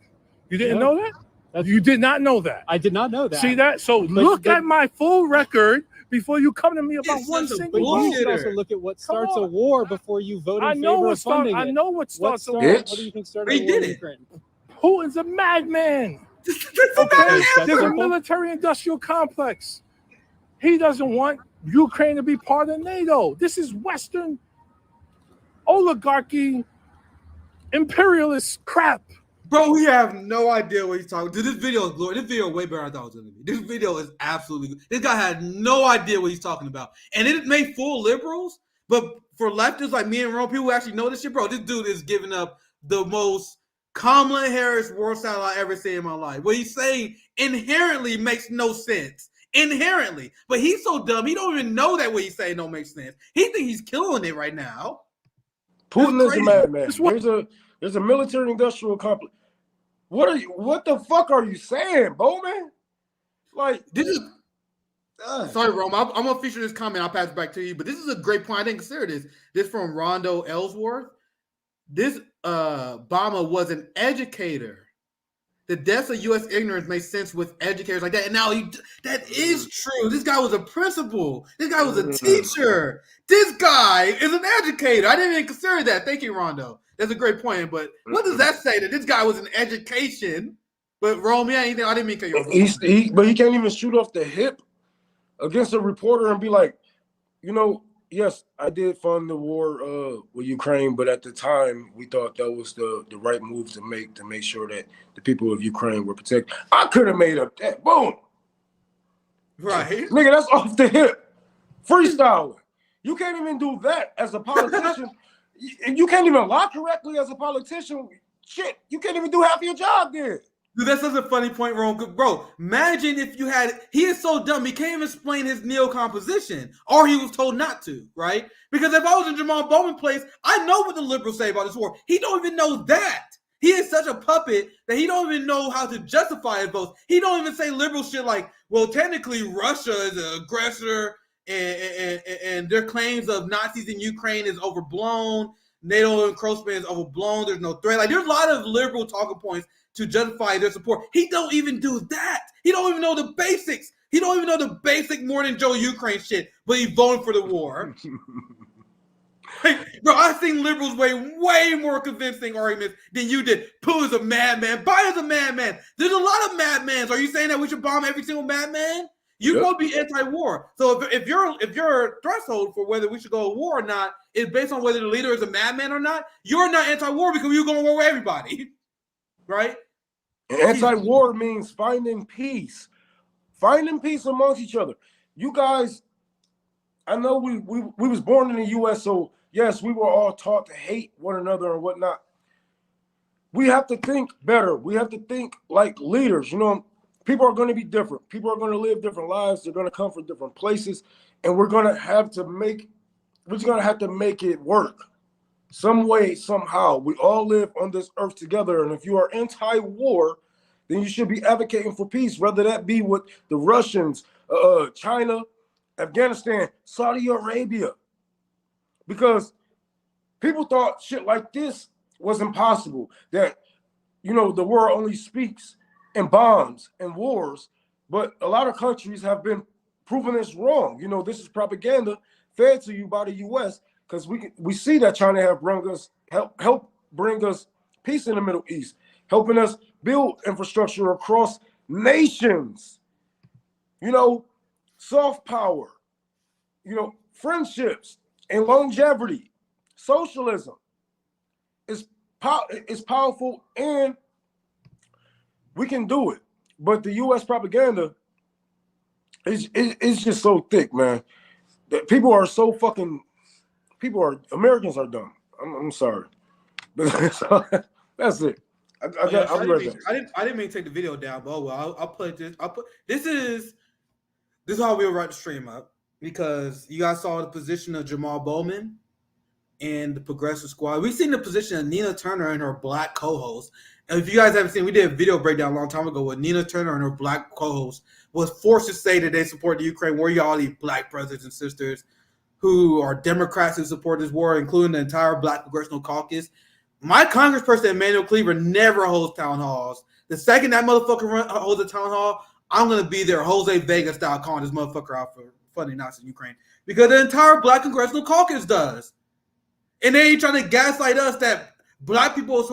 You didn't know that? You did not know that. I did not know that. See that? So look at my full record before you come to me about one single vote. You should also look at what starts a war before you vote in favor of funding it. I know what starts a war. What do you think started a war in Ukraine? Who is a madman? There's a military-industrial complex. He doesn't want Ukraine to be part of NATO. This is Western oligarchy, imperialist crap. Bro, we have no idea what he's talking about. This video is glorious. This video is way better than I thought it was going to be. This video is absolutely good. This guy had no idea what he's talking about. And it made full liberals, but for leftists like me and Ron, people who actually know this shit, bro, this dude is giving up the most Kamala Harris word salad I ever seen in my life. What he's saying inherently makes no sense. Inherently. But he's so dumb, he don't even know that what he's saying don't make sense. He thinks he's killing it right now. Putin is a madman. There's a military-industrial complex. What the fuck are you saying, Bowman? Like, this is sorry, Rome. I'm gonna feature this comment. I'll pass it back to you. But this is a great point. I didn't consider this. This from Rondo Ellsworth. This Obama was an educator. The deaths of U.S. ignorance makes sense with educators like that. And now that is true. This guy was a principal. This guy was a teacher. This guy is an educator. I didn't even consider that. Thank you, Rondo. That's a great point. But what does that say? That this guy was in education? But Rome, yeah, I didn't mean to cut you off. But he can't even shoot off the hip against a reporter and be like, yes, I did fund the war with Ukraine, but at the time we thought that was the right move to make sure that the people of Ukraine were protected. I could have made up that. Boom. Right. Nigga, that's off the hip. Freestyling. You can't even do that as a politician. You can't even lie correctly as a politician. Shit, you can't even do half your job there. Dude, that's such a funny point, Ron. Bro, imagine if you had... He is so dumb, he can't even explain his neocon position. Or he was told not to, right? Because if I was in Jamaal Bowman's place, I know what the liberals say about this war. He don't even know that. He is such a puppet that he don't even know how to justify his votes. He don't even say liberal shit like, well, technically Russia is an aggressor and their claims of Nazis in Ukraine is overblown. NATO encroachment is overblown. There's no threat. Like, there's a lot of liberal talking points to justify their support. He don't even do that. He don't even know the basics. He don't even know the basic Morning Joe Ukraine shit, but he voted for the war. Bro, I've seen liberals way more convincing arguments than you did. Pooh is a madman. Biden is a madman. There's a lot of madmans. Are you saying that we should bomb every single madman? You're going to be anti-war. So if your threshold for whether we should go to war or not is based on whether the leader is a madman or not, you're not anti-war because you're going to war with everybody. Right? Anti-war means finding peace. Finding peace amongst each other. You guys, I know we was born in the U.S., so yes, we were all taught to hate one another and whatnot. We have to think better. We have to think like leaders. People are going to be different. People are going to live different lives. They're going to come from different places, and we're just going to have to make it work. Some way, somehow. We all live on this earth together, and if you are anti-war, then you should be advocating for peace, whether that be with the Russians, China, Afghanistan, Saudi Arabia. Because people thought shit like this was impossible, that, the world only speaks in bombs and wars, but a lot of countries have been proving this wrong. This is propaganda fed to you by the U.S., because we see that China have help bring us peace in the Middle East, helping us build infrastructure across nations. Soft power, friendships and longevity, socialism is powerful, and we can do it. But the U.S. propaganda is just so thick, man. That Americans are dumb. I'm sorry. That's it. I didn't mean to take the video down, but I'll put this. This is how we'll write the stream up, because you guys saw the position of Jamaal Bowman and the Progressive Squad. We've seen the position of Nina Turner and her black co-host. And if you guys haven't seen, we did a video breakdown a long time ago where Nina Turner and her black co-host was forced to say that they support the Ukraine war. All these black brothers and sisters who are Democrats who support this war, including the entire Black Congressional Caucus. My congressperson, Emmanuel Cleaver, never holds town halls. The second that motherfucker holds a town hall, I'm going to be there, Jose Vega style, calling this motherfucker out for funding Nazis in Ukraine. Because the entire Black Congressional Caucus does. And they ain't trying to gaslight us that black people are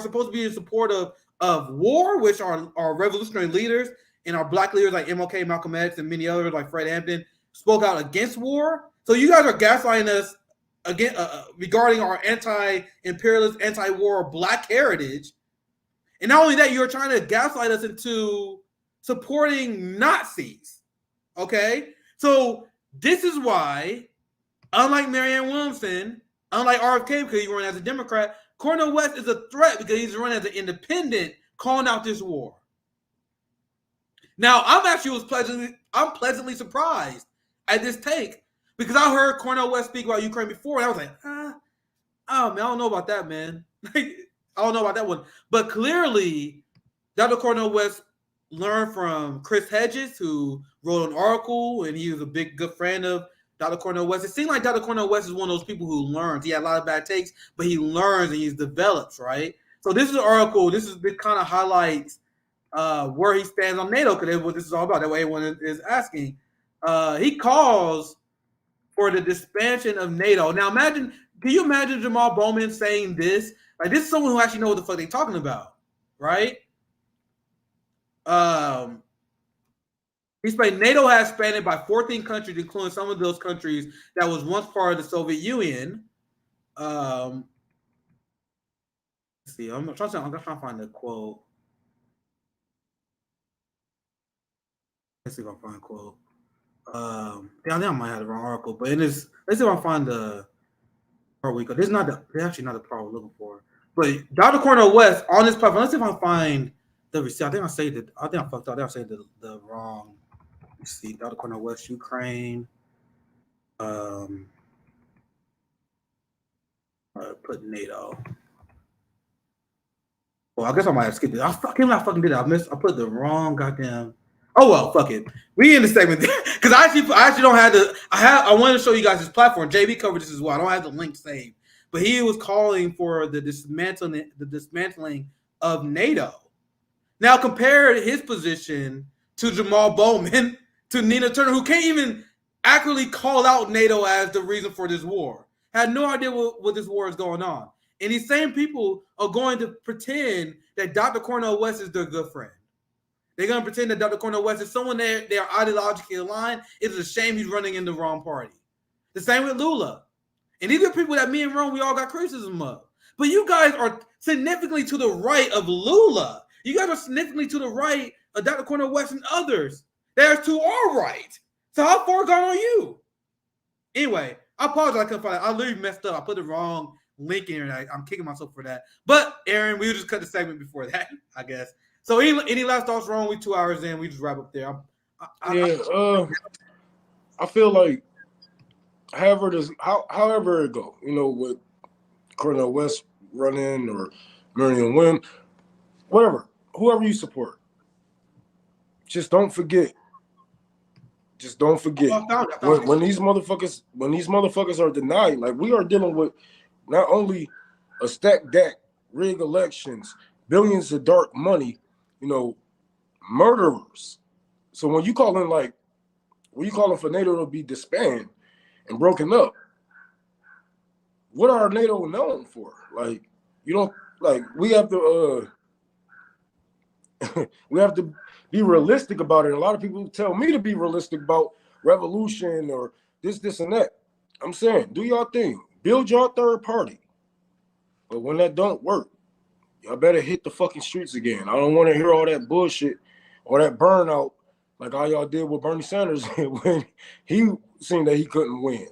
supposed to be in support of war, which are revolutionary leaders, and our black leaders like MLK, Malcolm X, and many others like Fred Hampton spoke out against war. So you guys are gaslighting us again regarding our anti-imperialist, anti-war black heritage. And not only that, you're trying to gaslight us into supporting Nazis. Okay? So this is why, unlike Marianne Williamson, unlike RFK because he ran as a Democrat, Cornel West is a threat because he's running as an independent calling out this war. Now, I'm pleasantly surprised at this take, because I heard Cornel West speak about Ukraine before, and I was like, oh man, I don't know about that, man. I don't know about that one. But clearly, Dr. Cornel West learned from Chris Hedges, who wrote an article, and he was a good friend of Dr. Cornel West. It seemed like Dr. Cornel West is one of those people who learns. He had a lot of bad takes, but he learns and he develops, right? So this is an article. This kind of highlights where he stands on NATO, because what this is all about. That way everyone is asking. He calls for the disbandment of NATO. Now can you imagine Jamaal Bowman saying this? Like, this is someone who actually knows what the fuck they're talking about, right? He explained NATO has expanded by 14 countries, including some of those countries that was once part of the Soviet Union. Let's see, I'm trying to find the quote. Let's see if I find a quote. I think I might have the wrong article, but it is. Let's see if I find the part we go. This is not the. Actually, not the part we're looking for. But Dr. Cornel West on this platform. Let's see if I find the receipt. I think I fucked up. I think I said the wrong receipt. Dr. Cornel West, Ukraine. Put NATO. Well, I guess I might have skipped it. I fucking did it. I put the wrong goddamn. Oh well, fuck it. We in the segment because I actually don't have the. I wanted to show you guys this platform. JB covered this as well. I don't have the link saved, but he was calling for the dismantling of NATO. Now compare his position to Jamaal Bowman, to Nina Turner, who can't even accurately call out NATO as the reason for this war. Had no idea what this war is going on. And these same people are going to pretend that Dr. Cornel West is their good friend. They're going to pretend that Dr. Cornel West is someone they are ideologically aligned. It's a shame he's running in the wrong party. The same with Lula. And these are people that me and Ron, we all got criticism of. But you guys are significantly to the right of Lula. You guys are significantly to the right of Dr. Cornel West and others. There's to our right. So how far gone are you? Anyway, I apologize. I couldn't find it. I literally messed up. I put the wrong link in here. I'm kicking myself for that. But Aaron, we'll just cut the segment before that, I guess. So any last thoughts, Ron? We 2 hours in. We just wrap up there. I feel like however it go, with Cornel West running or Marion Wim, whatever, whoever you support, just don't forget. Just don't forget when these motherfuckers are denied. Like, we are dealing with not only a stacked deck, rigged elections, billions of dark money, murderers. So when you calling for NATO to be disbanded and broken up, what are NATO known for? Like, we have to we have to be realistic about it. And a lot of people tell me to be realistic about revolution or this and that. I'm saying, do your thing, build your third party. But when that don't work, y'all better hit the fucking streets again. I don't want to hear all that bullshit or that burnout like all y'all did with Bernie Sanders when he seemed that he couldn't win,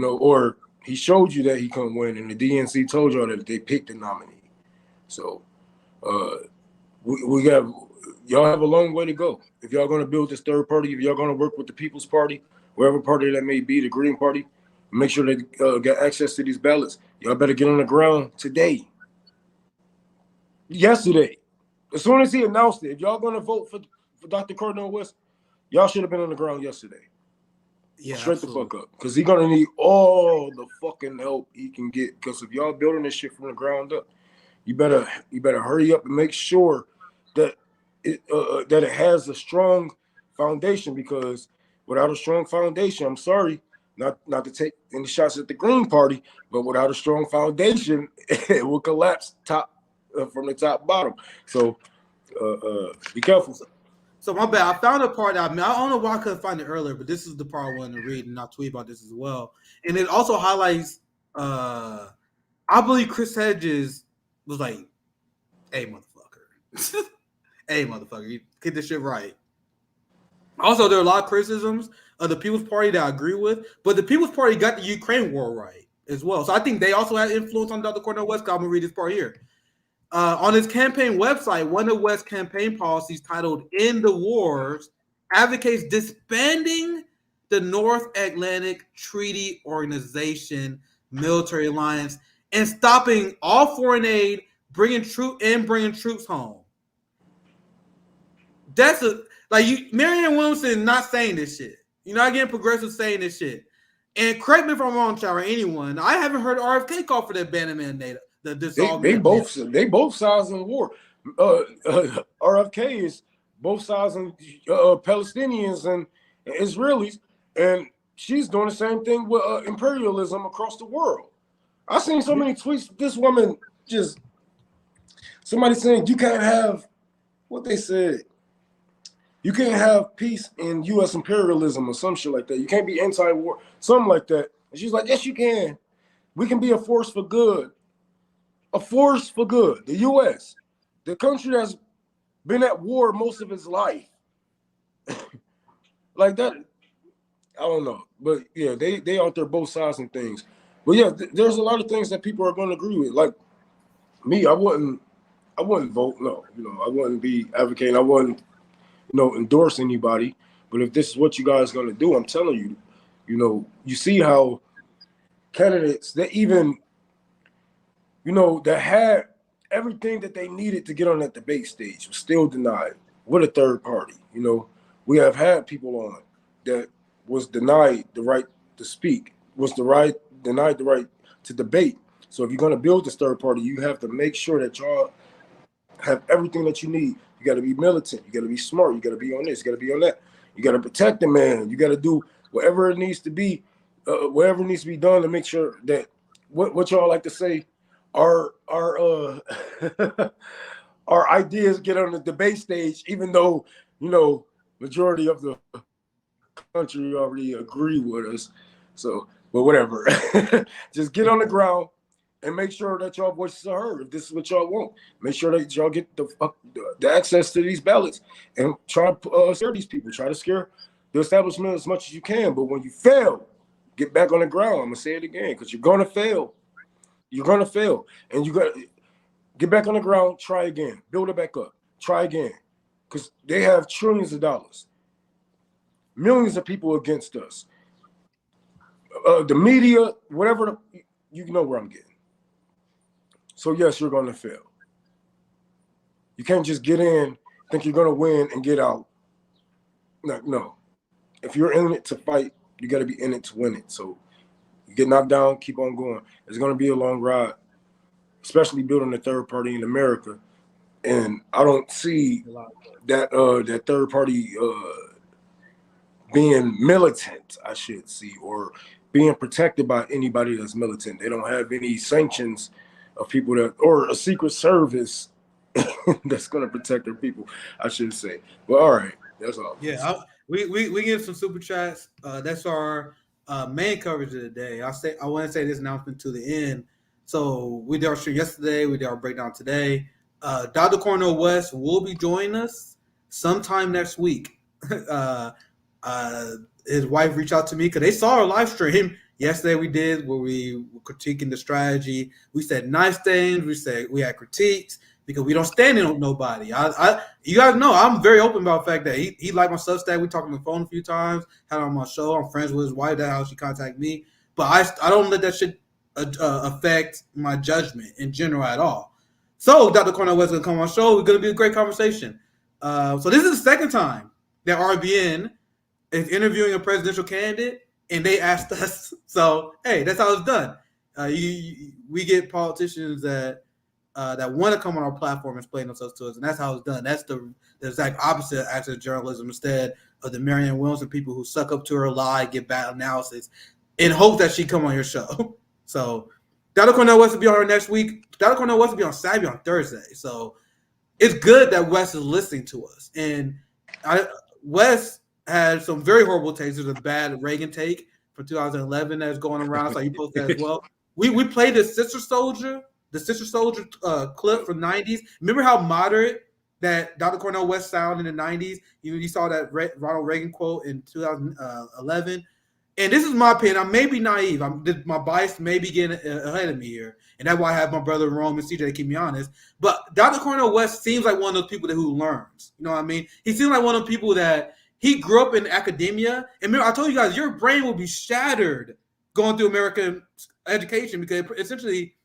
or he showed you that he couldn't win, and the DNC told y'all that they picked the nominee. So y'all have a long way to go. If y'all going to build this third party, if y'all going to work with the People's Party, whatever party that may be, the Green Party, make sure they get access to these ballots. Y'all better get on the ground today. Yesterday. As soon as he announced it, if y'all going to vote for Dr. Cornel West, y'all should have been on the ground yesterday. Yeah, straight absolutely. The fuck up. Because he's going to need all the fucking help he can get. Because if y'all building this shit from the ground up, you better hurry up and make sure that it has a strong foundation, because without a strong foundation, I'm sorry, not to take any shots at the Green Party, but without a strong foundation, it will collapse from the top bottom. So be careful. So my bad. I found a part I don't know why I couldn't find it earlier, but this is the part I wanted to read, and I'll tweet about this as well. And it also highlights, I believe Chris Hedges was like, "Hey, motherfucker." Hey, motherfucker, you get this shit right. Also, there are a lot of criticisms of the People's Party that I agree with, but the People's Party got the Ukraine war right as well. So I think they also had influence on Dr. Cornel West. I'm going to read this part here. On his campaign website, one of West's campaign policies titled "End the Wars" advocates disbanding the North Atlantic Treaty Organization military alliance and stopping all foreign aid, bringing troops home. That's Marianne Williamson not saying this shit. You're not getting progressives saying this shit. And correct me if I'm wrong, Chad, or anyone. I haven't heard RFK call for the abandonment of NATO. They both sides in the war. RFK is both sides in Palestinians and Israelis, and she's doing the same thing with imperialism across the world. I've seen so many tweets. This woman somebody saying you can't have what they said. You can't have peace in U.S. imperialism or some shit like that. You can't be anti-war, something like that. And she's like, yes, you can. We can be a force for good. A force for good. The U.S., the country that's been at war most of its life. Like that, I don't know. But yeah, they out there both sides and things. But yeah, there's a lot of things that people are going to agree with. Like me, I wouldn't vote. No, I wouldn't be advocating. I wouldn't, endorse anybody. But if this is what you guys going to do, I'm telling you, you see how candidates that even, that had everything that they needed to get on that debate stage was still denied with a third party. We have had people on that was denied the right to speak, denied the right to debate. So if you're going to build this third party, you have to make sure that y'all have everything that you need. You got to be militant. You got to be smart. You got to be on this. You got to be on that. You got to protect the man. You got to do whatever it needs to be, whatever needs to be done to make sure that what y'all like to say, our our ideas get on the debate stage, even though majority of the country already agree with us. So, but whatever, just get on the ground and make sure that y'all voices are heard. If this is what y'all want, make sure that y'all get the access to these ballots and try to scare these people. Try to scare the establishment as much as you can. But when you fail, get back on the ground. I'm gonna say it again because you're gonna fail. You're gonna fail, and you got to get back on the ground. Try again. Build it back up. Try again, because they have trillions of dollars, millions of people against us. The media, whatever, you know where I'm getting. So yes, you're going to fail. You can't just get in, think you're going to win, and get out. No. If you're in it to fight, you got to be in it to win it. So you get knocked down, keep on going. It's going to be a long ride, especially building a third party in America. And I don't see that that third party being militant, I should see, or being protected by anybody that's militant. They don't have any sanctions of people that, or a secret service that's going to protect their people, I should say. But all right, that's all. Yeah, we get some super chats. That's our main coverage of the day. I want to say this announcement to the end. So we did our stream yesterday. We did our breakdown today. Dr. Cornel West will be joining us sometime next week. His wife reached out to me because they saw our live stream yesterday. We did where we were critiquing the strategy. We said nice things. We said we had critiques because we don't stand in with nobody. You guys know I'm very open about the fact that he liked my Substack. We talked on the phone a few times. Had him on my show. I'm friends with his wife. That's how she contacted me. But I don't let that shit affect my judgment in general at all. So Dr. Cornel West is going to come on the show. We're going to be a great conversation. So this is the second time that RBN is interviewing a presidential candidate, and they asked us. So, hey, that's how it's done. We get politicians that want to come on our platform and explain themselves to us, and that's how it's done. That's the exact opposite of active journalism, instead of the Marianne Williamson people who suck up to her lie, get bad analysis, in hope that she come on your show. So Dr. Cornel West will be on her next week. Dr. Cornel West will be on Saturday, on Thursday. So it's good that West is listening to us. And West had some very horrible takes. There's a bad Reagan take from 2011 that's going around. So you posted that as well. We played the Sister Soldier clip from the 90s. Remember how moderate that Dr. Cornel West sounded in the 90s? You saw that Ronald Reagan quote in 2011. And this is my opinion. I may be naive. My bias may be getting ahead of me here. And that's why I have my brother Rome and CJ to keep me honest. But Dr. Cornel West seems like one of those people who learns. You know what I mean? He seems like one of the people that he grew up in academia. And remember, I told you guys, your brain will be shattered going through American education because essentially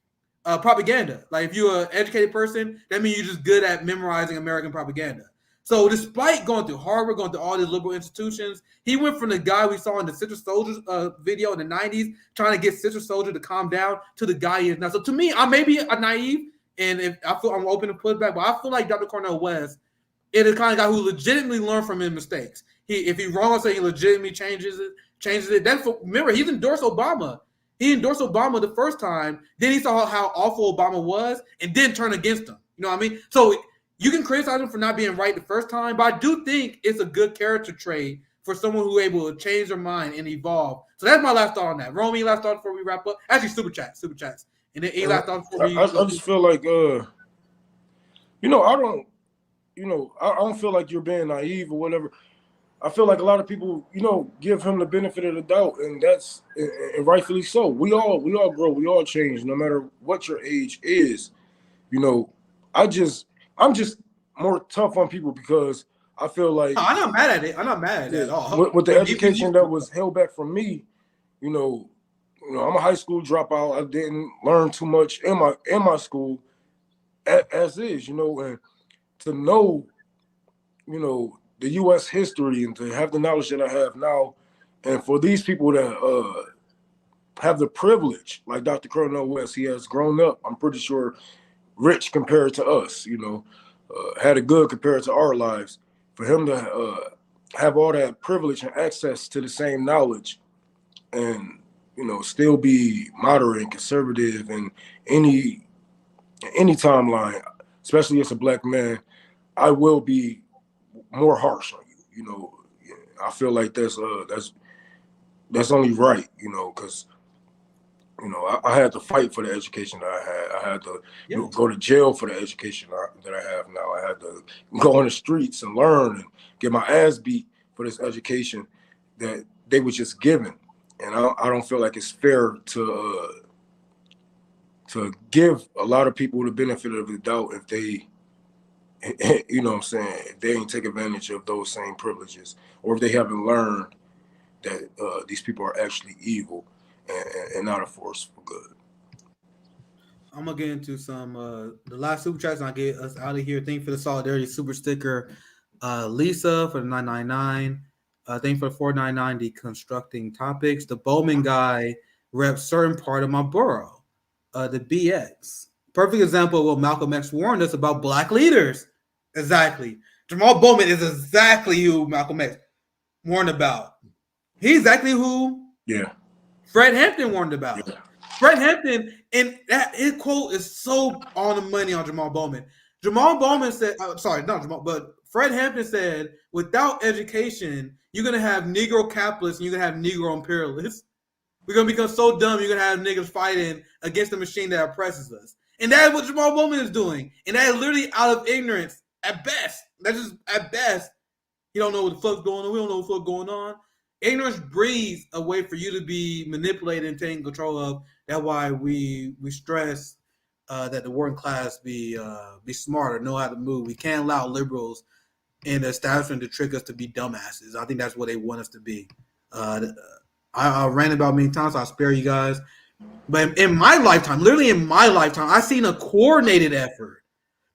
propaganda. Like if you're an educated person, that means you're just good at memorizing American propaganda. So despite going through Harvard, going through all these liberal institutions, he went from the guy we saw in the Sister Soldier video in the 90s, trying to get Sister Soldier to calm down, to the guy he is now. So to me, I may be a naive, and if I feel I'm open to pushback, but I feel like Dr. Cornel West is the kind of guy who legitimately learned from his mistakes. If he's wrong, I'll say he legitimately changes it. Remember, he's endorsed Obama. He endorsed Obama the first time. Then he saw how awful Obama was, and then turned against him. You know what I mean? So you can criticize him for not being right the first time, but I do think it's a good character trait for someone who able to change their mind and evolve. So that's my last thought on that. Romy, last thought before we wrap up. Actually, super chats. And then last thought before we. I just feel like, I don't feel like you're being naive or whatever. I feel like a lot of people, give him the benefit of the doubt, and that's and rightfully so. We all grow, we all change, no matter what your age is. I'm just more tough on people because I feel like I'm not mad at it. I'm not mad at it at all. With the education that was held back from me, I'm a high school dropout. I didn't learn too much in my school as is, and to know, the U.S. history and to have the knowledge that I have now, and for these people that have the privilege, like Dr. Cornel West, he has grown up, I'm pretty sure, rich compared to us, had it good compared to our lives. For him to have all that privilege and access to the same knowledge and, still be moderate and conservative in any timeline, especially as a black man, I will be more harsh on you. I feel like that's only right, because I had to fight for the education that I had. I had to go to jail for the education that I have now. I had to go on the streets and learn and get my ass beat for this education that they were just given. And I don't feel like it's fair to give a lot of people the benefit of the doubt if they, if they ain't take advantage of those same privileges, or if they haven't learned that these people are actually evil and not a force for good. I'm gonna get into some the last super chats and I'll get us out of here. Thank you for the solidarity super sticker. Lisa for the 999. Thank you for the 499 deconstructing topics. The Bowman guy reps certain part of my borough. The BX. Perfect example of what Malcolm X warned us about black leaders. Exactly. Jamaal Bowman is exactly who Malcolm X warned about. He's exactly who Fred Hampton warned about. Yeah. Fred Hampton, and his quote is so on the money on Jamaal Bowman. Jamaal Bowman said, but Fred Hampton said, without education, you're going to have Negro capitalists and you're going to have Negro imperialists. We're going to become so dumb, you're going to have niggas fighting against the machine that oppresses us. And that is what Jamaal Bowman is doing. And that is literally out of ignorance at best. That's just at best. He don't know what the fuck's going on. We don't know what the fuck's going on. Ignorance breeds a way for you to be manipulated and taken control of. That's why we stress that the working class be smarter, know how to move. We can't allow liberals in the establishment to trick us to be dumbasses. I think that's what they want us to be. I ran about many times, so I'll spare you guys. But in my lifetime, literally in my lifetime, I've seen a coordinated effort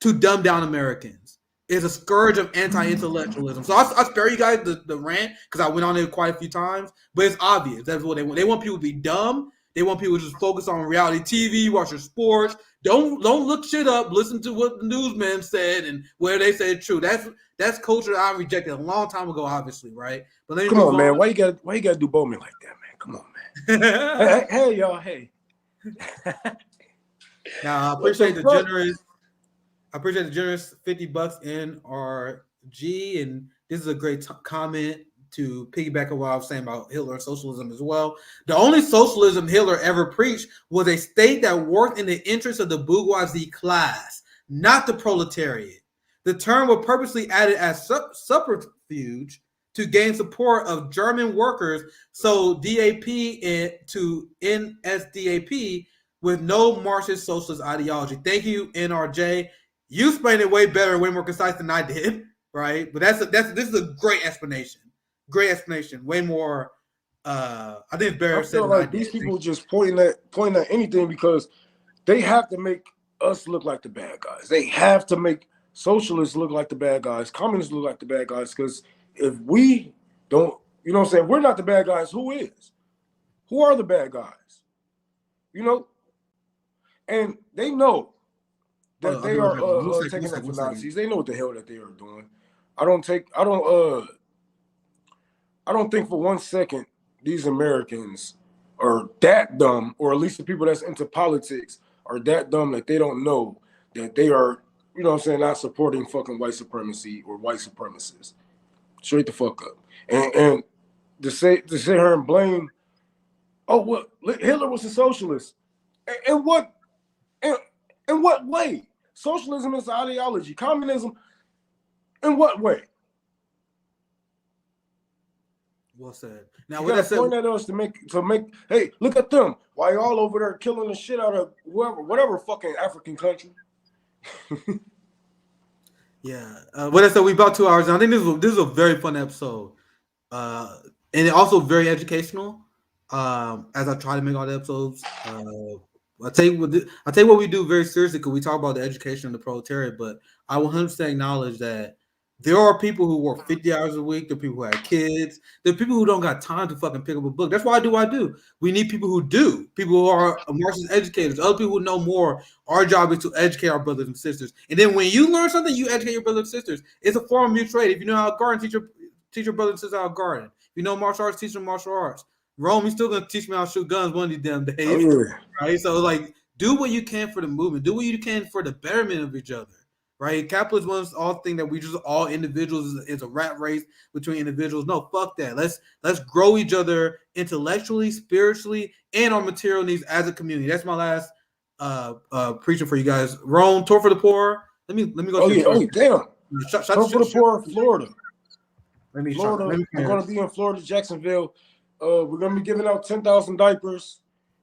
to dumb down Americans. It's a scourge of anti-intellectualism. So I spare you guys the rant because I went on it quite a few times, but it's obvious. That's what they want. They want people to be dumb. They want people to just focus on reality TV, watch your sports. Don't look shit up. Listen to what the newsman said and where they say it's true. That's culture that I rejected a long time ago, obviously, right? But come on, man. Why you gotta do Bowman like that, man? Come on, man. hey, y'all. Hey. Now I appreciate the generous. I appreciate the generous $50 in RG, and this is a great comment to piggyback on what I was saying about Hitler and socialism as well. The only socialism Hitler ever preached was a state that worked in the interest of the bourgeoisie class, not the proletariat. The term was purposely added as subterfuge to gain support of German workers, so DAP to NSDAP with no Marxist socialist ideology. Thank you, NRJ. You explained it way better, way more concise than I did, right? But this is a great explanation. Great explanation. Way more. I think it's better said than I did. These people just pointing at anything because they have to make us look like the bad guys. They have to make socialists look like the bad guys, communists look like the bad guys. Because if we don't, if we're not the bad guys, who is? Who are the bad guys? And they know that they are taking up for Nazis. They know what the hell that they are doing. I don't think for 1 second these Americans are that dumb, or at least the people that's into politics are that dumb that they don't know that they are you know what I'm saying, not supporting fucking white supremacy or white supremacists. Straight the fuck up. And to sit here and blame, oh, what, Hitler was a socialist. In what way? Socialism is ideology. Communism, in what way? Well said. Now, you what gotta I said, point at us to make. Hey, look at them. Why y'all over there killing the shit out of whatever fucking African country? yeah. What I said, we about 2 hours. And I think this is a very fun episode, and also very educational. As I try to make all the episodes, I tell you what we do very seriously because we talk about the education of the proletariat. But I will 100% acknowledge that there are people who work 50 hours a week. There are people who have kids. There are people who don't got time to fucking pick up a book. That's why I do what I do. We need people who do. People who are Marxist educators. Other people who know more. Our job is to educate our brothers and sisters. And then when you learn something, you educate your brothers and sisters. It's a form of mutual aid. If you know how to garden, teach your brothers and sisters how to garden. If you know martial arts, teach them martial arts. Rome, he's still gonna teach me how to shoot guns one of these damn days. Oh, yeah. Right? So like, do what you can for the movement. Do what you can for the betterment of each other. Right? Capitalism wants all think that we just all individuals is a rat race between individuals. No, fuck that. Let's grow each other intellectually, spiritually, and our material needs as a community. That's my last preaching for you guys. Rome, tour for the poor. Let me go. Oh yeah. Oh damn. Tour for the poor, Florida. Florida. We're gonna be in Florida, Jacksonville. We're gonna be giving out 10,000 diapers,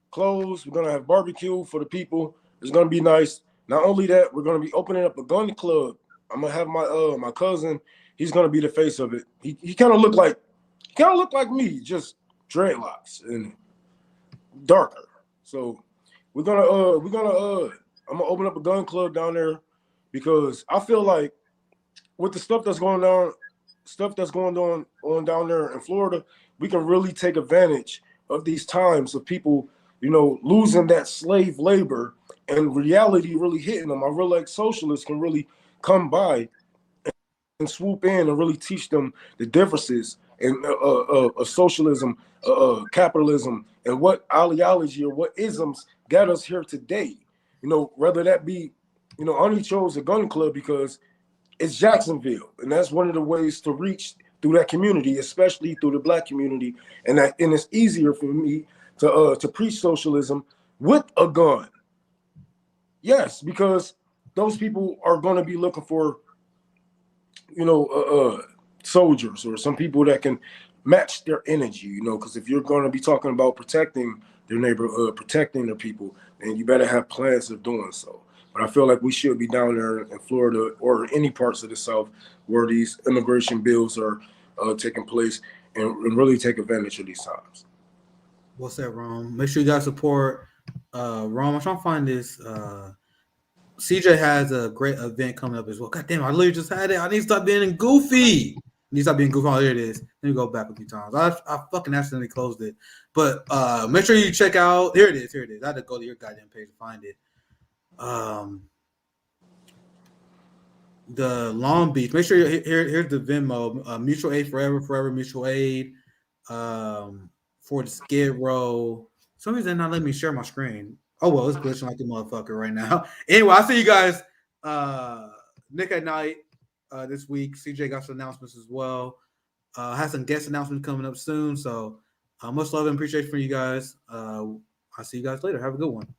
clothes. We're gonna have barbecue for the people. It's gonna be nice. Not only that, we're gonna be opening up a gun club. I'm gonna have my cousin. He's gonna be the face of it. He kind of look like me, just dreadlocks and darker. So I'm gonna open up a gun club down there because I feel like with the stuff that's going on down there in Florida, we can really take advantage of these times of people, losing that slave labor and reality really hitting them. I feel like socialists can really come by and swoop in and really teach them the differences in socialism, capitalism, and what ideology or what isms got us here today. Whether that be, I only chose a gun club because it's Jacksonville, and that's one of the ways to reach through that community, especially through the Black community, and it's easier for me to preach socialism with a gun. Yes, because those people are going to be looking for, soldiers or some people that can match their energy. Because if you're going to be talking about protecting their neighborhood, protecting their people, then you better have plans of doing so. But I feel like we should be down there in Florida or any parts of the South where these immigration bills are taking place and really take advantage of these times. What's that, Rome? Make sure you guys support Rome. I'm trying to find this. CJ has a great event coming up as well. God damn, I literally just had it. I need to stop being goofy. Oh, here it is. Let me go back a few times. I fucking accidentally closed it. But make sure you check out. Here it is. I had to go to your goddamn page to find it. The Long Beach. Make sure here's the Venmo. Mutual Aid forever mutual aid. For the Skid Row. For some reason not letting me share my screen. Oh well, it's glitching like a motherfucker right now. Anyway, I'll see you guys Nick at night this week. CJ got some announcements as well. Has some guest announcements coming up soon. So much love and appreciation for you guys. I'll see you guys later. Have a good one.